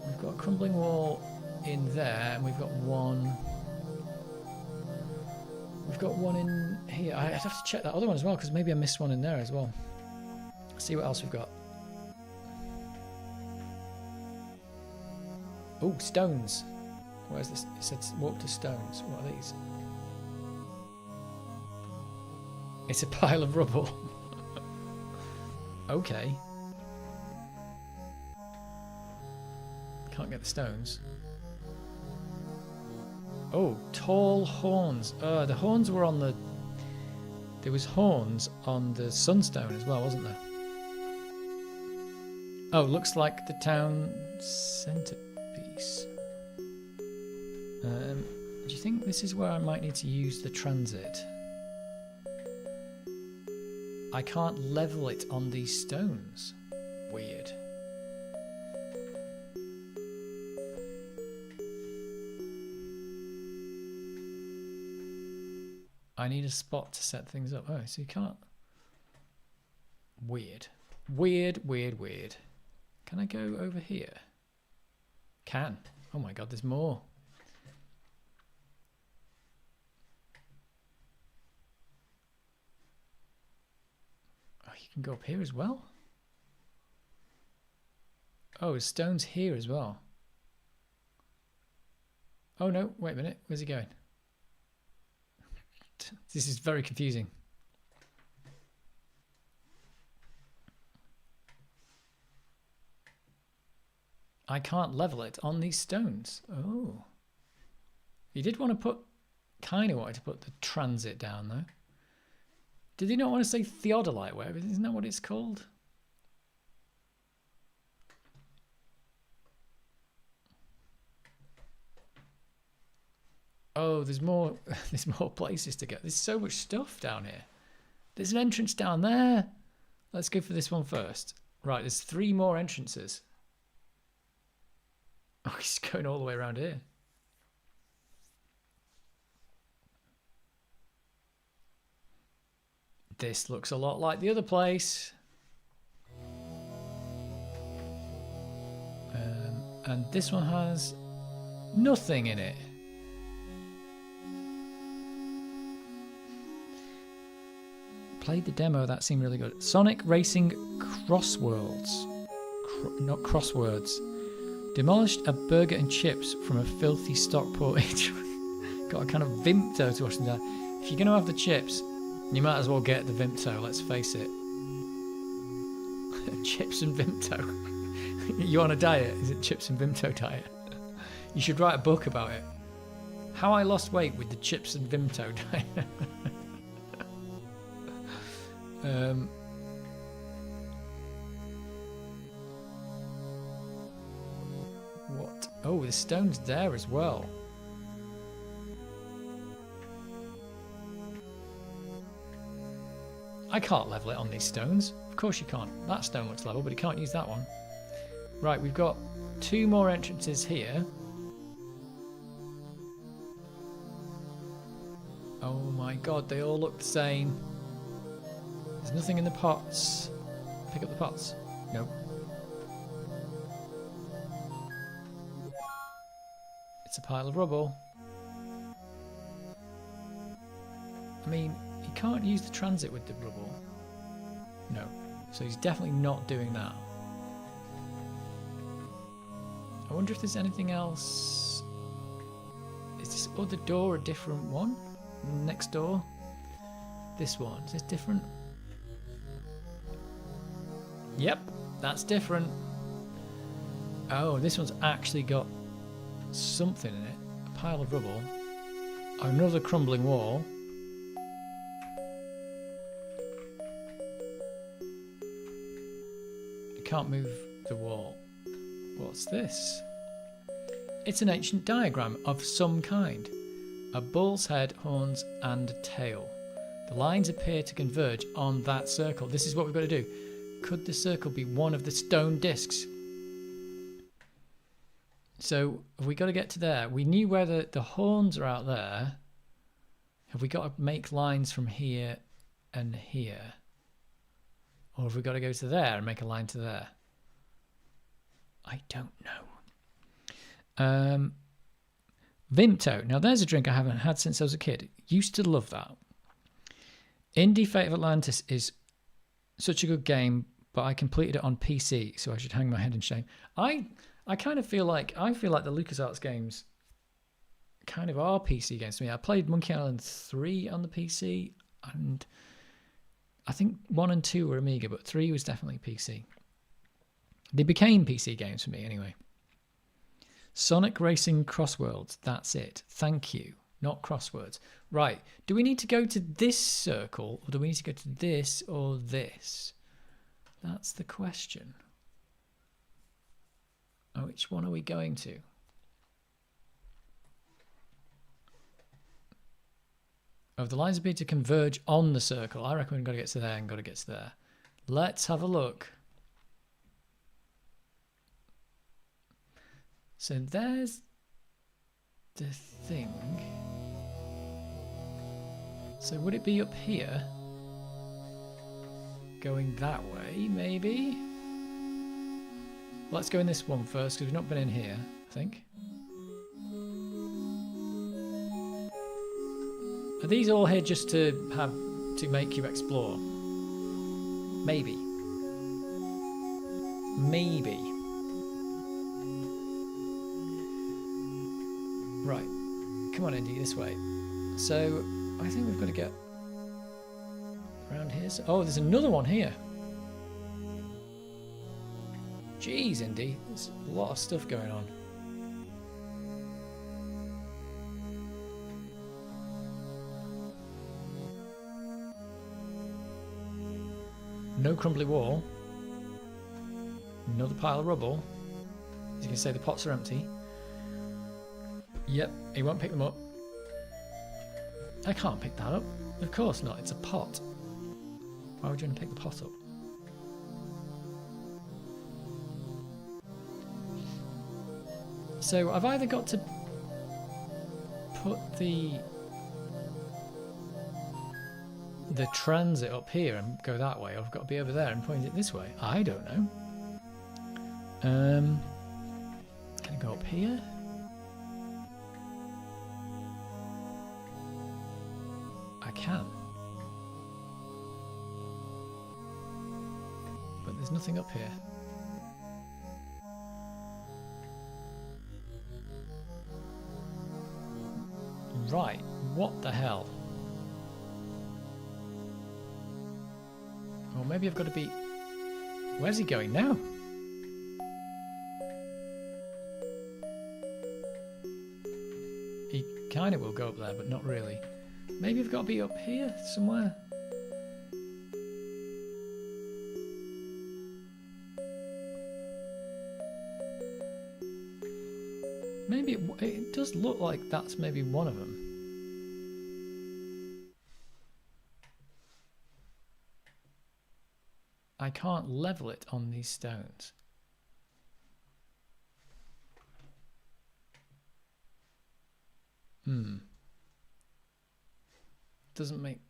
We've got a crumbling wall in there and we've got one... We've got one in here. I'd have to check that other one as well because maybe I missed one in there as well. Let's see what else we've got. Oh, stones. Where's this? It said walk to stones. What are these? It's a pile of rubble. Okay. Can't get the stones. Oh, tall horns. The horns were on the... There was horns on the sunstone as well, wasn't there? Oh, looks like the town centerpiece. Do you think this is where I might need to use the transit? I can't level it on these stones. Weird. I need a spot to set things up. Oh, so you can't. Weird. Weird, weird, weird. Can I go over here? Can. Oh my god, there's more. Oh, you can go up here as well? Oh, there's stones here as well. Oh no, wait a minute. Where's he going? This is very confusing. I can't level it on these stones. Oh. You did want to put... Kind of wanted to put the transit down though. Did he not want to say theodolite? Whatever? Isn't that what it's called? Oh, there's more. There's more places to go. There's so much stuff down here. There's an entrance down there. Let's go for this one first. Right, there's 3 more entrances. Oh, he's going all the way around here. This looks a lot like the other place. And this one has nothing in it. Played the demo, that seemed really good. Sonic Racing Crossworlds. Not Crosswords. Demolished a burger and chips from a filthy Stockport. Got a kind of Vimto to wash them down. If you're going to have the chips, you might as well get the Vimto, let's face it. Chips and Vimto. You on a diet? Is it chips and Vimto diet? You should write a book about it. How I lost weight with the chips and Vimto diet. What? Oh, the stone's there as well. I can't level it on these stones. Of course you can't. That stone looks level, but you can't use that one. Right, we've got 2 more entrances here. Oh my god, they all look the same. There's nothing in the pots. Pick up the pots. Nope. It's a pile of rubble. I mean, you can't use the transit with the rubble. No. So he's definitely not doing that. I wonder if there's anything else. Is this other door a different one? Next door? This one. Is this different? Yep, that's different. Oh, this one's actually got something in it. A pile of rubble. Another crumbling wall. You can't move the wall. What's this? It's an ancient diagram of some kind. A bull's head, horns, and a tail. The lines appear to converge on that circle. This is what we've got to do. Could the circle be one of the stone discs? So have we got to get to there? We knew where the horns are out there. Have we got to make lines from here and here? Or have we got to go to there and make a line to there? I don't know. Vimto. Now there's a drink I haven't had since I was a kid. Used to love that. Indie Fate of Atlantis is such a good game, but I completed it on PC, so I should hang my head in shame. I kind of feel like the LucasArts games kind of are PC games to me. I played Monkey Island 3 on the PC, and I think 1 and 2 were Amiga, but 3 was definitely PC. They became PC games for me anyway. Sonic Racing Crossworlds, that's it. Thank you. Not crosswords. Right, do we need to go to this circle, or do we need to go to this or this? That's the question. Oh, which one are we going to? Oh, the lines appear to converge on the circle. I reckon we've got to get to there and got to get to there. Let's have a look. So there's the thing. So would it be up here? Going that way, maybe? Let's go in this one first, because we've not been in here, I think. Are these all here just to make you explore? Maybe. Maybe. Right. Come on, Indy, this way. So, I think we've got to get around here. Oh, there's another one here. Jeez, Indy, there's a lot of stuff going on. No crumbly wall. Another pile of rubble. As you can see, the pots are empty. Yep, he won't pick them up. I can't pick that up. Of course not, it's a pot. Why would you want to pick the pot up? So I've either got to put the transit up here and go that way, or I've got to be over there and point it this way. I don't know. Can I go up here? I can. But there's nothing up here. Right, what the hell? Or maybe I've got to be... Where's he going now? He kind of will go up there, but not really. Maybe I've got to be up here somewhere. Maybe it does look like that's maybe one of them. I can't level it on these stones. Doesn't make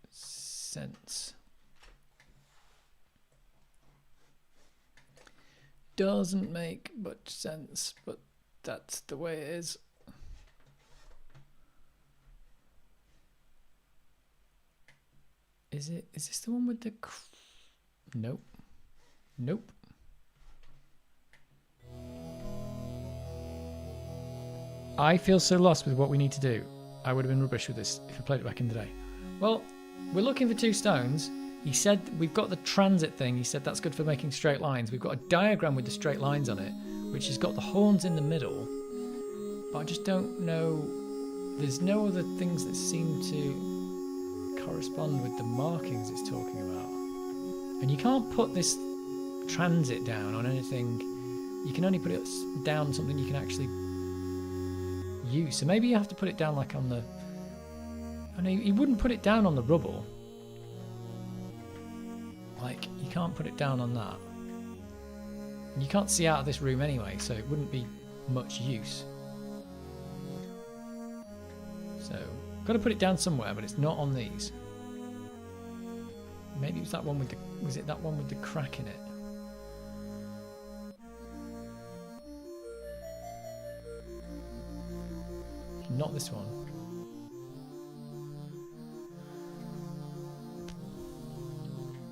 sense. Doesn't make much sense, but that's the way it is. Is this the one with the... Nope. Nope. I feel so lost with what we need to do. I would have been rubbish with this if I played it back in the day. Well, we're looking for 2 stones. He said we've got the transit thing. He said that's good for making straight lines. We've got a diagram with the straight lines on it, which has got the horns in the middle. But I just don't know. There's no other things that seem to correspond with the markings it's talking about. And you can't put this transit down on anything. You can only put it down on something you can actually use. So maybe you have to put it down like on the... I know he wouldn't put it down on the rubble. Like, you can't put it down on that. And you can't see out of this room anyway, so it wouldn't be much use. So, got to put it down somewhere, but it's not on these. Maybe it was that one with the... Was it that one with the crack in it? Not this one.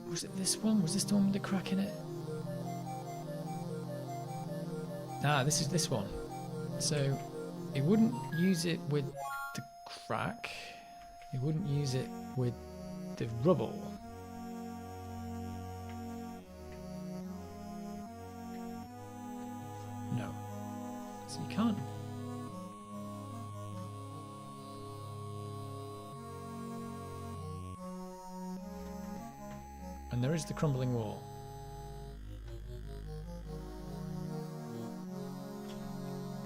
Was it this one? Was this the one with the crack in it? Ah, this is this one. So, it wouldn't use it with the crack. It wouldn't use it with the rubble. No. So you can't. And there is the crumbling wall.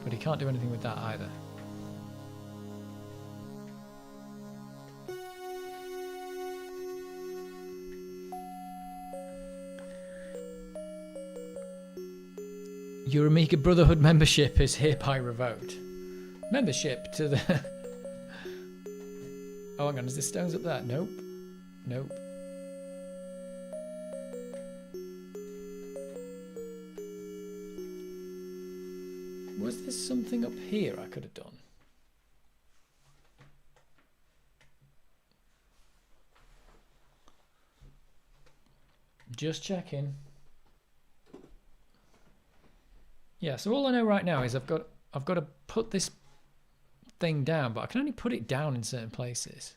But he can't do anything with that either. Your Amiga Brotherhood membership is hereby revoked. Membership to the... Oh, hang on, is there stones up there? Nope. Nope. Was there something up here I could have done? Just checking. Yeah, so all I know right now is I've got to put this thing down, but I can only put it down in certain places.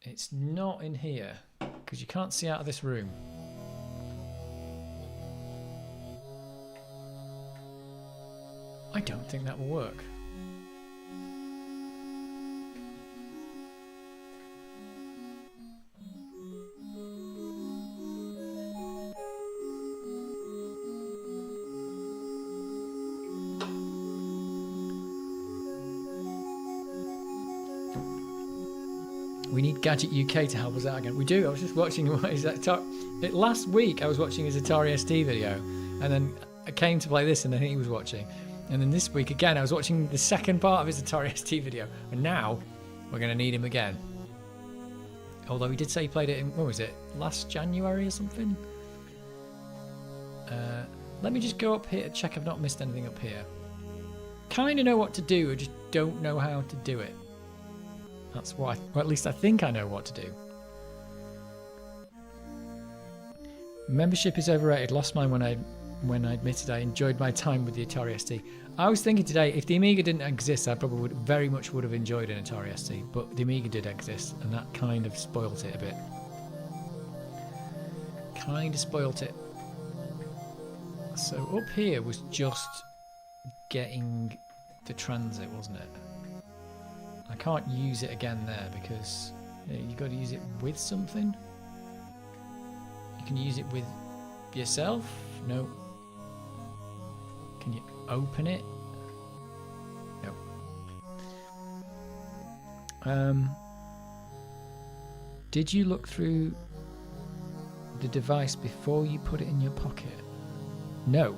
It's not in here, because you can't see out of this room. I don't think that will work. We need Gadget UK to help us out again. We do. I was just watching his last week. I was watching his Atari ST video, and then I came to play this, and then he was watching, and then this week again I was watching the second part of his Atari ST video, and now we're going to need him again. Although he did say he played it in, what was it, last January or something? Let me just go up here to check I've not missed anything up here. Kind of know what to do, I just don't know how to do it. That's why, or at least I think I know what to do. Membership is overrated. Lost mine when I admitted I enjoyed my time with the Atari ST. I was thinking today, if the Amiga didn't exist, I probably very much would have enjoyed an Atari ST. But the Amiga did exist, and that kind of spoilt it a bit. Kind of spoilt it. So up here was just getting the transit, wasn't it? I can't use it again there because you got to use it with something. You can use it with yourself. No. Can you open it? No. Did you look through the device before you put it in your pocket? No.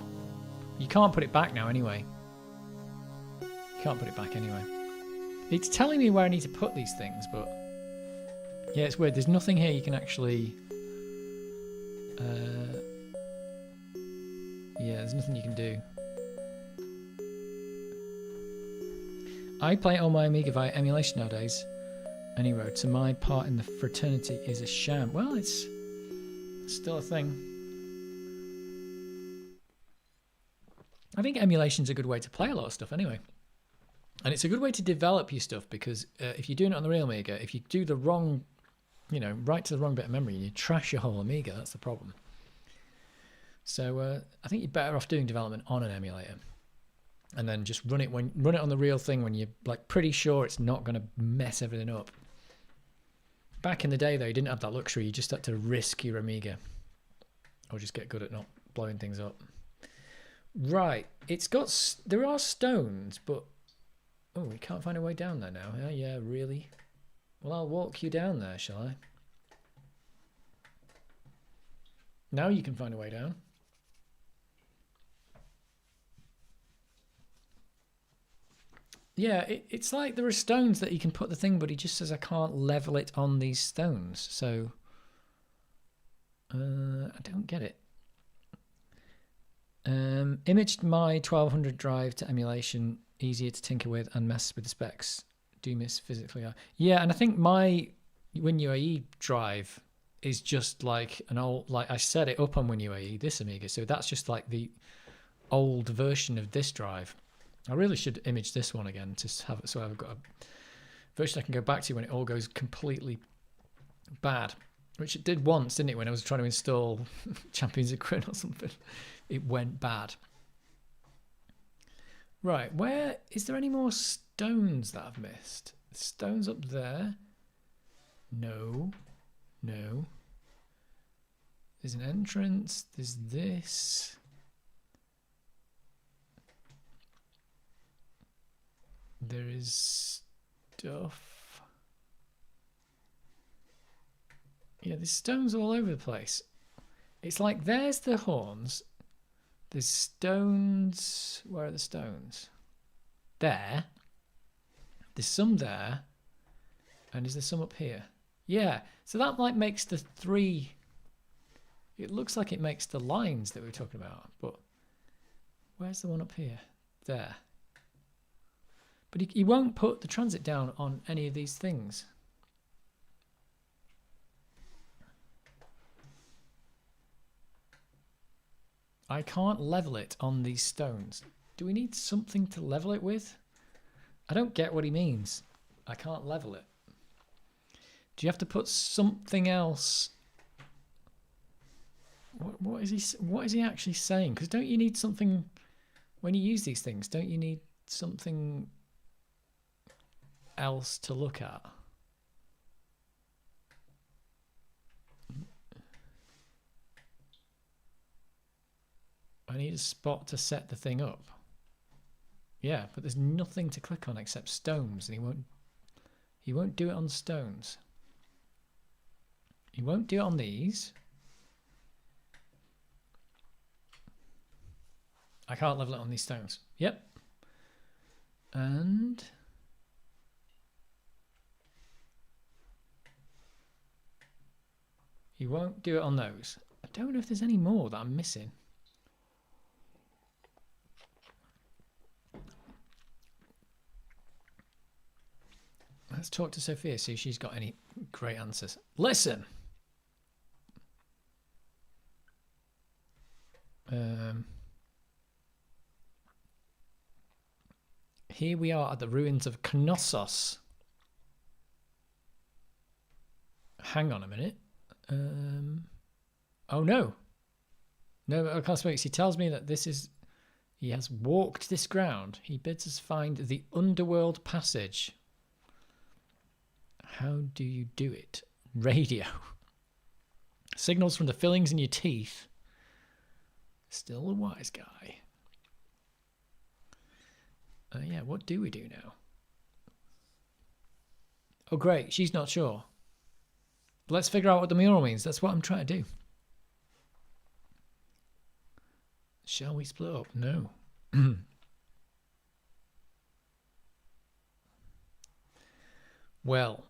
You can't put it back now anyway. You can't put it back anyway. It's telling me where I need to put these things, but yeah, it's weird. There's nothing here you can actually... yeah, there's nothing you can do. I play on my Amiga via emulation nowadays. Any road, so my part in the fraternity is a sham. Well, it's still a thing. I think emulation's a good way to play a lot of stuff anyway. And it's a good way to develop your stuff, because if you're doing it on the real Amiga, if you do the wrong, write to the wrong bit of memory and you trash your whole Amiga, that's the problem. So I think you're better off doing development on an emulator. And then just run it on the real thing when you're like pretty sure it's not going to mess everything up. Back in the day, though, you didn't have that luxury. You just had to risk your Amiga, or just get good at not blowing things up. Right, there are stones, but oh, we can't find a way down there now. Yeah, really? Well, I'll walk you down there, shall I? Now you can find a way down. Yeah, it's like there are stones that you can put the thing, but he just says I can't level it on these stones. So, I don't get it. Imaged my 1200 drive to emulation, easier to tinker with and mess with the specs. Do miss physically. Yeah, and I think my WinUAE drive is just like an old, like I set it up on WinUAE, this Amiga, so that's just like the old version of this drive. I really should image this one again to have it so I've got a version I can go back to when it all goes completely bad, which it did once, didn't it? When I was trying to install Champions of Kryn or something, it went bad. Right, where is there any more stones that I've missed? Stones up there? No. There's an entrance. There's this. There is stuff. Yeah, there's stones all over the place. It's like there's the horns. There's stones. Where are the stones? There. There's some there. And is there some up here? Yeah. So that like makes the three. It looks like it makes the lines that we were talking about. But where's the one up here? There. But he won't put the transit down on any of these things. I can't level it on these stones. Do we need something to level it with? I don't get what he means. I can't level it. Do you have to put something else? What is he actually saying? Because don't you need something when you use these things? Don't you need something else to look at? I need a spot to set the thing up. Yeah, but there's nothing to click on except stones, and he won't do it on stones. He won't do it on these. I can't level it on these stones. Yep. And he won't do it on those. I don't know if there's any more that I'm missing. Let's talk to Sophia, see if she's got any great answers. Listen. Here we are at the ruins of Knossos. Hang on a minute. Oh no. No, I can't speak. He tells me that this is... He has walked this ground. He bids us find the underworld passage. How do you do it? Radio. Signals from the fillings in your teeth. Still a wise guy. Yeah, what do we do now? Oh, great. She's not sure. Let's figure out what the mural means. That's what I'm trying to do. Shall we split up? No. Well,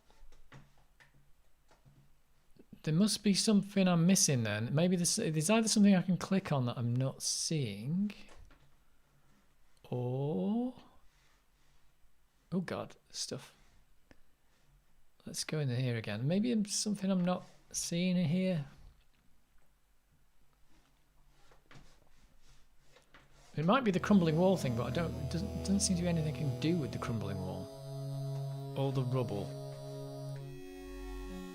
there must be something I'm missing then. Maybe there's either something I can click on that I'm not seeing, or... Oh God, stuff. Let's go into here again. Maybe it's something I'm not seeing in here. It might be the crumbling wall thing, but it doesn't seem to be anything I can do with the crumbling wall. Or the rubble.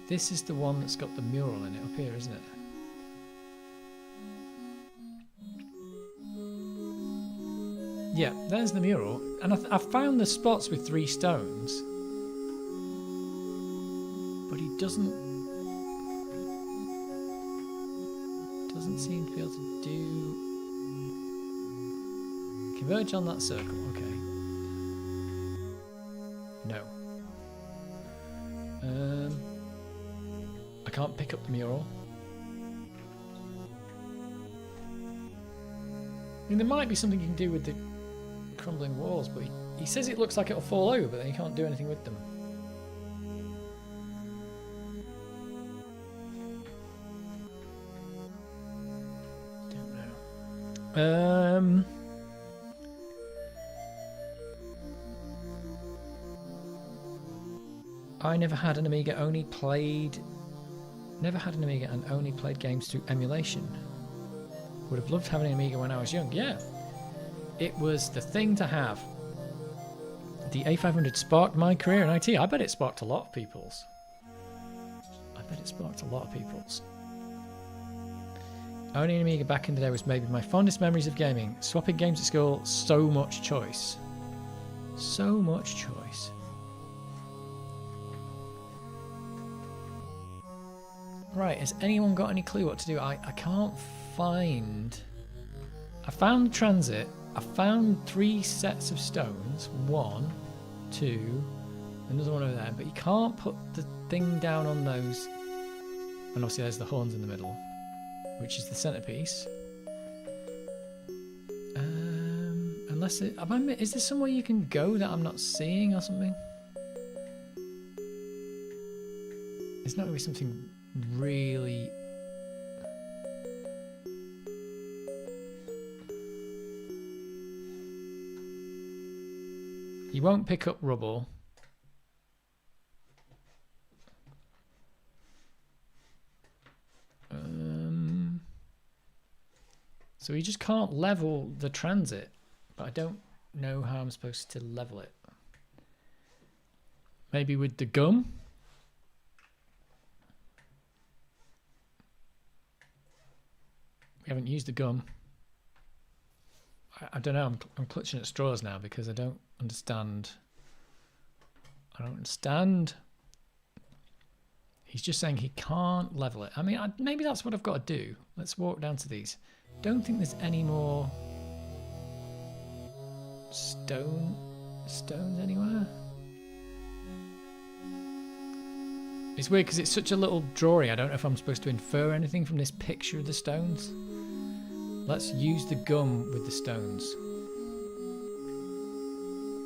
This is the one that's got the mural in it up here, isn't it? Yeah, there's the mural. And I found the spots with 3 stones. But he doesn't seem to be able to do... Converge on that circle, okay. No. I can't pick up the mural. I mean, there might be something you can do with the crumbling walls, but he says it looks like it'll fall over, but then you can't do anything with them. Don't know. I never had an Amiga, never had an Amiga and only played games through emulation. Would have loved having an Amiga when I was young. Yeah, it was the thing to have. The A500 sparked my career in IT. I bet it sparked a lot of people's. Owning an Amiga back in the day was maybe my fondest memories of gaming. Swapping games at school, so much choice. So much choice. Right, has anyone got any clue what to do? I can't find... I found the transit. I found 3 sets of stones. 1, 2, another one over there. But you can't put the thing down on those. And obviously there's the horns in the middle, which is the centerpiece. Unless it... is there somewhere you can go that I'm not seeing or something? It's not going to be something... really you won't pick up rubble. So you just can't level the transit, but I don't know how I'm supposed to level it. Maybe with the gum. We haven't used the gum. I don't know. I'm clutching at straws now because I don't understand. He's just saying he can't level it. I mean, maybe that's what I've got to do. Let's walk down to these. Don't think there's any more stones anywhere. It's weird because it's such a little drawing. I don't know if I'm supposed to infer anything from this picture of the stones. Let's use the gum with the stones.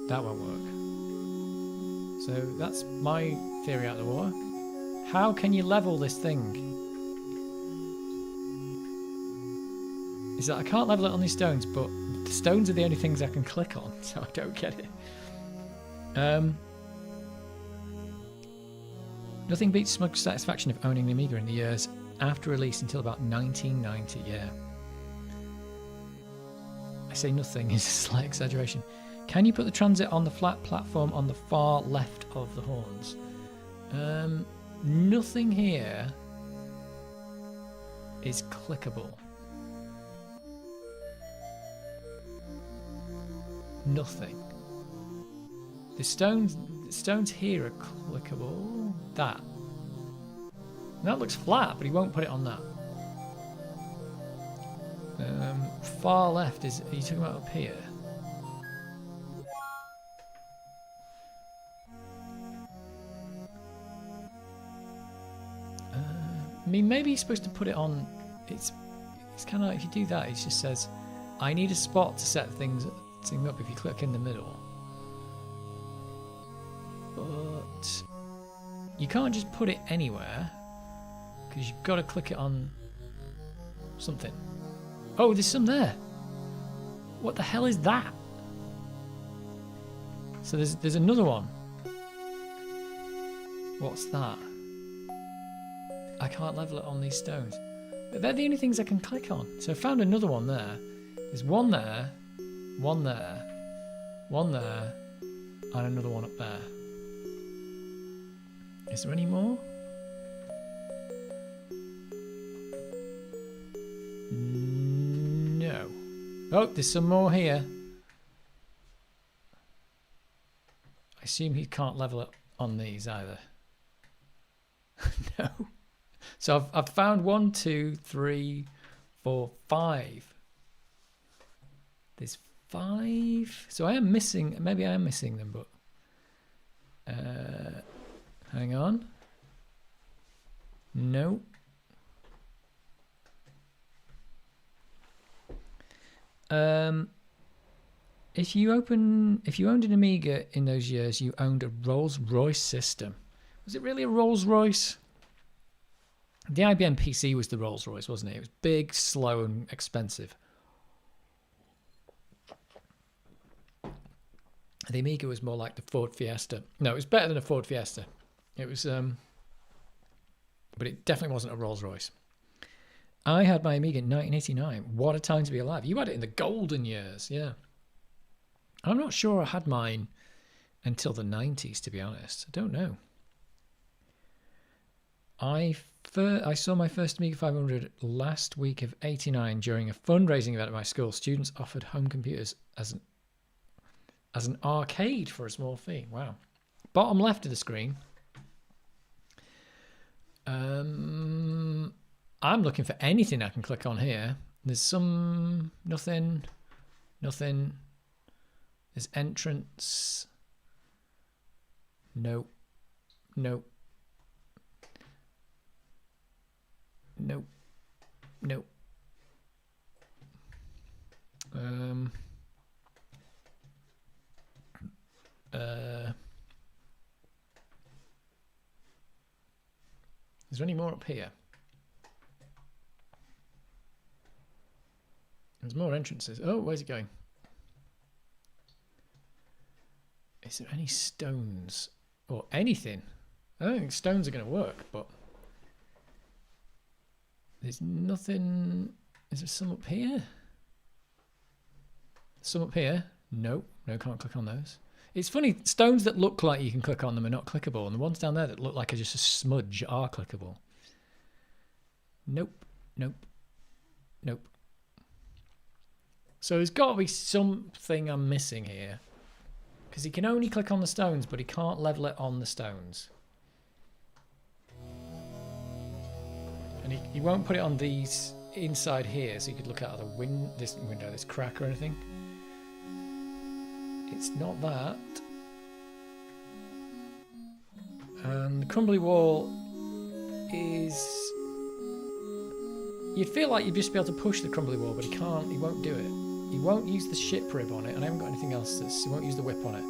That won't work. So that's my theory out of the water. How can you level this thing? Is that I can't level it on these stones, but the stones are the only things I can click on, so I don't get it. Nothing beats smug satisfaction of owning the Amiga in the years after release until about 1990, yeah. I say nothing is a slight exaggeration. Can you put the transit on the flat platform on the far left of the horns? Nothing here is clickable. Nothing. The stones here are clickable. That looks flat, but he won't put it on that. Far left is... Are you talking about up here? mean, maybe you're supposed to put it on. It's kind of like if you do that, it just says, I need a spot to set things up if you click in the middle. But you can't just put it anywhere because you've got to click it on something. Oh, there's some there. What the hell is that? So there's another one. What's that? I can't level it on these stones. But they're the only things I can click on. So I found another one there. There's one there, one there, one there, and another one up there. Is there any more? No. Oh, there's some more here. I assume he can't level it on these either. No. So I've found 1, 2, 3, 4, 5. There's 5. So I am missing. Maybe I am missing them, but hang on. No. If you owned an Amiga in those years, you owned a Rolls-Royce system. Was it really a Rolls-Royce? The IBM PC was the Rolls-Royce, wasn't it? It was big, slow, and expensive. The Amiga was more like the Ford Fiesta. No, it was better than a Ford Fiesta. It was, but it definitely wasn't a Rolls-Royce. I had my Amiga in 1989. What a time to be alive. You had it in the golden years, yeah. I'm not sure I had mine until the 90s, to be honest. I don't know. I saw my first Amiga 500 last week of 89 during a fundraising event at my school. Students offered home computers as an arcade for a small fee. Wow. Bottom left of the screen. I'm looking for anything I can click on here. There's nothing. There's entrance. Nope. Nope. Nope. Nope. Is there any more up here? There's more entrances. Oh, where's it going? Is there any stones or anything? I don't think stones are going to work, but there's nothing. Is there some up here? Some up here? No, can't click on those. It's funny, stones that look like you can click on them are not clickable, and the ones down there that look like just a smudge are clickable. Nope. So there's got to be something I'm missing here. Because he can only click on the stones, but he can't level it on the stones. And he won't put it on these inside here, so you could look out of this window, this crack or anything. It's not that. And the crumbly wall is... You'd feel like you'd just be able to push the crumbly wall, but he can't, he won't do it. He won't use the ship rib on it, and I haven't got anything else he won't use the whip on it.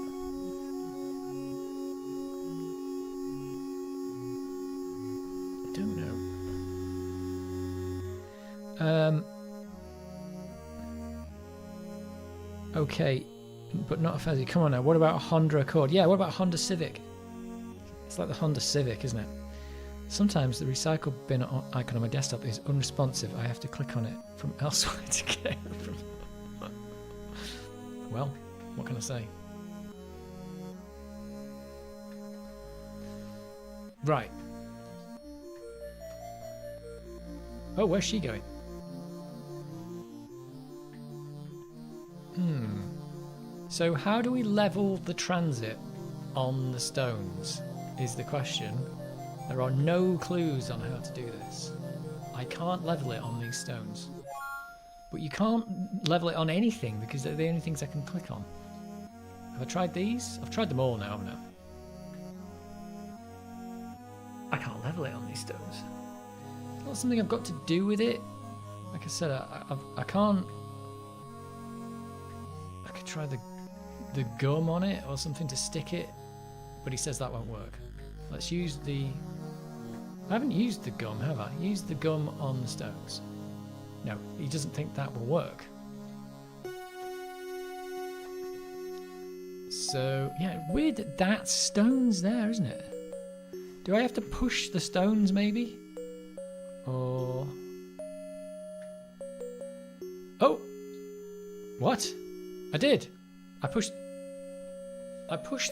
I don't know. Okay, but not a Fezzy. Come on now, what about a Honda Accord? Yeah, what about a Honda Civic? It's like the Honda Civic, isn't it? Sometimes the recycle bin icon on my desktop is unresponsive. I have to click on it from elsewhere to get it from... Well, what can I say? Right. Oh, where's she going? So how do we level the transit on the stones is the question. There are no clues on how to do this. I can't level it on these stones. But you can't level it on anything because they're the only things I can click on. Have I tried these? I've tried them all now, haven't I? I can't level it on these stones. It's not something I've got to do with it. Like I said, I can't. I could try the gum on it or something to stick it, but he says that won't work. Let's use the. I haven't used the gum, have I? Used the gum on the stones. No, he doesn't think that will work. So, yeah, weird that that's stones there, isn't it? Do I have to push the stones, maybe? Or... Oh! What? I did! I pushed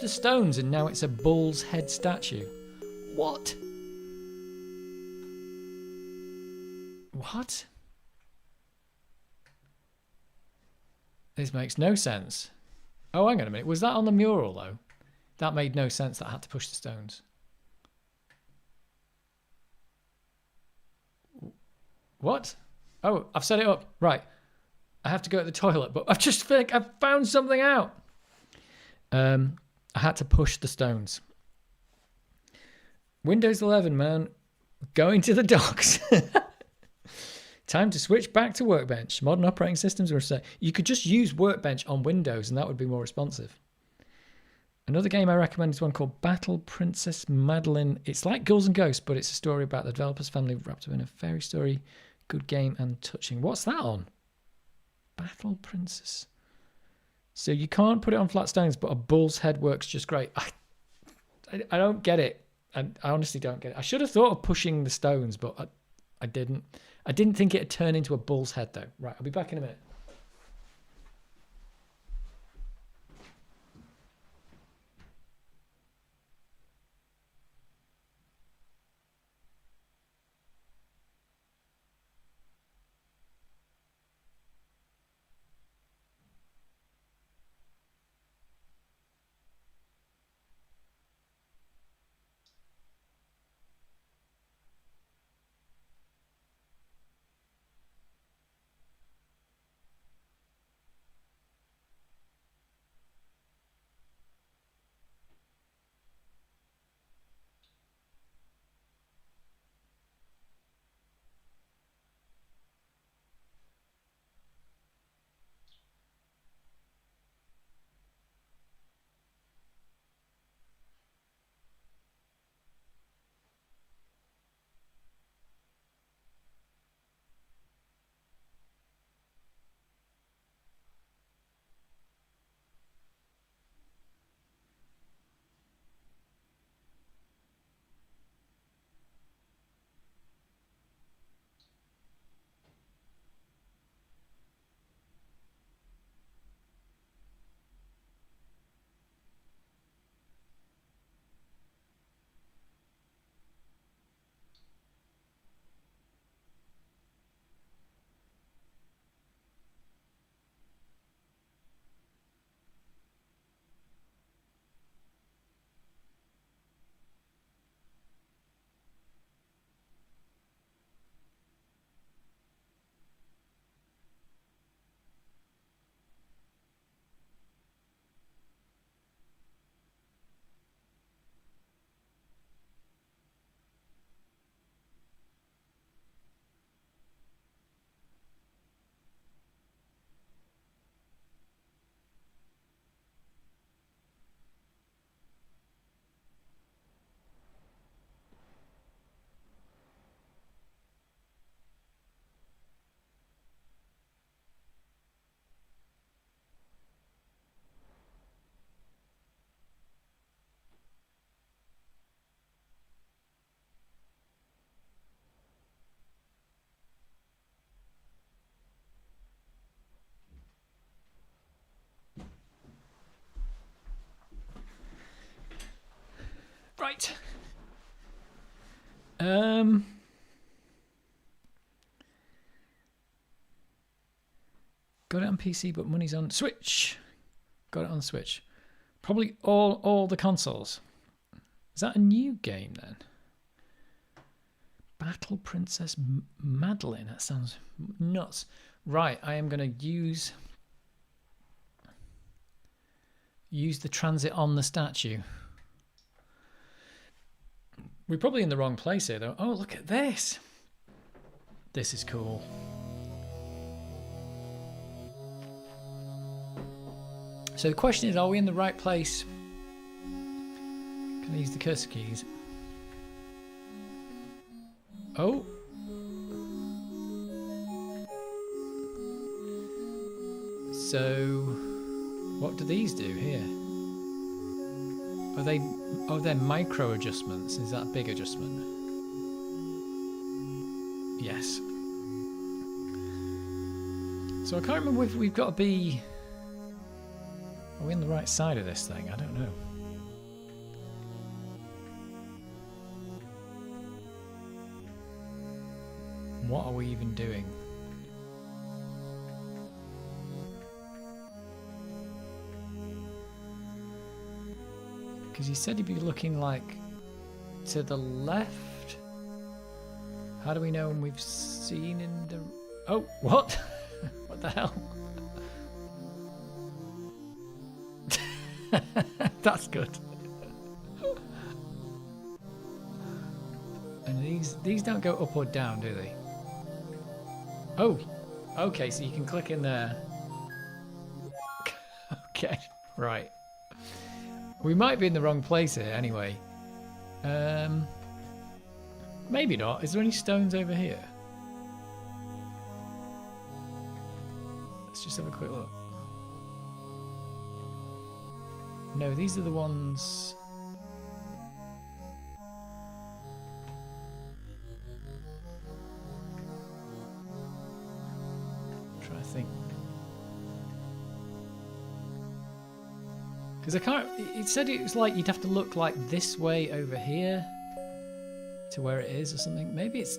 the stones and now it's a bull's head statue. What? What? This makes no sense. Oh, hang on a minute. Was that on the mural, though? That made no sense that I had to push the stones. What? Oh, I've set it up. Right. I have to go to the toilet, but I've just feel like I've found something out. I had to push the stones. Windows 11, man. Going to the docks. Time to switch back to Workbench. Modern operating systems are set. You could just use Workbench on Windows and that would be more responsive. Another game I recommend is one called Battle Princess Madeline. It's like Ghouls and Ghosts, but it's a story about the developer's family wrapped up in a fairy story. Good game and touching. What's that on? Battle Princess. So you can't put it on flat stones, but a bull's head works just great. I don't get it. I honestly don't get it. I should have thought of pushing the stones, but I didn't. I didn't think it'd turn into a bull's head, though. Right, I'll be back in a minute. Right. Got it on PC, but money's on Switch. Got it on Switch. Probably all the consoles. Is that a new game then? Battle Princess Madeline. That sounds nuts. Right, I am going to use the transit on the statue. We're probably in the wrong place here, though. Oh, look at this. This is cool. So the question is, are we in the right place? Can I use the cursor keys? Oh. So, what do these do here? Are they? Oh, they're micro adjustments. Is that a big adjustment? Yes. So I can't remember if we've got to be. Are we on the right side of this thing? I don't know. What are we even doing? Because he said he'd be looking like to the left. How do we know when we've seen in the... Oh, what? What the hell? That's good. And these don't go up or down, do they? Oh, okay, so you can click in there. Okay, right. We might be in the wrong place here anyway. Maybe not. Is there any stones over here? Let's just have a quick look. No, these are the ones... Trying to think. Because I can't... It said it was like you'd have to look like this way over here to where it is or something. Maybe it's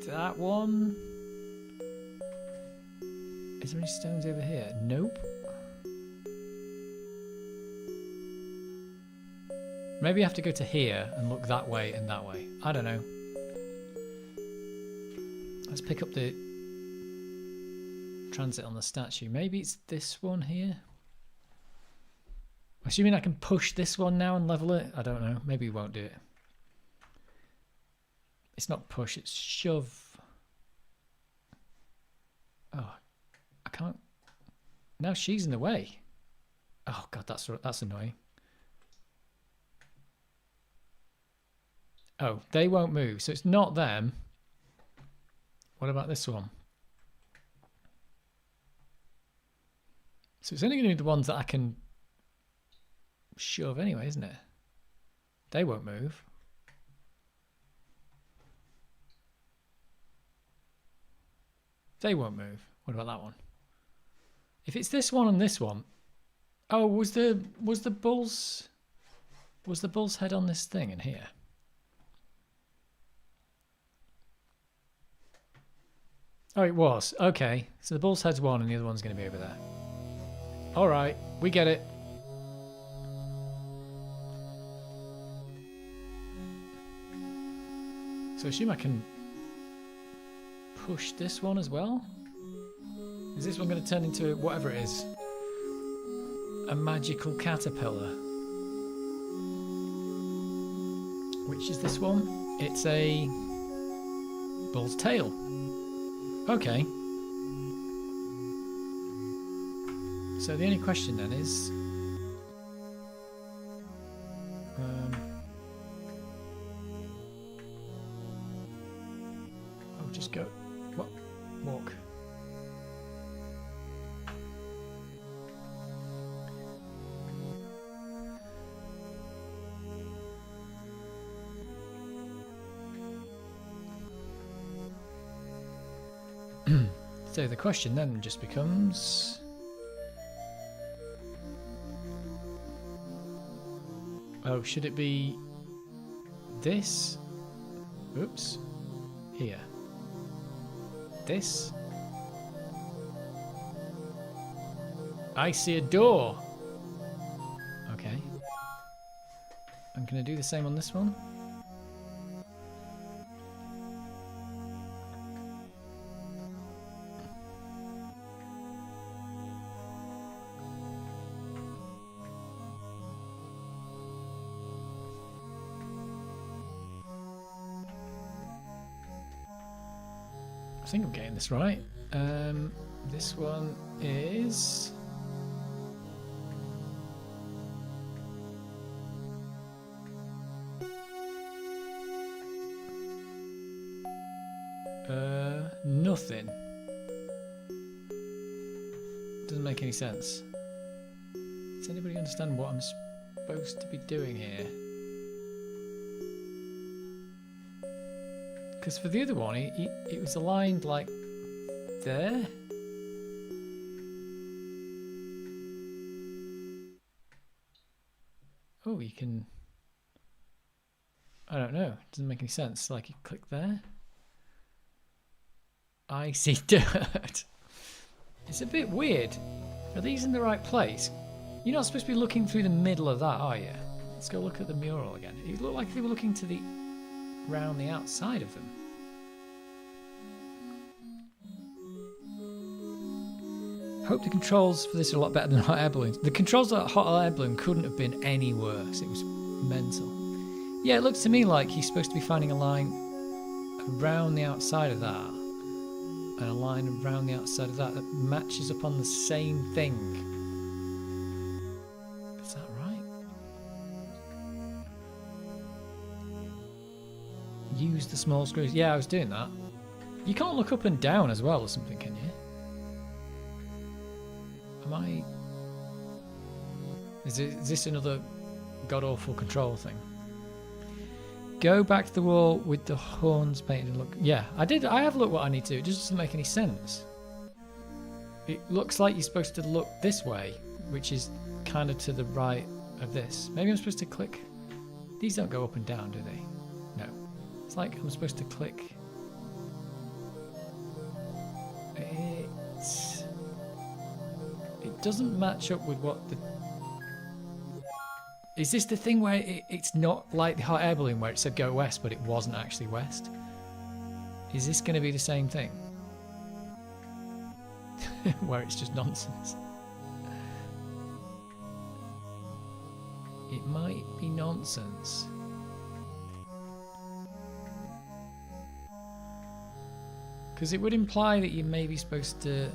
that one. Is there any stones over here? Nope. Maybe you have to go to here and look that way and that way. I don't know. Let's pick up the transit on the statue. Maybe it's this one here. Assuming I can push this one now and level it. I don't know. Maybe we won't do it. It's not push, it's shove. Oh, I can't. Now she's in the way. Oh god, that's annoying. Oh, they won't move, so it's not them. What about this one? So it's only going to be the ones that I can shove anyway, isn't it? They won't move. They won't move. What about that one? If it's this one and this one, oh, was the bull's head on this thing in here? Oh, it was. Okay, so the bull's head's one and the other one's going to be over there. All right, we get it. So I assume I can push this one as well? Is this one going to turn into whatever it is? A magical caterpillar. Which is this one? It's a bull's tail. Okay. So the only question then is... oh, just go... What? Walk. So the question then just becomes... oh, should it be this? Oops. Here. This? I see a door. Okay. And can I do the same on this one? think I'm getting this right. This one is... nothing. Doesn't make any sense. Does anybody understand what I'm supposed to be doing here? Because for the other one, it was aligned like there. Oh, you can... I don't know. It doesn't make any sense. Like you click there. I see dirt. It's a bit weird. Are these in the right place? You're not supposed to be looking through the middle of that, are you? Let's go look at the mural again. It looked like they were looking to the round the outside of them. Hope the controls for this are a lot better than hot air balloons. The controls of hot air balloon couldn't have been any worse. It was mental. Yeah, it looks to me like he's supposed to be finding a line around the outside of that, and a line around the outside of that that matches up on the same thing. Is that right? Use the small screws. Yeah, I was doing that. You can't look up and down as well or something, can you? Am I... Is this another god-awful control thing? Go back to the wall with the horns painted and look... Yeah, I did. I have looked what I need to do. It just doesn't make any sense. It looks like you're supposed to look this way, which is kind of to the right of this. Maybe I'm supposed to click... These don't go up and down, do they? No. It's like I'm supposed to click... It doesn't match up with what the... Is this the thing where it's not like the hot air balloon where it said go west but it wasn't actually west? Is this going to be the same thing? Where it's just nonsense? It might be nonsense. Because it would imply that you may be supposed to...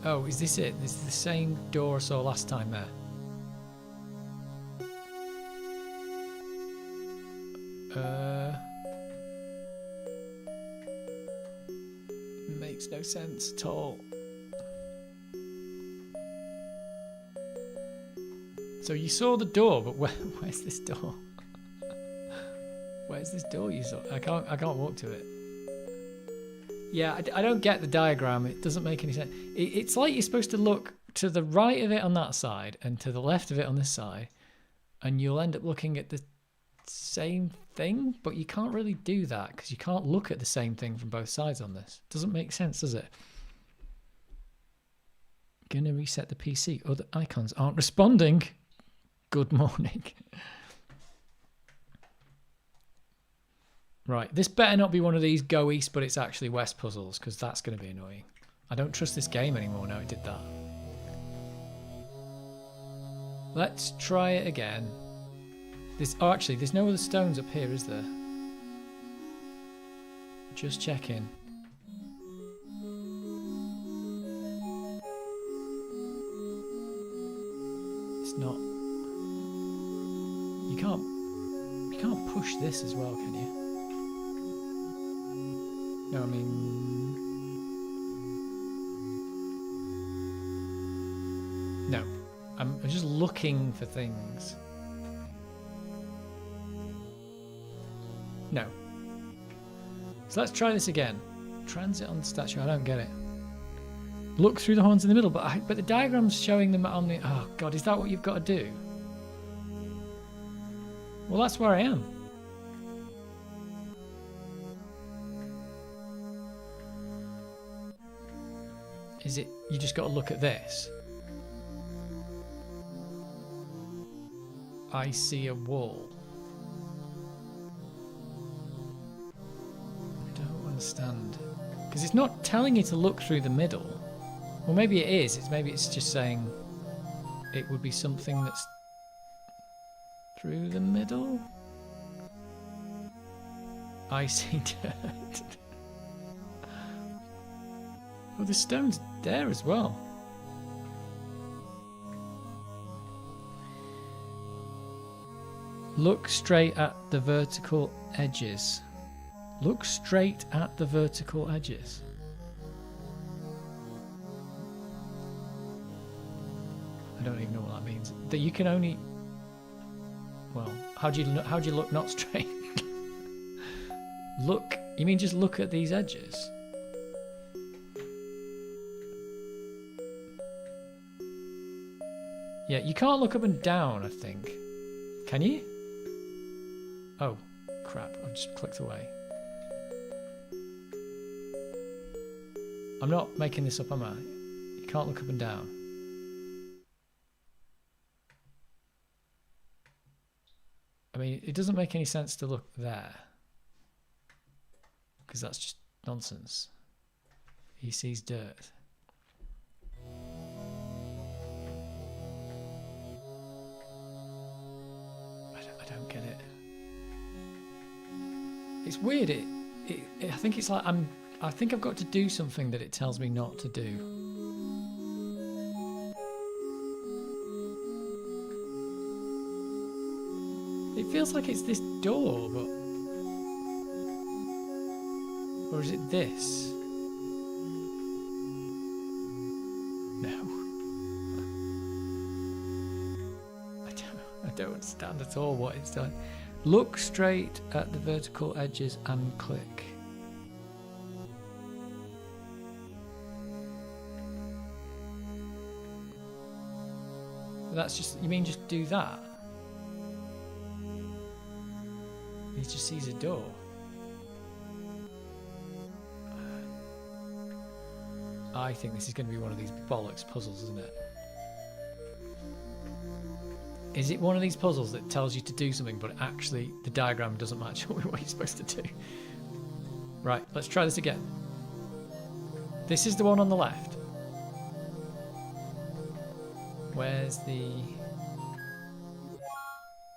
Oh, is this it? This is the same door I saw last time there. Makes no sense at all. So you saw the door, but where's this door? Where's this door you saw? I can't walk to it. Yeah, I don't get the diagram. It doesn't make any sense. It's like you're supposed to look to the right of it on that side and to the left of it on this side, and you'll end up looking at the same thing, but you can't really do that because you can't look at the same thing from both sides on this. Doesn't make sense, does it? Gonna reset the PC. Other icons aren't responding. Good morning. Right, this better not be one of these go east but it's actually west puzzles, because that's going to be annoying. I don't trust this game anymore now it did that. Let's try it again. Oh, actually, there's no other stones up here, is there? Just checking. It's not... You can't push this as well, can you? No, I mean... No. I'm just looking for things. No. So let's try this again. Transit on the statue, I don't get it. Look through the horns in the middle, but the diagram's showing them on the... Oh god, is that what you've got to do? Well, that's where I am. Is it... You just got to look at this? I see a wall. I don't understand. Because it's not telling you to look through the middle. Well, maybe it is. Maybe it's just saying it would be something that's through the middle. Icy dirt. Oh, the stone's there as well. Look straight at the vertical edges. Look straight at the vertical edges. I don't even know what that means. That you can only... Well, how do you look not straight? Look, you mean just look at these edges? Yeah, you can't look up and down, I think. Can you? Oh, crap, I've just clicked away. I'm not making this up, am I? You can't look up and down. I mean, it doesn't make any sense to look there. Because that's just nonsense. He sees dirt. I don't get it. It's weird. I think it's like I think I've got to do something that it tells me not to do. It feels like it's this door, but... Or is it this? No. I don't understand at all what it's done. Look straight at the vertical edges and click. That's just... You mean just do that? He just sees a door. I think this is going to be one of these bollocks puzzles, isn't it? Is it one of these puzzles that tells you to do something, but actually the diagram doesn't match up with what you're supposed to do? Right, let's try this again. This is the one on the left. Where's the...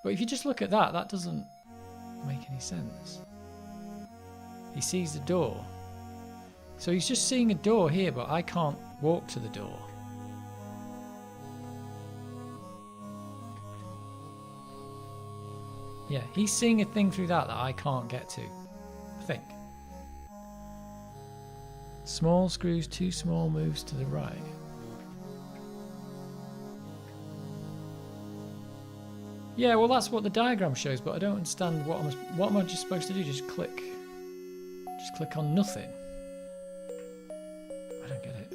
But if you just look at that, that doesn't make any sense. He sees the door. So he's just seeing a door here, but I can't walk to the door. Yeah, he's seeing a thing through that I can't get to, I think. Small screws, 2 small moves to the right. Yeah, well that's what the diagram shows, but I don't understand what am I just supposed to do? Just click on nothing. I don't get it.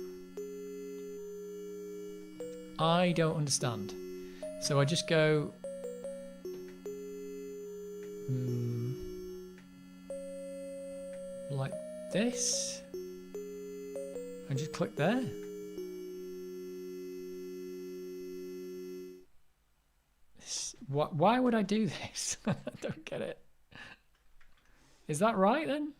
I don't understand. So I just go... like this? And just click there? Why would I do this? I don't get it. Is that right then?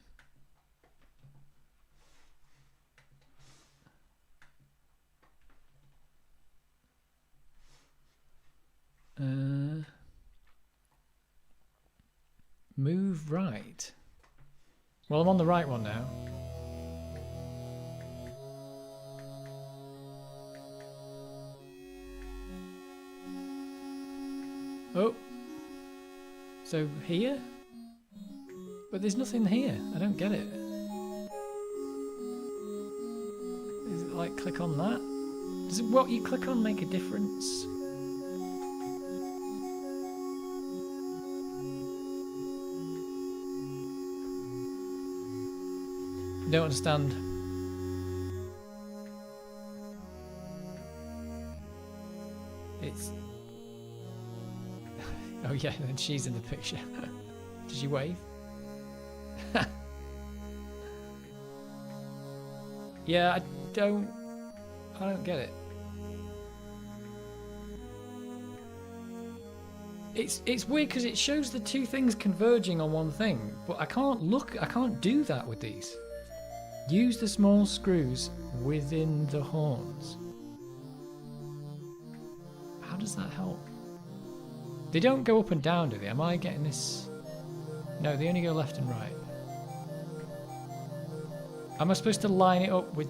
Move right. Well, I'm on the right one now. Oh. So here? But there's nothing here. I don't get it. Is it like click on that? Does what you click on make a difference? Don't understand. It's... Oh yeah, and she's in the picture. Did she wave? Yeah, I don't get it. It's weird because it shows the two things converging on one thing, but I can't do that with these. Use the small screws within the horns. How does that help? They don't go up and down, do they? Am I getting this? No, they only go left and right. Am I supposed to line it up with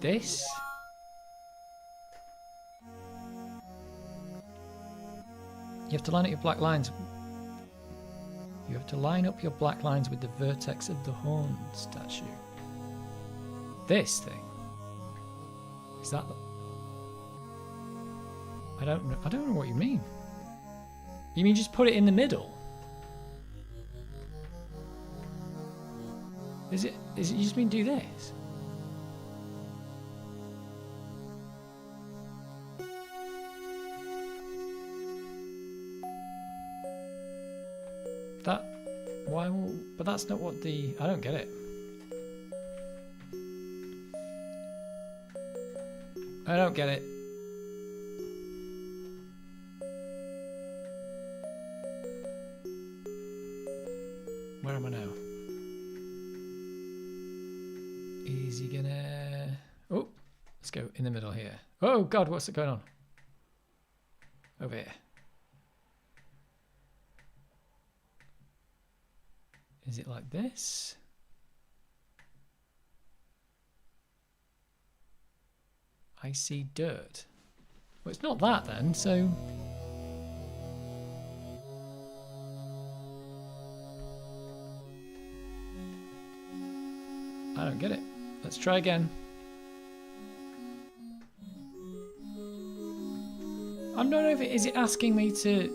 this? You have to line up your black lines. You have to line up your black lines with the vertex of the horn statue. This thing. Is that the... I don't know what you mean. You mean just put it in the middle? Is it you just mean do this? That why will, but that's not what the I don't get it. I don't get it. Where am I now? Is he gonna... Oh, let's go in the middle here. Oh God, what's going on? Over here. Is it like this? I see dirt. Well, it's not that then, so... I don't get it. Let's try again. I'm not over. Is it asking me to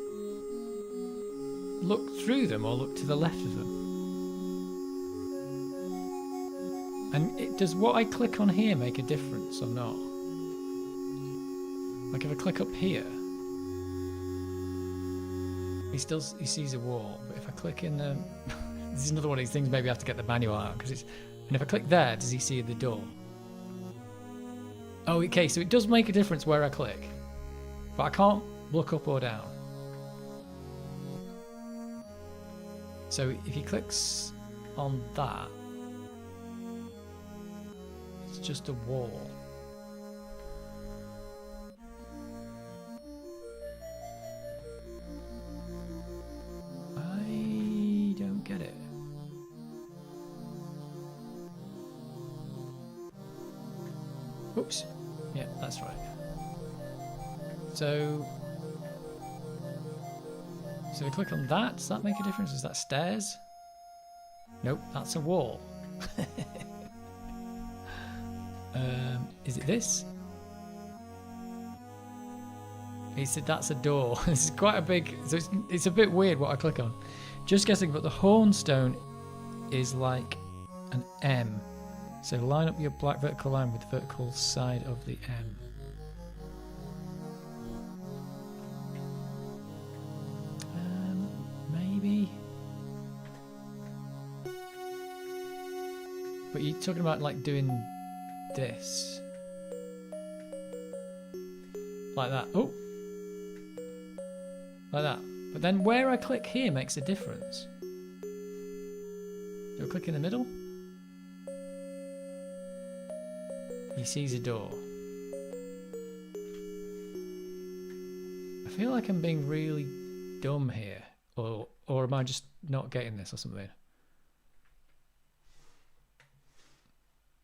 look through them or look to the left of them? And does what I click on here make a difference or not? Like if I click up here, he sees a wall. But if I click in the, this is another one of these things. Maybe I have to get the manual out because it's. And if I click there, does he see the door? Oh, okay. So it does make a difference where I click, but I can't look up or down. So if he clicks on that, it's just a wall. I don't get it. Oops. Yeah, that's right. So we click on that. Does that make a difference? Is that stairs? Nope, that's a wall. Is it this? He said that's a door. This is quite a big... So it's a bit weird what I click on. Just guessing, but the hornstone is like an M. So line up your black vertical line with the vertical side of the M. Maybe. But you're talking about like doing this. Like that. Oh! Like that. But then where I click here makes a difference. Do I click in the middle? He sees a door. I feel like I'm being really dumb here. Or am I just not getting this or something?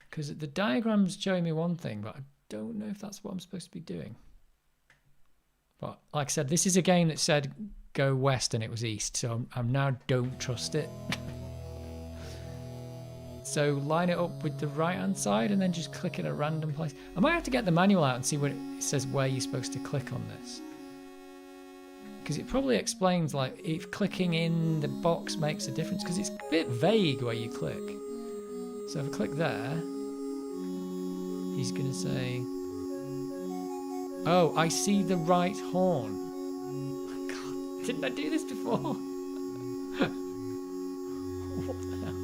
Because the diagram's showing me one thing, but I don't know if that's what I'm supposed to be doing. But like I said, this is a game that said go west and it was east, so I'm now don't trust it. So line it up with the right hand side and then just click in a random place. I might have to get the manual out and see what it says where you're supposed to click on this. Because it probably explains like if clicking in the box makes a difference, because it's a bit vague where you click. So if I click there, he's going to say, oh, I see the right horn. God, didn't I do this before? What the hell?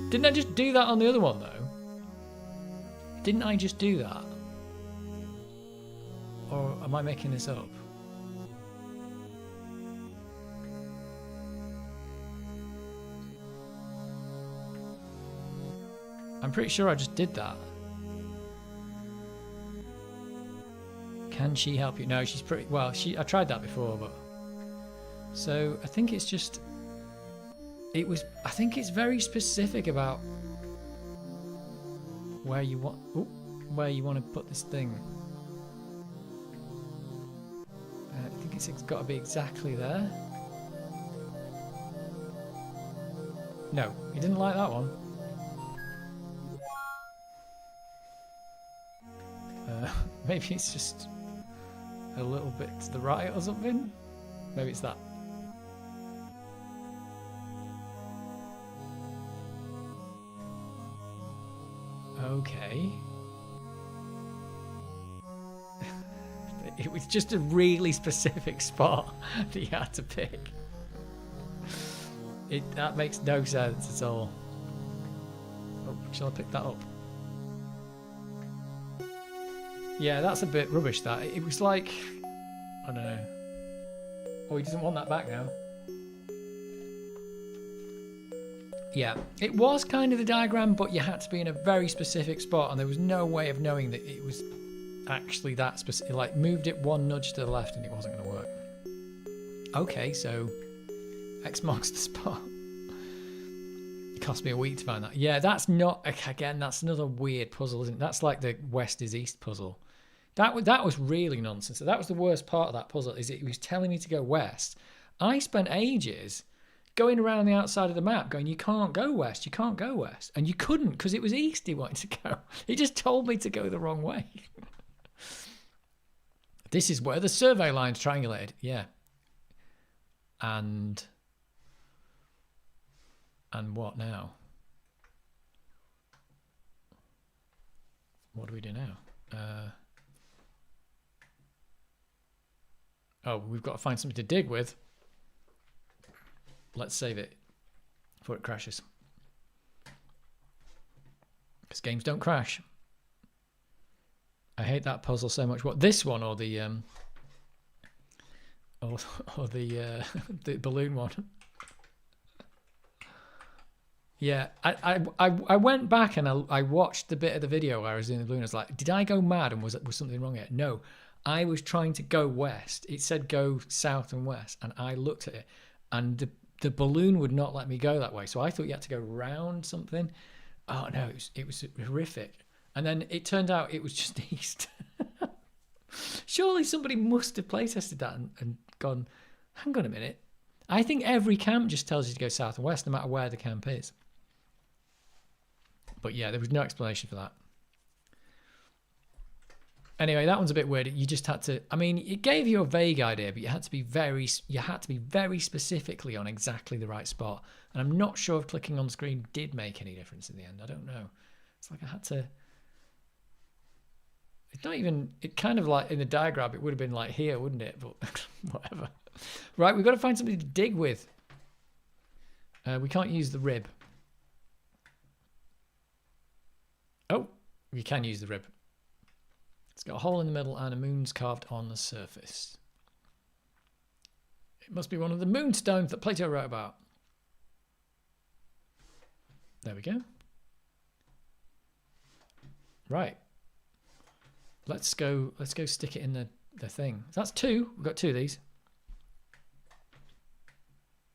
Didn't I just do that on the other one though? Didn't I just do that? Or am I making this up? I'm pretty sure I just did that. Can she help you? No, she's pretty... Well, I tried that before, but... So, I think it's just... I think it's very specific about where you want to put this thing. I think it's got to be exactly there. No, he didn't like that one. Maybe it's just a little bit to the right or something. Maybe it's that. Okay. It was just a really specific spot that you had to pick. That makes no sense at all. Oh, shall I pick that up? Yeah, that's a bit rubbish, that. It was like... I don't know. Oh, he doesn't want that back now. Yeah, it was kind of the diagram, but you had to be in a very specific spot, and there was no way of knowing that it was actually that specific. Like, moved it one nudge to the left and it wasn't going to work. Okay, so X marks the spot. It cost me a week to find that. Yeah, that's not... Again, that's another weird puzzle, isn't it? That's like the west is east puzzle. That was really nonsense. That was the worst part of that puzzle, is it was telling me to go west. I spent ages going around the outside of the map going, you can't go west, you can't go west. And you couldn't, because it was east he wanted to go. He just told me to go the wrong way. This is where the survey line's triangulated. Yeah. And what now? What do we do now? Oh, we've got to find something to dig with. Let's save it before it crashes. Because games don't crash. I hate that puzzle so much. What, this one or the the balloon one? Yeah, I went back and I watched the bit of the video where I was doing the balloon. I was like, did I go mad and was something wrong here? No, I was trying to go west. It said go south and west, and I looked at it, and the balloon would not let me go that way. So I thought you had to go round something. Oh no, it was horrific. And then it turned out it was just east. Surely somebody must have playtested that and gone, hang on a minute. I think every camp just tells you to go south and west no matter where the camp is. But yeah, there was no explanation for that. Anyway, that one's a bit weird. You just had to, I mean, it gave you a vague idea, but you had to be very specifically on exactly the right spot. And I'm not sure if clicking on the screen did make any difference in the end. I don't know. It's like I had to... It's not even... It kind of like in the diagram, it would have been like here, wouldn't it? But whatever. Right, we've got to find something to dig with. We can't use the rib. Oh, we can use the rib. It's got a hole in the middle and a moon's carved on the surface. It must be one of the moonstones that Plato wrote about. There we go. Right. Let's go stick it in the thing. That's two. We've got two of these.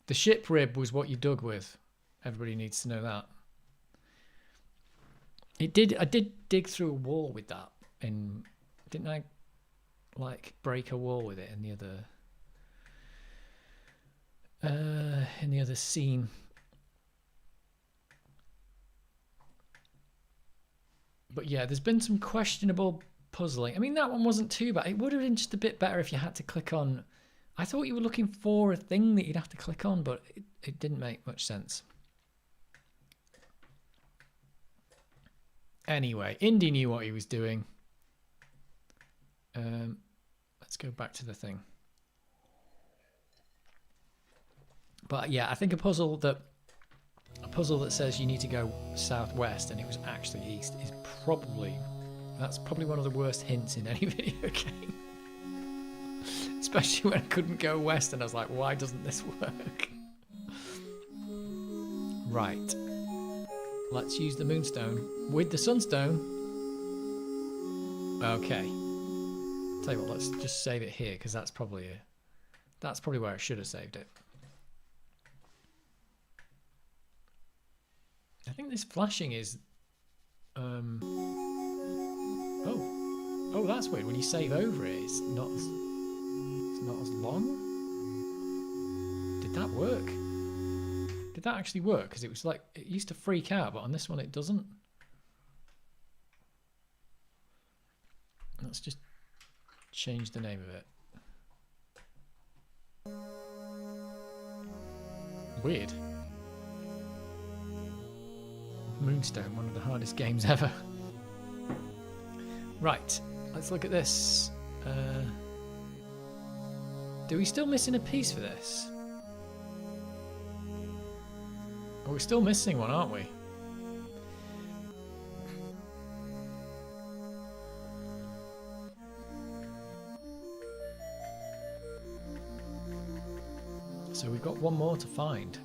The ship rib was what you dug with. Everybody needs to know that. I did dig through a wall with that. Didn't I like break a wall with it in the other scene? But yeah, there's been some questionable puzzling. I mean, that one wasn't too bad. It would have been just a bit better if you had to click on... I thought you were looking for a thing that you'd have to click on, but it didn't make much sense. Anyway, Indy knew what he was doing. Let's go back to the thing. But yeah, I think a puzzle that says you need to go southwest and it was actually east is that's probably one of the worst hints in any video game. Especially when I couldn't go west and I was like, why doesn't this work? Right. Let's use the moonstone with the sunstone. Okay. Tell you what, let's just save it here because that's probably where I should have saved it. I think this flashing is Oh, that's weird. When you save over it, it's not as long. Did that work? Did that actually work? Because it was like, it used to freak out, but on this one it doesn't. Let's just change the name of it. Weird. Moonstone, one of the hardest games ever. Right, let's look at this. Do we still missing a piece for this? Oh, we're still missing one, aren't we? So we've got one more to find.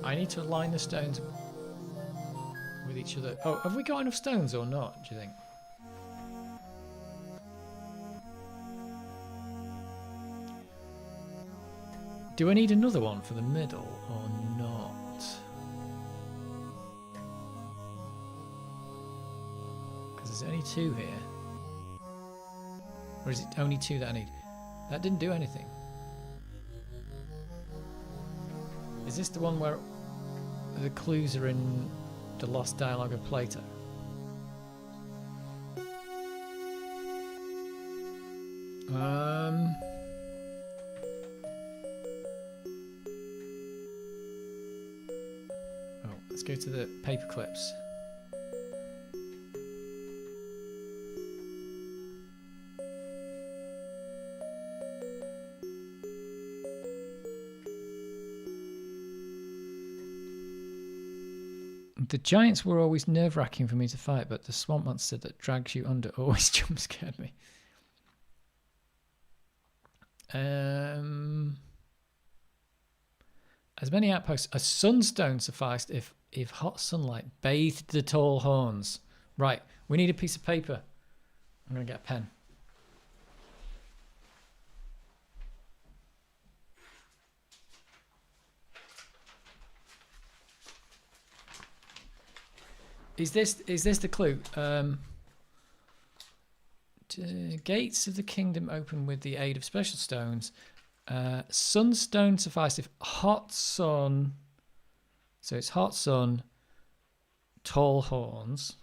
I need to align the stones with each other. Oh, have we got enough stones or not, do you think? Do I need another one for the middle or not? Because there's only two here. Or is it only two that I need? That didn't do anything. Is this the one where the clues are in the Lost Dialogue of Plato? Oh, let's go to the paper clips. The giants were always nerve-wracking for me to fight, but the swamp monster that drags you under always jump-scared me. As many outposts, a sunstone sufficed if hot sunlight bathed the tall horns. Right, we need a piece of paper. I'm going to get a pen. Is this the clue? Gates of the kingdom open with the aid of special stones. Sunstone suffice if hot sun. So it's hot sun, tall horns.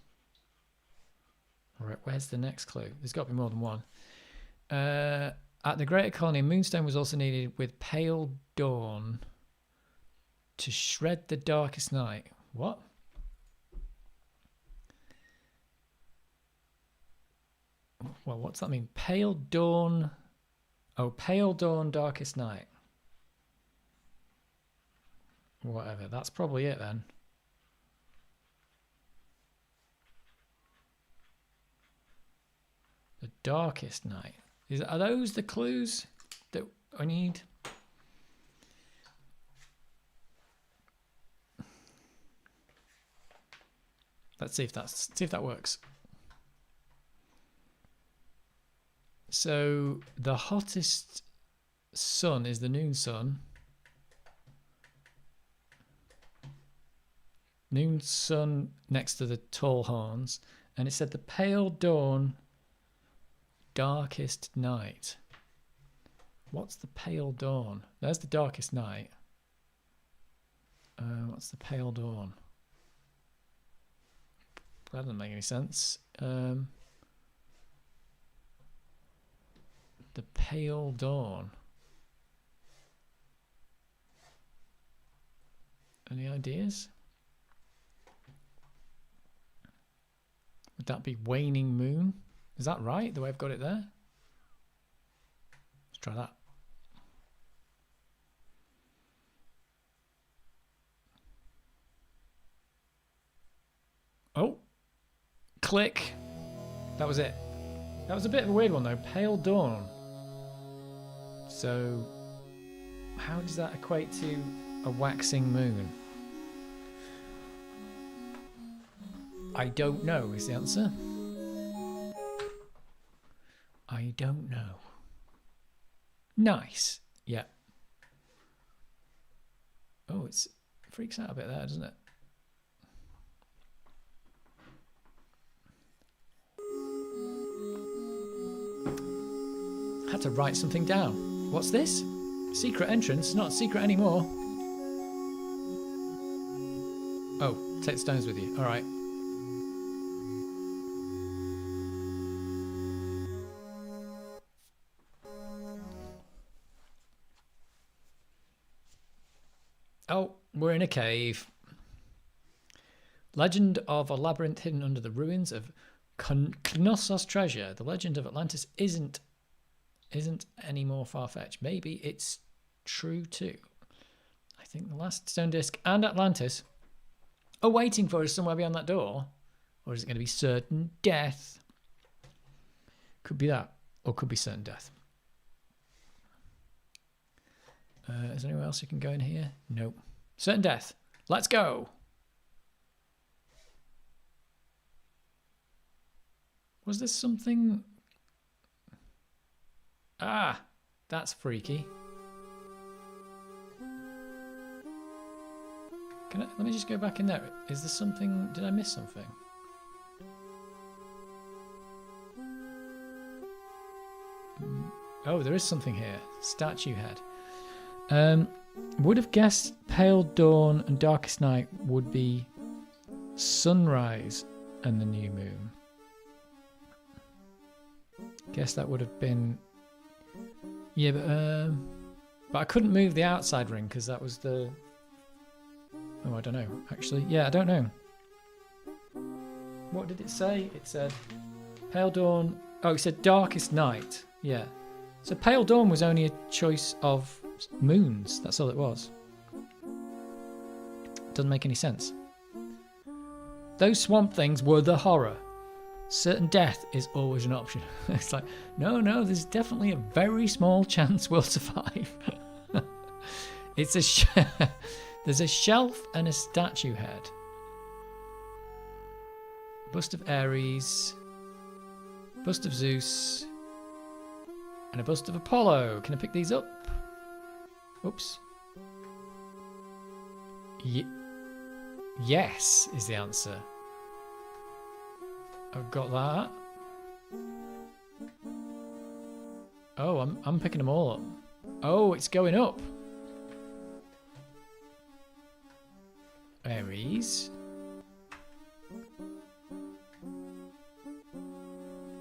All right, where's the next clue? There's got to be more than one. At the Greater Colony, Moonstone was also needed with pale dawn to shred the darkest night. What? Well, what's that mean? Pale dawn. Oh, pale dawn, darkest night. Whatever. That's probably it then. The darkest night. Are those the clues that I need? Let's see if that works. So the hottest sun is the noon sun. Noon sun next to the tall horns, and it said the pale dawn, darkest night. What's the pale dawn? There's the darkest night. What's the pale dawn? That doesn't make any sense. The pale dawn. Any ideas? Would that be waning moon? Is that right, the way I've got it there? Let's try that. Oh, click. That was it. That was a bit of a weird one though. Pale dawn. So, how does that equate to a waxing moon? I don't know is the answer. I don't know. Nice. Yeah. Oh, it freaks out a bit there, doesn't it? I had to write something down. What's this? Secret entrance? Not secret anymore. Oh, take the stones with you. All right. Oh, we're in a cave. Legend of a labyrinth hidden under the ruins of Knossos treasure. The legend of Atlantis isn't any more far-fetched. Maybe it's true too. I think the last stone disc and Atlantis are waiting for us somewhere beyond that door. Or is it going to be certain death? Could be that. Or could be certain death. Is there anywhere else you can go in here? Nope. Certain death. Let's go. Was this something? Ah, that's freaky. Let me just go back in there. Is there something? Did I miss something? Oh, there is something here. Statue head. Would have guessed Pale Dawn and Darkest Night would be sunrise and the new moon. Guess that would have been... Yeah, but I couldn't move the outside ring because that was the... Oh, I don't know. Actually, yeah, I don't know. What did it say? It said Pale Dawn... Oh, it said Darkest Night. Yeah. So Pale Dawn was only a choice of moons. That's all it was. Doesn't make any sense. Those swamp things were the horror. Certain death is always an option. It's like, no, there's definitely a very small chance we'll survive. It's there's a shelf and a statue head. Bust of Ares. Bust of Zeus. And a bust of Apollo. Can I pick these up? Oops. Yes is the answer. I've got that. Oh, I'm picking them all up. Oh, it's going up. Ares.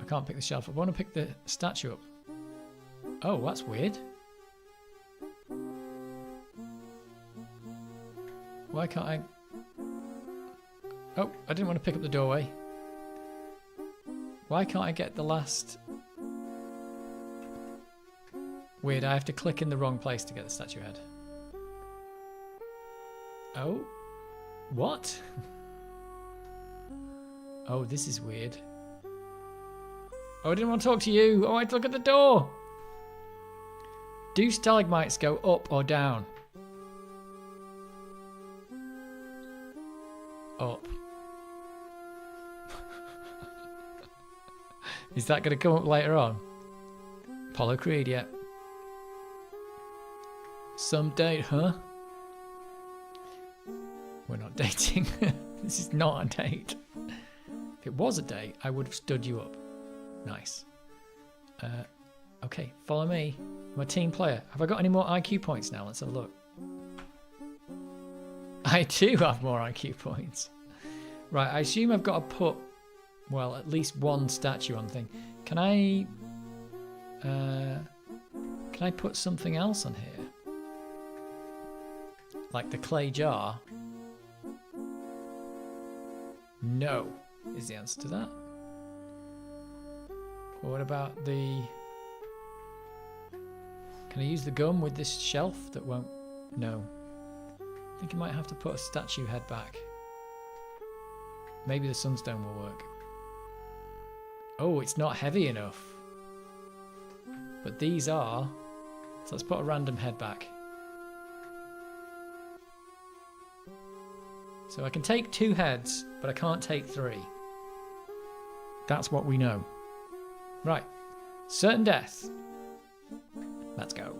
I can't pick the shelf up. I want to pick the statue up. Oh, that's weird. Why can't I... Oh, I didn't want to pick up the doorway. Why can't I get the last... Weird, I have to click in the wrong place to get the statue head. Oh. What? Oh, this is weird. Oh, I didn't want to talk to you. Oh, I had to look at the door. Do stalagmites go up or down? Up. Is that going to come up later on? Apollo Creed, yeah. Some date, huh? We're not dating. This is not a date. If it was a date, I would have stood you up. Nice. Okay, follow me. I'm a team player. Have I got any more IQ points now? Let's have a look. I do have more IQ points. Right, I assume I've got to put, well, at least one statue on the thing. Can I put something else on here? Like the clay jar? No, is the answer to that. What about the... Can I use the gum with this shelf that won't... No. I think I might have to put a statue head back. Maybe the sunstone will work. Oh, it's not heavy enough. But these are. So let's put a random head back. So I can take 2 heads, but I can't take 3. That's what we know. Right. Certain death. Let's go.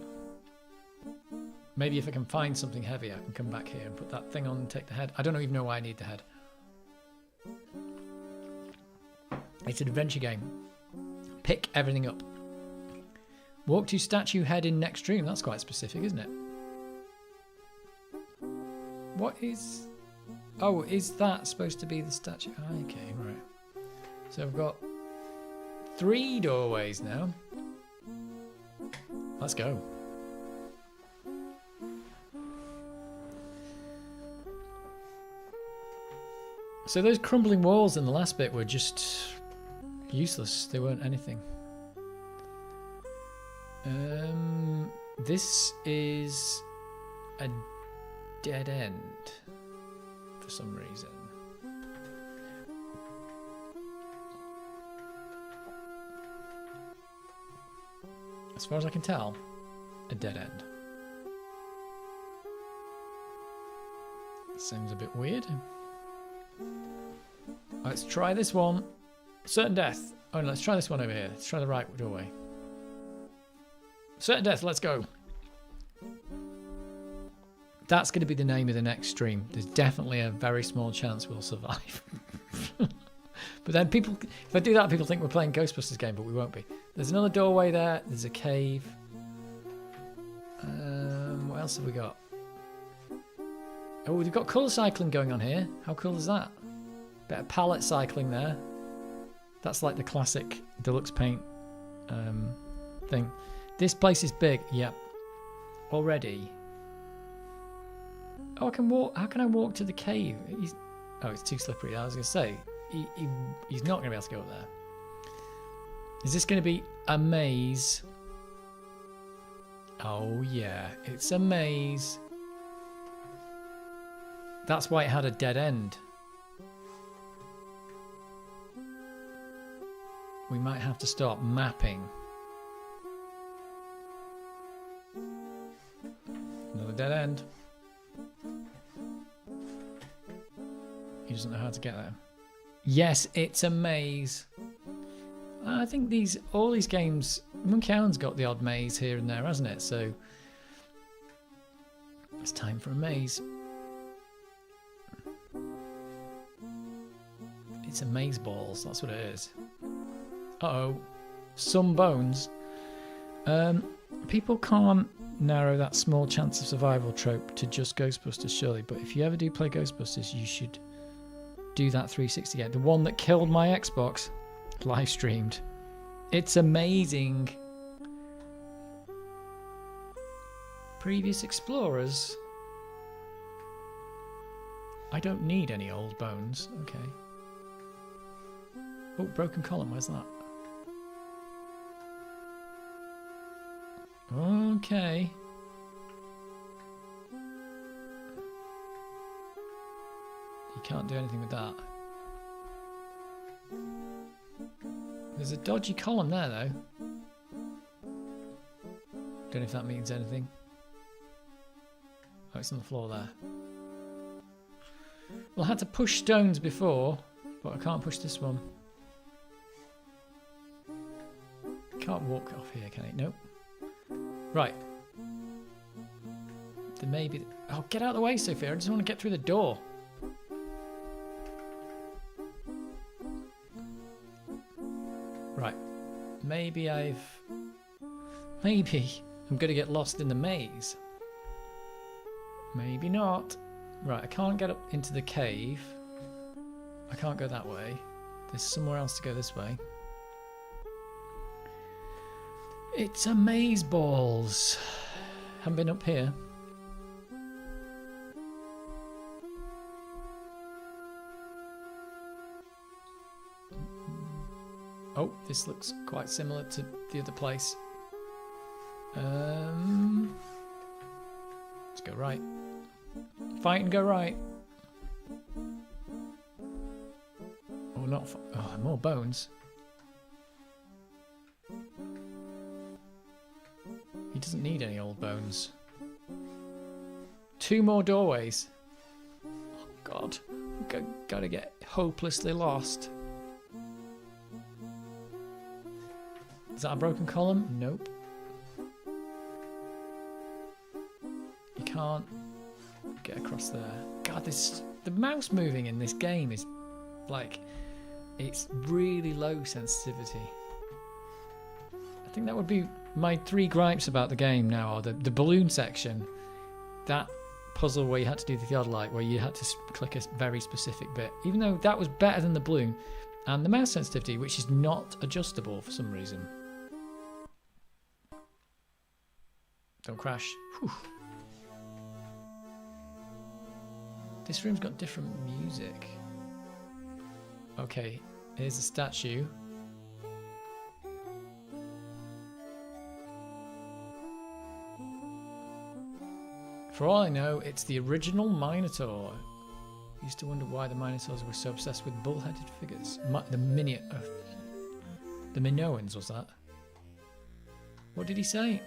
Maybe if I can find something heavy, I can come back here and put that thing on and take the head. I don't even know why I need the head. It's an adventure game. Pick everything up. Walk to statue head in next room. That's quite specific, isn't it? What is... Oh, is that supposed to be the statue? Okay, right. So I've got 3 doorways now. Let's go. So those crumbling walls in the last bit were just useless. They weren't anything. This is a dead end for some reason. As far as I can tell, a dead end. Seems a bit weird. Let's try this one. Certain death. Oh no, let's try this one over here. Let's try the right doorway. Certain death, let's go. That's going to be the name of the next stream. There's definitely a very small chance we'll survive. But then people, if I do that, people think we're playing Ghostbusters game, but we won't be. There's another doorway there. There's a cave. What else have we got? Oh, we've got colour cycling going on here. How cool is that? Bit of palette cycling there. That's like the classic deluxe paint thing. This place is big. Yep. Already. Oh, I can walk. How can I walk to the cave? Oh, it's too slippery. I was going to say, he's not going to be able to go up there. Is this going to be a maze? Oh, yeah. It's a maze. That's why it had a dead end. We might have to start mapping. Another dead end. He doesn't know how to get there. Yes, it's a maze. I think all these games, Monkey Island's got the odd maze here and there, hasn't it? So it's time for a maze. It's a maze balls, that's what it is. Uh-oh, some bones. People can't narrow that small chance of survival trope to just Ghostbusters, surely. But if you ever do play Ghostbusters, you should do that 360 game. The one that killed my Xbox, live streamed. It's amazing. Previous explorers. I don't need any old bones. Okay. Oh, broken column. Where's that? Okay. You can't do anything with that. There's a dodgy column there, though. Don't know if that means anything. Oh, it's on the floor there. Well, I had to push stones before, but I can't push this one. Can't walk off here, can it? Nope. Right. There may be... Oh, get out of the way, Sophia. I just want to get through the door. Right. Maybe I'm going to get lost in the maze. Maybe not. Right, I can't get up into the cave. I can't go that way. There's somewhere else to go this way. It's a maze balls. Haven't been up here. Oh, this looks quite similar to the other place. Let's go right. Fight and go right. Oh, not. Oh, more bones. He doesn't need any old bones. 2 more doorways. Oh God, gotta get hopelessly lost. Is that a broken column? Nope. can't get across there. God, the mouse moving in this game is like, it's really low sensitivity. I think that would be my 3 gripes about the game now, or the balloon section. That puzzle where you had to do the theodolite, where you had to click a very specific bit. Even though that was better than the balloon. And the mouse sensitivity, which is not adjustable for some reason. Don't crash. Whew. This room's got different music. Okay, here's a statue. For all I know, it's the original Minotaur. I used to wonder why the Minotaurs were so obsessed with bull-headed figures. The Minoans, was that? What did he say?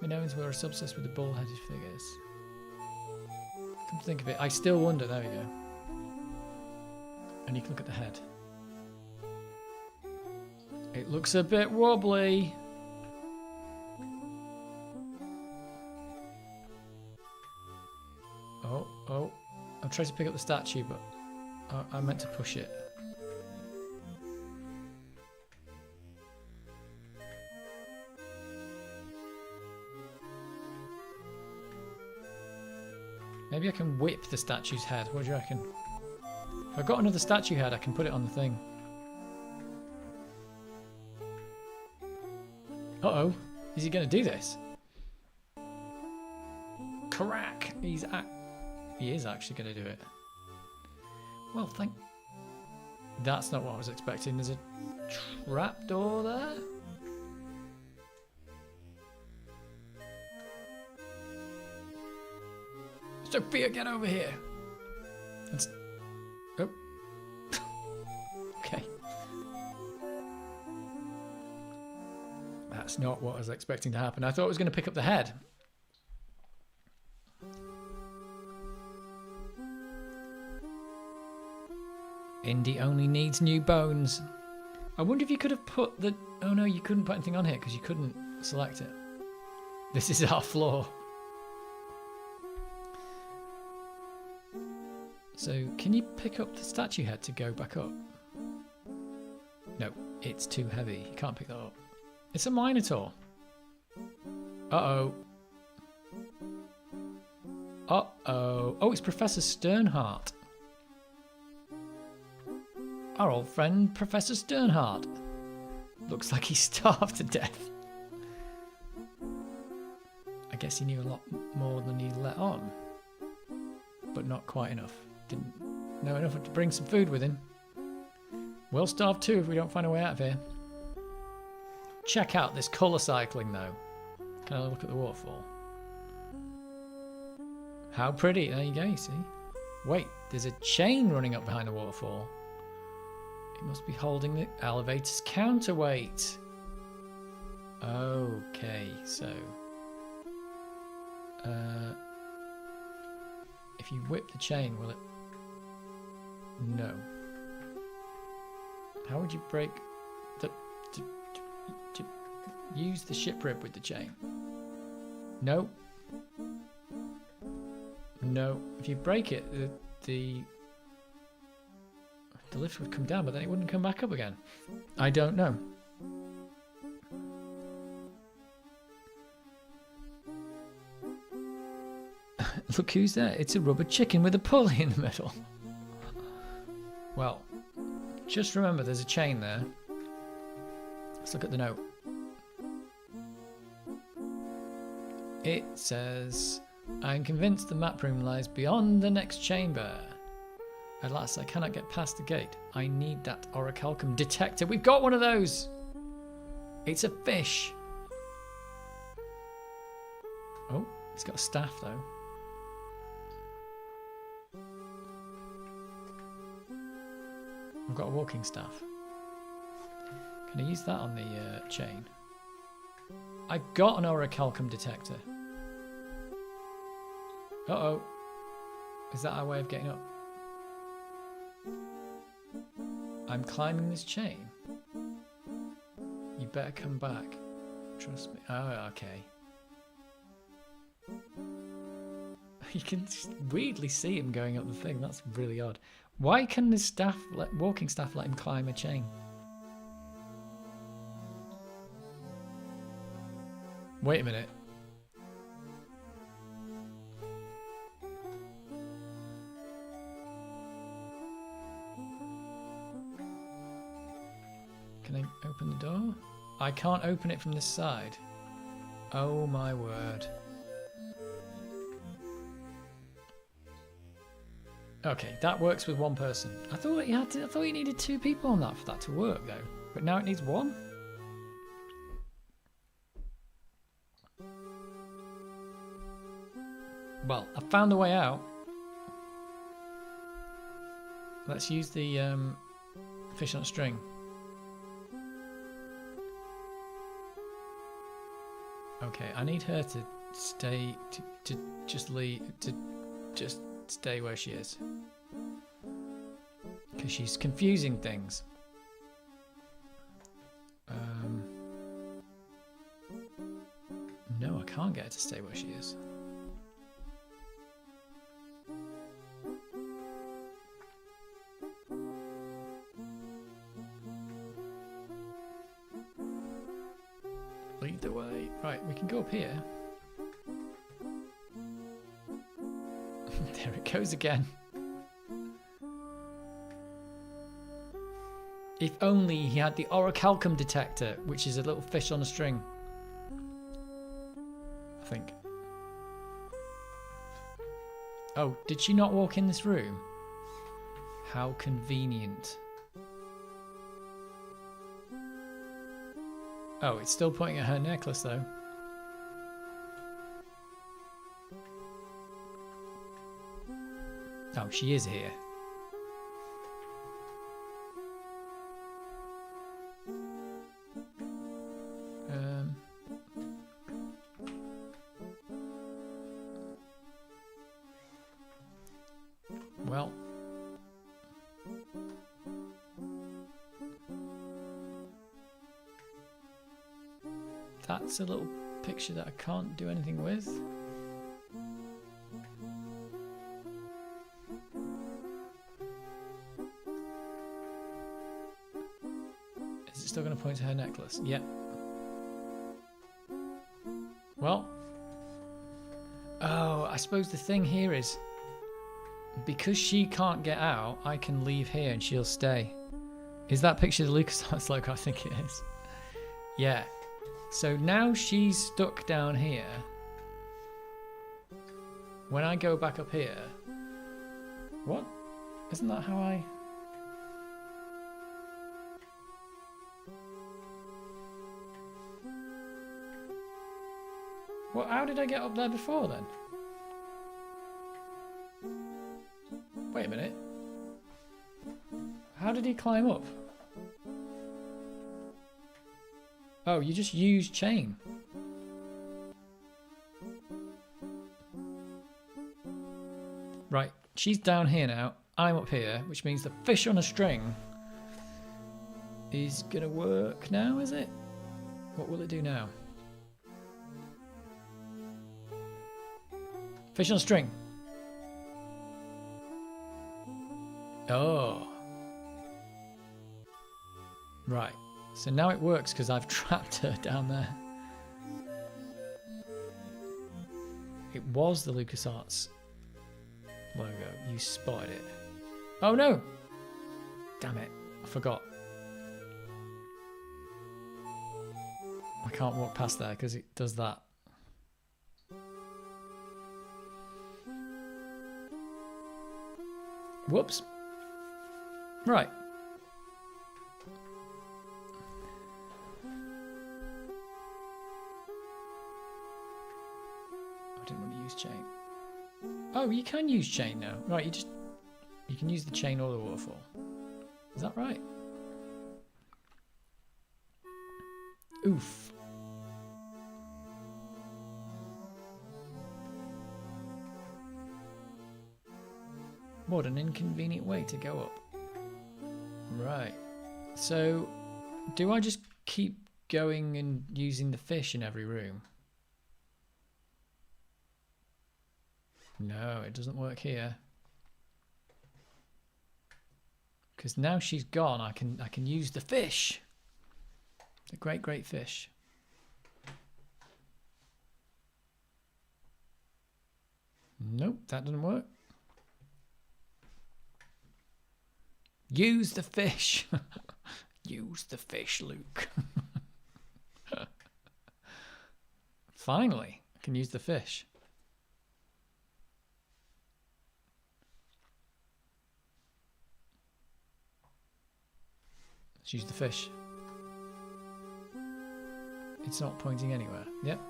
Minoans were so obsessed with the bull-headed figures. Come to think of it, I still wonder. There we go. And you can look at the head. It looks a bit wobbly. Oh, I'm trying to pick up the statue, but I meant to push it. Maybe I can whip the statue's head. What do you reckon? If I've got another statue head, I can put it on the thing. Uh-oh. Is he going to do this? Crack! He is actually going to do it. Well, that's not what I was expecting. There's a trapdoor there? Sophia, get over here! Oh. Okay. That's not what I was expecting to happen. I thought it was going to pick up the head. Indy only needs new bones. I wonder if you could have put the... Oh no, you couldn't put anything on here because you couldn't select it. This is our floor. So, can you pick up the statue head to go back up? No, it's too heavy. You can't pick that up. It's a Minotaur. Uh-oh. Uh-oh. Oh, it's Professor Sternhardt. Our old friend, Professor Sternhardt. Looks like he's starved to death. I guess he knew a lot more than he let on. But not quite enough. Didn't know enough to bring some food with him. We'll starve too if we don't find a way out of here. Check out this colour cycling though. Can I look at the waterfall? How pretty. There you go, you see. Wait, there's a chain running up behind the waterfall. It must be holding the elevator's counterweight. Okay, so... if you whip the chain, will it... No. How would you break the... to use the ship rib with the chain? No. No. If you break it, the lift would come down, but then it wouldn't come back up again. I don't know. Look who's there. It's a rubber chicken with a pulley in the middle. Well, just remember there's a chain there. Let's look at the note. It says, I'm convinced the map room lies beyond the next chamber. At last, I cannot get past the gate. I need that orichalcum detector. We've got one of those! It's a fish. Oh, he's got a staff though. I've got a walking staff. Can I use that on the chain? I've got an orichalcum detector. Uh-oh. Is that our way of getting up? I'm climbing this chain. You better come back. Trust me. Oh, okay. You can weirdly see him going up the thing. That's really odd. Why can the staff, walking staff, let him climb a chain? Wait a minute. Can I open the door? I can't open it from this side. Oh my word. Okay, that works with one person. I thought you needed 2 people on that for that to work though. But now it needs 1? Well, I found a way out. Let's use the fish on a string. Okay, I need her to stay to just stay where she is, because she's confusing things. No, I can't get her to stay where she is. Lead the way. Right, we can go up here. There it goes again. If only he had the orichalcum detector, which is a little fish on a string. I think. Oh, did she not walk in this room? How convenient. Oh, it's still pointing at her necklace though. Oh, she is here. Well. That's a little picture that I can't do anything with. Is it still going to point to her necklace? Yep. Well. Oh, I suppose the thing here is, because she can't get out, I can leave here and she'll stay. Is that picture the LucasArts logo? I think it is. Yeah. So now she's stuck down here. When I go back up here... What? Isn't that how I... Well, how did I get up there before then? Wait a minute. How did he climb up? Oh, you just use chain. Right, she's down here now. I'm up here, which means the fish on a string is gonna work now, is it? What will it do now? Fish on a string. Oh. Right. So now it works because I've trapped her down there. It was the LucasArts logo. You spotted it. Oh no! Damn it. I forgot. I can't walk past there because it does that. Whoops. Right. I didn't want to use chain. Oh, you can use chain now. Right, you can use the chain or the waterfall. Is that right? Oof. What an inconvenient way to go up. Right. So, do I just keep going and using the fish in every room. No, it doesn't work here. Because now she's gone, I can use the fish. The great, great fish. Nope, that doesn't work. Use the fish. Use the fish, Luke. Finally, I can use the fish. Let's use the fish. It's not pointing anywhere. Yep.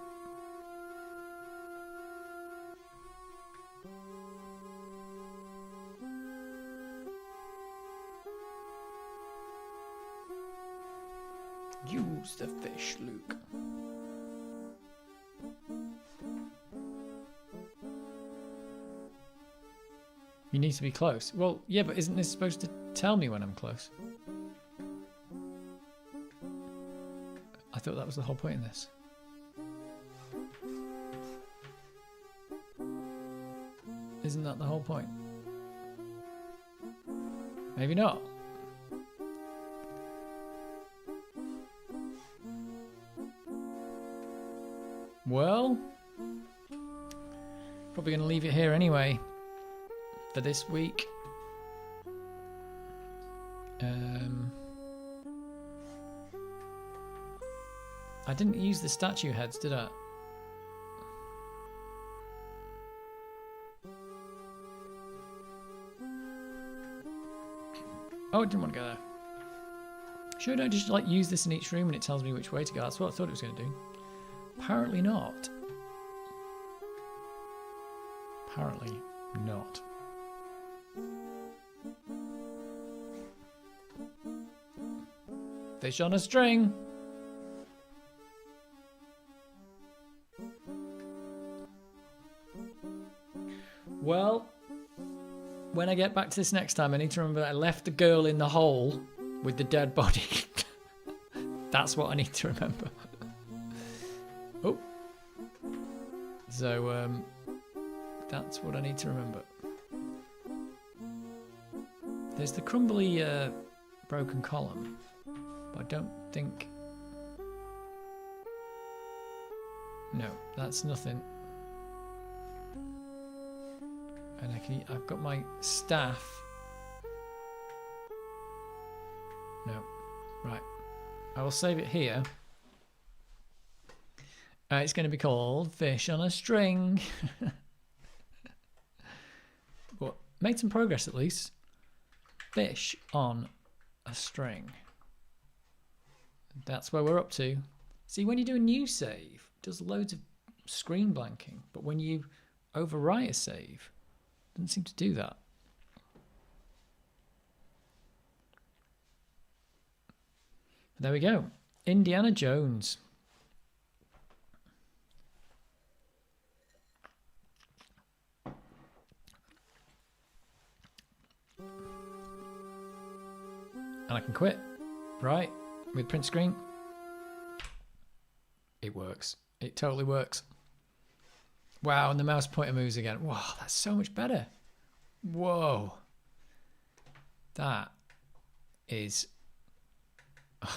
Use the fish, Luke. You need to be close. Well, yeah, but isn't this supposed to tell me when I'm close? I thought that was the whole point in this. Isn't that the whole point? Maybe not. Well, probably going to leave it here anyway for this week. I didn't use the statue heads, did I? Oh, I didn't want to go there. Should I just like use this in each room and it tells me which way to go? That's what I thought it was going to do. Apparently not. Apparently not. Fish on a string. Well, when I get back to this next time, I need to remember that I left the girl in the hole with the dead body. That's what I need to remember. Oh. So, that's what I need to remember. There's the crumbly broken column, but I don't think... No, that's nothing. And I've got my staff. No. Right. I will save it here. It's going to be called Fish on a String. But made some progress at least. Fish on a String. That's where we're up to. See, when you do a new save, it does loads of screen blanking. But when you overwrite a save, it doesn't seem to do that. There we go. Indiana Jones. And I can quit, right? With print screen. It works. It totally works. Wow, and the mouse pointer moves again. Wow, that's so much better. Whoa. That is...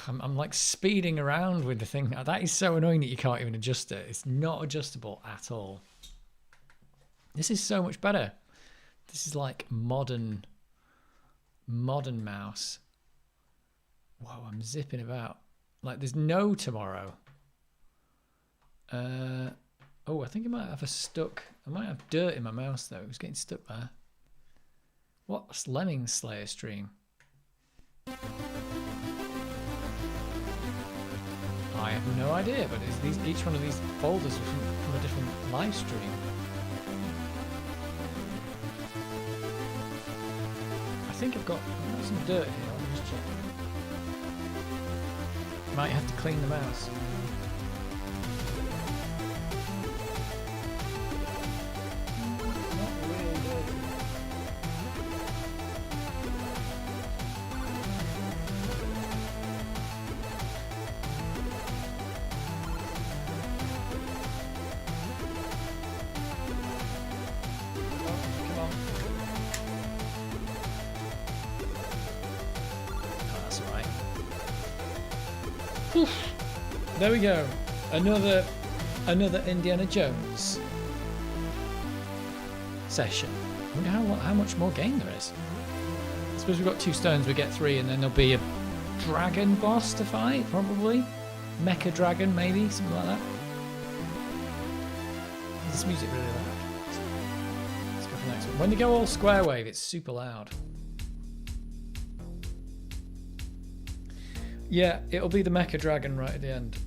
I'm like speeding around with the thing. That is so annoying that you can't even adjust it. It's not adjustable at all. This is so much better. This is like modern mouse. Whoa, I'm zipping about. Like there's no tomorrow. Oh, I think I might have I might have dirt in my mouse though. It was getting stuck there. What's Lemming Slayer stream? I have no idea, but each one of these folders was from a different live stream. I think I've got some dirt here. Let me just check. Might have to clean the mouse. There we go. Another Indiana Jones session. I wonder how much more game there is. I suppose we've got 2 stones, we get 3, and then there'll be a dragon boss to fight, probably. Mecha dragon, maybe, something like that. This music really loud. Let's go for the next one. When they go all square wave, it's super loud. Yeah, it'll be the Mecha Dragon right at the end.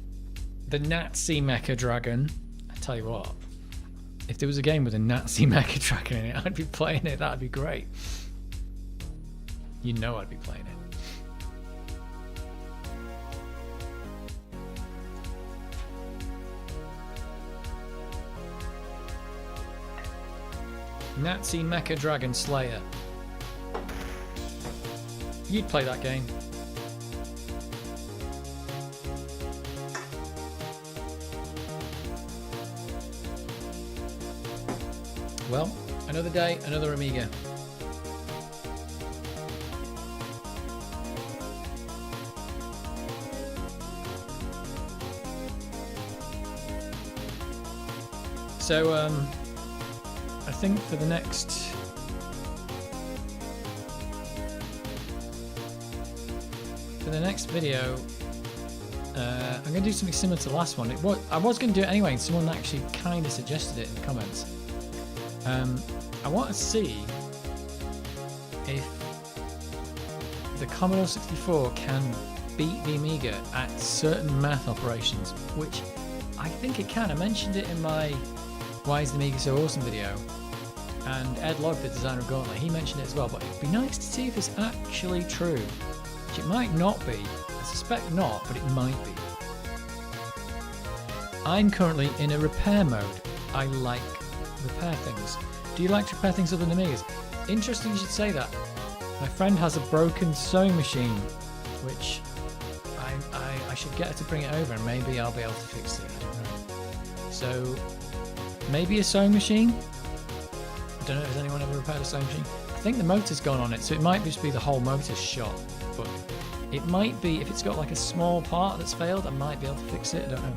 The Nazi Mecha Dragon. I tell you what, if there was a game with a Nazi Mecha Dragon in it, I'd be playing it. That'd be great. You know I'd be playing it. Nazi Mecha Dragon Slayer. You'd play that game. Well, another day, another Amiga. So, I think for the next video, I'm going to do something similar to the last one. I was going to do it anyway, and someone actually kind of suggested it in the comments. I want to see if the Commodore 64 can beat the Amiga at certain math operations, which I think it can. I mentioned it in my Why is the Amiga So Awesome video, and Ed Logg, the designer of Gauntlet, he mentioned it as well, but it'd be nice to see if it's actually true, which it might not be. I suspect not, but it might be. I'm currently in a repair mode. I like repair things. Do you like to repair things other than Amigas? Interesting you should say that. My friend has a broken sewing machine, which I should get her to bring it over, and maybe I'll be able to fix it. I don't know. So maybe a sewing machine? I don't know, has anyone ever repaired a sewing machine? I think the motor's gone on it, so it might just be the whole motor's shot, but it might be, if it's got like a small part that's failed, I might be able to fix it, I don't know.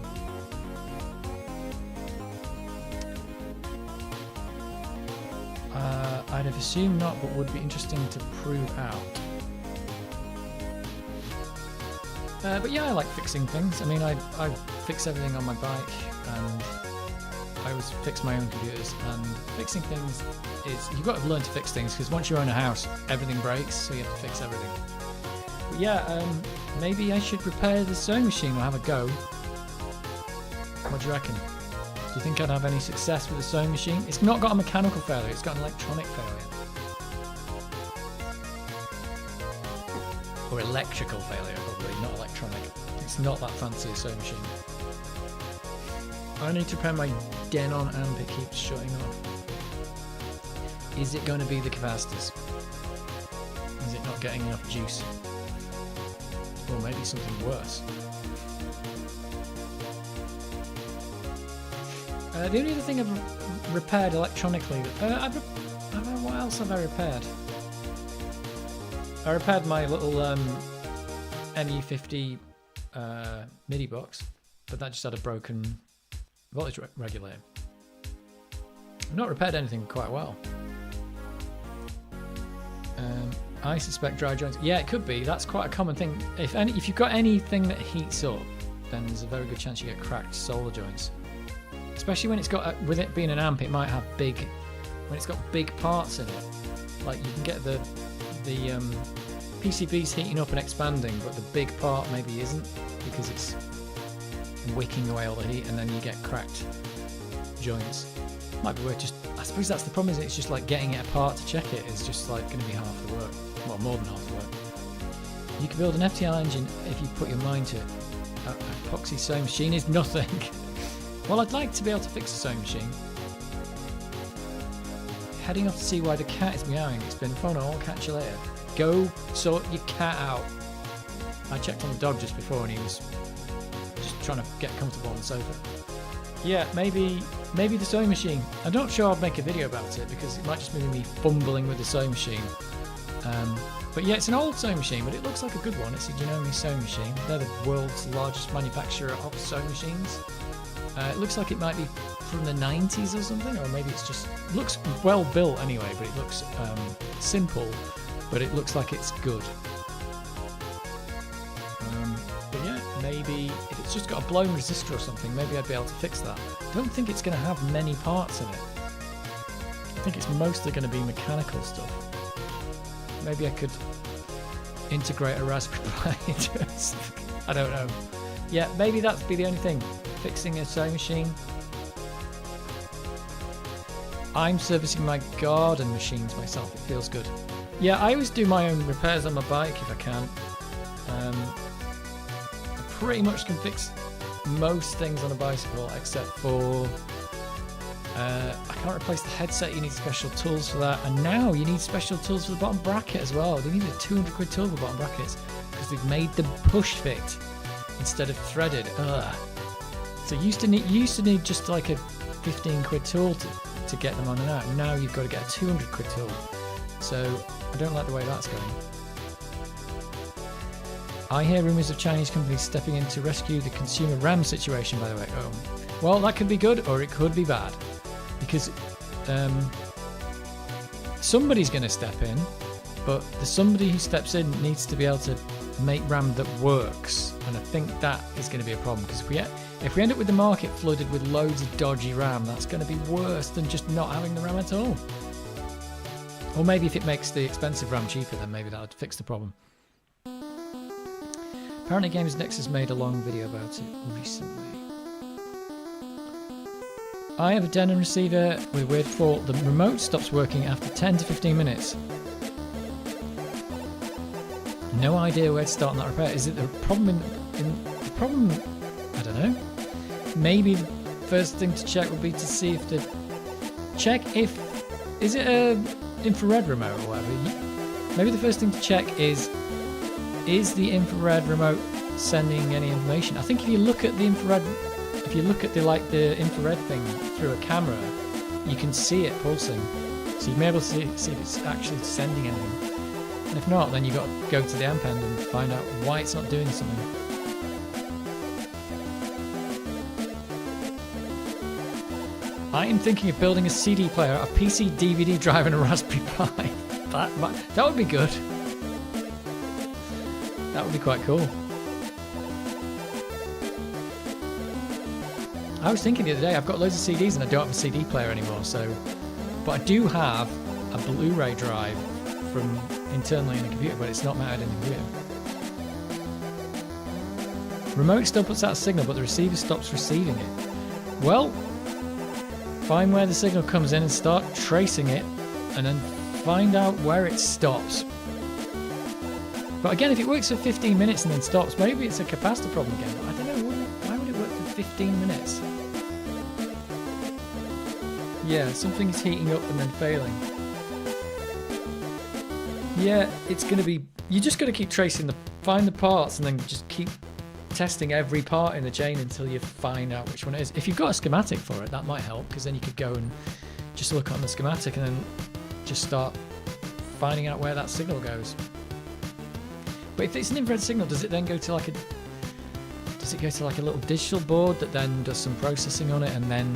I'd have assumed not, but would be interesting to prove out. But yeah, I like fixing things. I mean, I fix everything on my bike, and I always fix my own computers. And fixing things is, you've got to learn to fix things, because once you own a house, everything breaks, so you have to fix everything. But yeah, maybe I should repair the sewing machine or have a go. What do you reckon? Do you think I'd have any success with the sewing machine? It's not got a mechanical failure, it's got an electronic failure. Or electrical failure, probably, not electronic. It's not that fancy a sewing machine. I need to repair my Denon amp, it keeps shutting off. Is it going to be the capacitors? Is it not getting enough juice? Or maybe something worse. The only other thing I've repaired electronically, what else have I repaired? I repaired my little MU50 MIDI box, but that just had a broken voltage regulator. I've not repaired anything quite well. I suspect dry joints. Yeah, it could be. That's quite a common thing. If you've got anything that heats up, then there's a very good chance you get cracked solder joints. Especially when it's got, with it being an amp, it might have when it's got big parts in it. Like you can get the PCB's heating up and expanding, but the big part maybe isn't, because it's wicking away all the heat, and then you get cracked joints. Might be worth just, I suppose that's the problem, is it's just like getting it apart to check it is just like going to be half the work. Well, more than half the work. You can build an FTL engine if you put your mind to it. An epoxy sewing machine is nothing. Well, I'd like to be able to fix a sewing machine. Heading off to see why the cat is meowing. It's been fun. I'll catch you later. Go sort your cat out. I checked on the dog just before, and he was just trying to get comfortable on the sofa. Yeah, maybe the sewing machine. I'm not sure I'll make a video about it, because it might just be me fumbling with the sewing machine. But yeah, it's an old sewing machine, but it looks like a good one. It's a Genome sewing machine. They're the world's largest manufacturer of sewing machines. It looks like it might be from the 90s or something, or maybe it's just looks well built anyway, but it looks simple, but it looks like it's good. But yeah, maybe if it's just got a blown resistor or something, maybe I'd be able to fix that. I don't think it's going to have many parts in it. I think it's mostly going to be mechanical stuff. Maybe I could integrate a Raspberry Pi into it. I don't know. Yeah, maybe that'd be the only thing. Fixing a sewing machine. I'm servicing my garden machines myself. It feels good. Yeah, I always do my own repairs on my bike if I can. I pretty much can fix most things on a bicycle except for I can't replace the headset. You need special tools for that, and now you need special tools for the bottom bracket as well. They need a 200 quid tool for bottom brackets because they've made them push fit instead of threaded. Ugh. So you used to need just like a 15 quid tool to get them on and out. Now you've got to get a 200 quid tool. So I don't like the way that's going. I hear rumours of Chinese companies stepping in to rescue the consumer RAM situation, by the way. Oh, well, that could be good or it could be bad. Because somebody's going to step in, but the somebody who steps in needs to be able to make RAM that works, and I think that is going to be a problem, because if we end up with the market flooded with loads of dodgy RAM, that's going to be worse than just not having the RAM at all. Or maybe if it makes the expensive RAM cheaper, then maybe that would fix the problem. Apparently Games Nexus made a long video about it recently. I have a Denon receiver with a weird fault. The remote stops working after 10 to 15 minutes. No idea where to start on that repair. Is it the problem the problem? I don't know. Maybe the first thing to check would be to see if is it a infrared remote or whatever. Maybe the first thing to check is the infrared remote sending any information. I think if you look at the infrared. If you look at the infrared thing through a camera, you can see it pulsing. So you'll be able to see if it's actually sending anything. And if not, then you've got to go to the amp end and find out why it's not doing something. I am thinking of building a CD player, a PC DVD drive and a Raspberry Pi. That would be good. That would be quite cool. I was thinking the other day, I've got loads of CDs and I don't have a CD player anymore, but I do have a Blu-ray drive from internally in the computer, but it's not mounted in the computer. Remote still puts out a signal, but the receiver stops receiving it. Well, find where the signal comes in and start tracing it, and then find out where it stops. But again, if it works for 15 minutes and then stops, maybe it's a capacitor problem again. But I don't know, why would it work for 15 minutes? Yeah, something's heating up and then failing. Yeah, it's going to be... You just got to keep tracing find the parts and then just keep testing every part in the chain until you find out which one it is. If you've got a schematic for it, that might help, because then you could go and just look on the schematic and then just start finding out where that signal goes. But if it's an infrared signal, does it then go to like a... Does it go to like a little digital board that then does some processing on it and then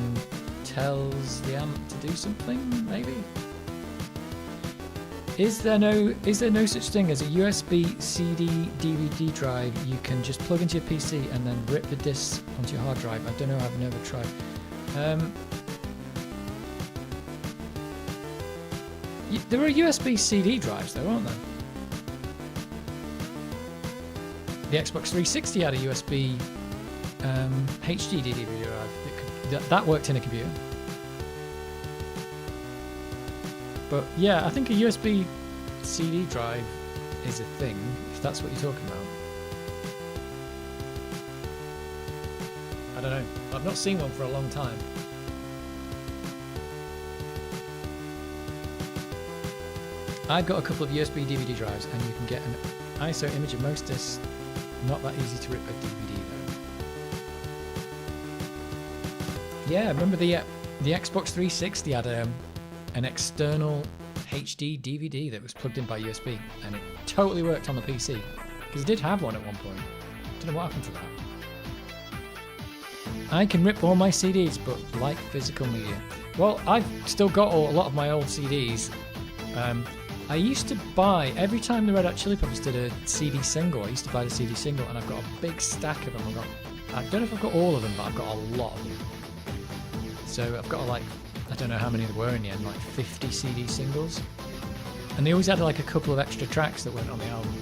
tells the amp to do something, maybe? Is there no such thing as a USB CD DVD drive you can just plug into your PC and then rip the discs onto your hard drive? I don't know, I've never tried. There are USB CD drives though, aren't there? The Xbox 360 had a USB HD DVD drive. That worked in a computer. But yeah, I think a USB CD drive is a thing, if that's what you're talking about. I don't know. I've not seen one for a long time. I've got a couple of USB DVD drives, and you can get an ISO image of most discs. Not that easy to rip a DVD though. Yeah, remember the Xbox 360 had an external HD DVD that was plugged in by USB, and it totally worked on the PC. Because I did have one at one point. Don't know what happened to that. I can rip all my CDs, but like physical media. Well, I've still got a lot of my old CDs. I used to buy, every time the Red Hot Chili Peppers did a CD single, I used to buy the CD single, and I've got a big stack of them. I don't know if I've got all of them, but I've got a lot of them. So I've got like, I don't know how many there were in the end, like 50 CD singles. And they always had like a couple of extra tracks that went on the album.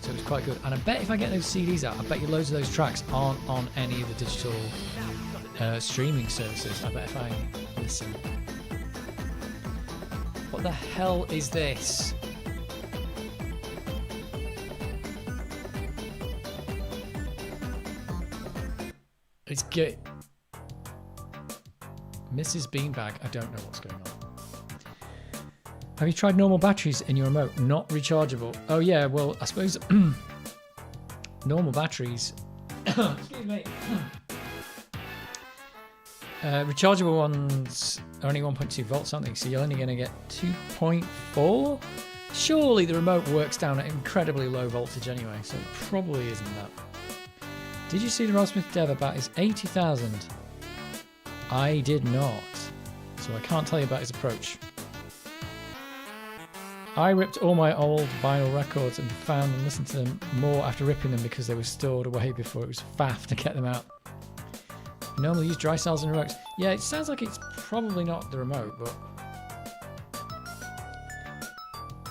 So it was quite good. And I bet if I get those CDs out, I bet you loads of those tracks aren't on any of the digital streaming services. I bet if I listen. What the hell is this? It's good. Mrs. Beanbag, I don't know what's going on. Have you tried normal batteries in your remote? Not rechargeable. Oh yeah, well, I suppose normal batteries. Excuse me. Rechargeable ones are only 1.2 volts, aren't they? So you're only going to get 2.4? Surely the remote works down at incredibly low voltage anyway, so it probably isn't that. Did you see the Rob Smith dev about his 80,000? I did not, so I can't tell you about his approach. I ripped all my old vinyl records and found and listened to them more after ripping them because they were stored away before it was faff to get them out. You normally use dry cells and remotes. Yeah, it sounds like it's probably not the remote, but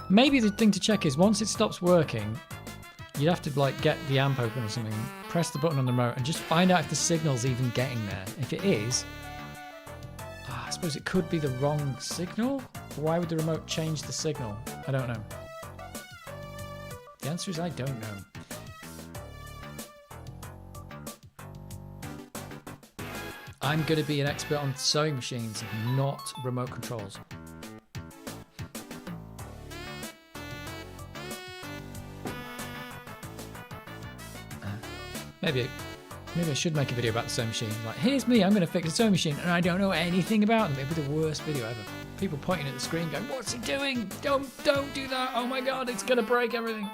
maybe the thing to check is once it stops working, you'd have to like get the amp open or something, press the button on the remote and just find out if the signal's even getting there. If it is, I suppose it could be the wrong signal. Why would the remote change the signal? I don't know. The answer is I don't know. I'm going to be an expert on sewing machines, not remote controls. Maybe I should make a video about the sewing machine. Like, here's me, I'm going to fix a sewing machine, and I don't know anything about them. It'd be the worst video ever. People pointing at the screen going, what's he doing? Don't do that. Oh my god, it's going to break everything.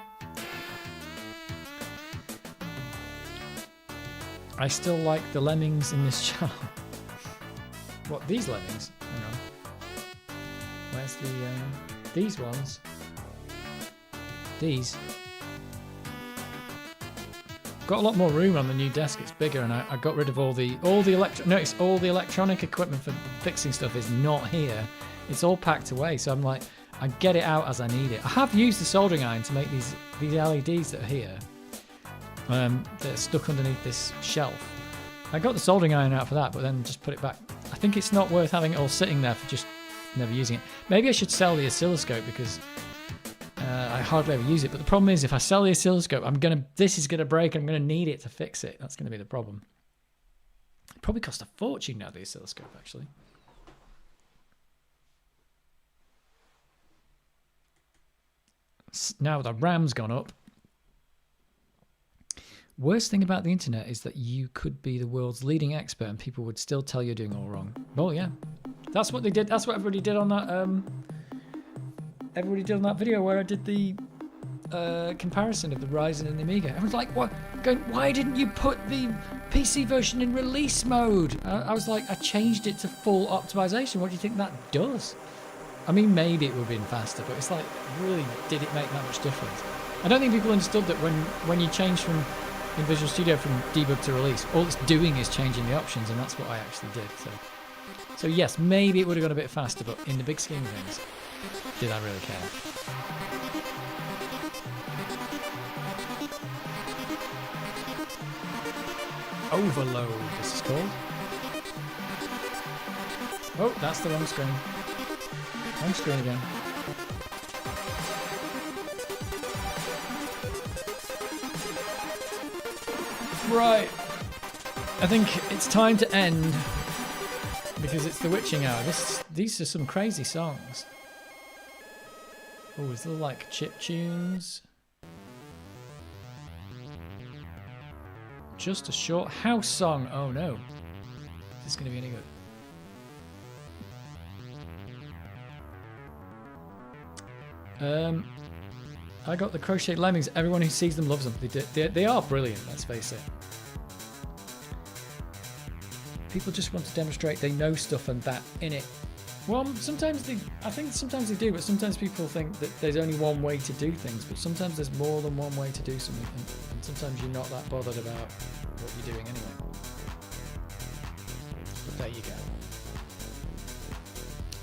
I still like the lemmings in this channel. What, these lemmings? Hang on. Where's the, these ones? These. Got a lot more room on the new desk. It's bigger, and I got rid of all the electronic equipment for fixing stuff is not here. It's all packed away. So I'm like, I get it out as I need it. I have used the soldering iron to make these LEDs that are here. That are stuck underneath this shelf. I got the soldering iron out for that, but then just put it back. I think it's not worth having it all sitting there for just never using it. Maybe I should sell the oscilloscope because I hardly ever use it. But the problem is, if I sell the oscilloscope, this is gonna break. I'm gonna need it to fix it. That's gonna be the problem. It probably cost a fortune now, the oscilloscope, actually. Now the RAM's gone up. Worst thing about the internet is that you could be the world's leading expert and people would still tell you're doing all wrong. Well, yeah, that's what they did. That's what everybody did on that. Everybody did on that video where I did the comparison of the Ryzen and the Amiga. Everyone's like, "What? Going? Why didn't you put the PC version in release mode?" I was like, "I changed it to full optimization. What do you think that does?" I mean, maybe it would have been faster, but it's like, really, did it make that much difference? I don't think people understood that when you change from in Visual Studio from debug to release, all it's doing is changing the options, and that's what I actually did. So yes, maybe it would have gone a bit faster, but in the big scheme of things, did I really care? Overload, this is called. Oh, that's the wrong screen. Wrong screen again. Right, I think it's time to end because it's the witching hour. These are some crazy songs. Oh, is there like chip tunes? Just a short house song. Oh no, is this going to be any good? I got the crocheted lemmings. Everyone who sees them loves them. They are brilliant, let's face it. People just want to demonstrate they know stuff and that in it. Well, I think sometimes they do, but sometimes people think that there's only one way to do things, but sometimes there's more than one way to do something, and sometimes you're not that bothered about what you're doing anyway. But there you go.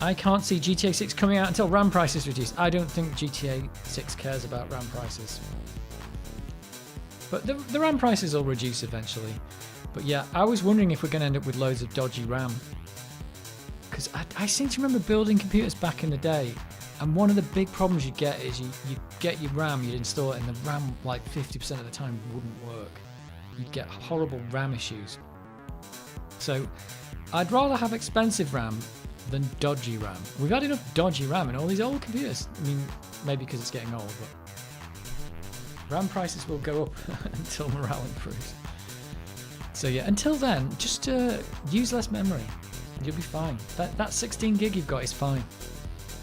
I can't see GTA 6 coming out until RAM prices reduce. I don't think GTA 6 cares about RAM prices. But the RAM prices will reduce eventually. But yeah, I was wondering if we're going to end up with loads of dodgy RAM. Because I seem to remember building computers back in the day, and one of the big problems you get is you get your RAM, you'd install it, and the RAM like 50% of the time wouldn't work. You'd get horrible RAM issues. So I'd rather have expensive RAM than dodgy RAM. We've had enough dodgy RAM in all these old computers. I mean, maybe because it's getting old, but RAM prices will go up until morale improves. So yeah, until then, just use less memory. You'll be fine. That 16 gig you've got is fine.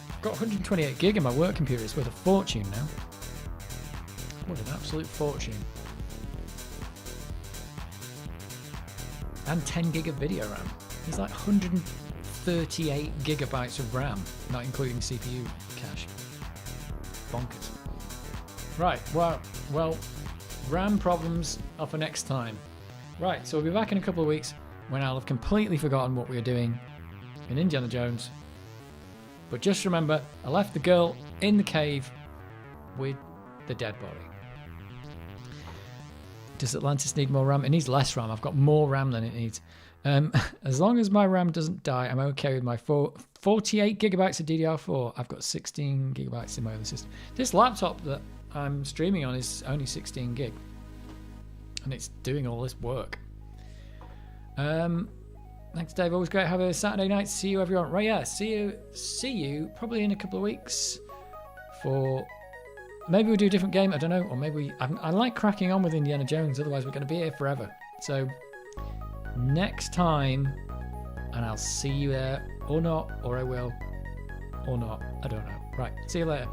I've got 128 gig in my work computer. It's worth a fortune now. What an absolute fortune. And 10 gig of video RAM. It's like 138 gigabytes of RAM, not including CPU cache. Bonkers. Right, well, RAM problems are for next time. Right, so we'll be back in a couple of weeks when I'll have completely forgotten what we were doing in Indiana Jones. But just remember, I left the girl in the cave with the dead body. Does Atlantis need more RAM? It needs less RAM. I've got more RAM than it needs. As long as my RAM doesn't die, I'm okay with my 48 gigabytes of DDR4. I've got 16 gigabytes in my other system. This laptop that I'm streaming on is only 16 gig. And it's doing all this work. Thanks, Dave. Always great to have a Saturday night. See you, everyone. Right, yeah. See you probably in a couple of weeks for maybe we'll do a different game. I don't know. Or maybe I like cracking on with Indiana Jones. Otherwise, we're going to be here forever. So next time, and I'll see you there or not, or I will, or not. I don't know. Right. See you later.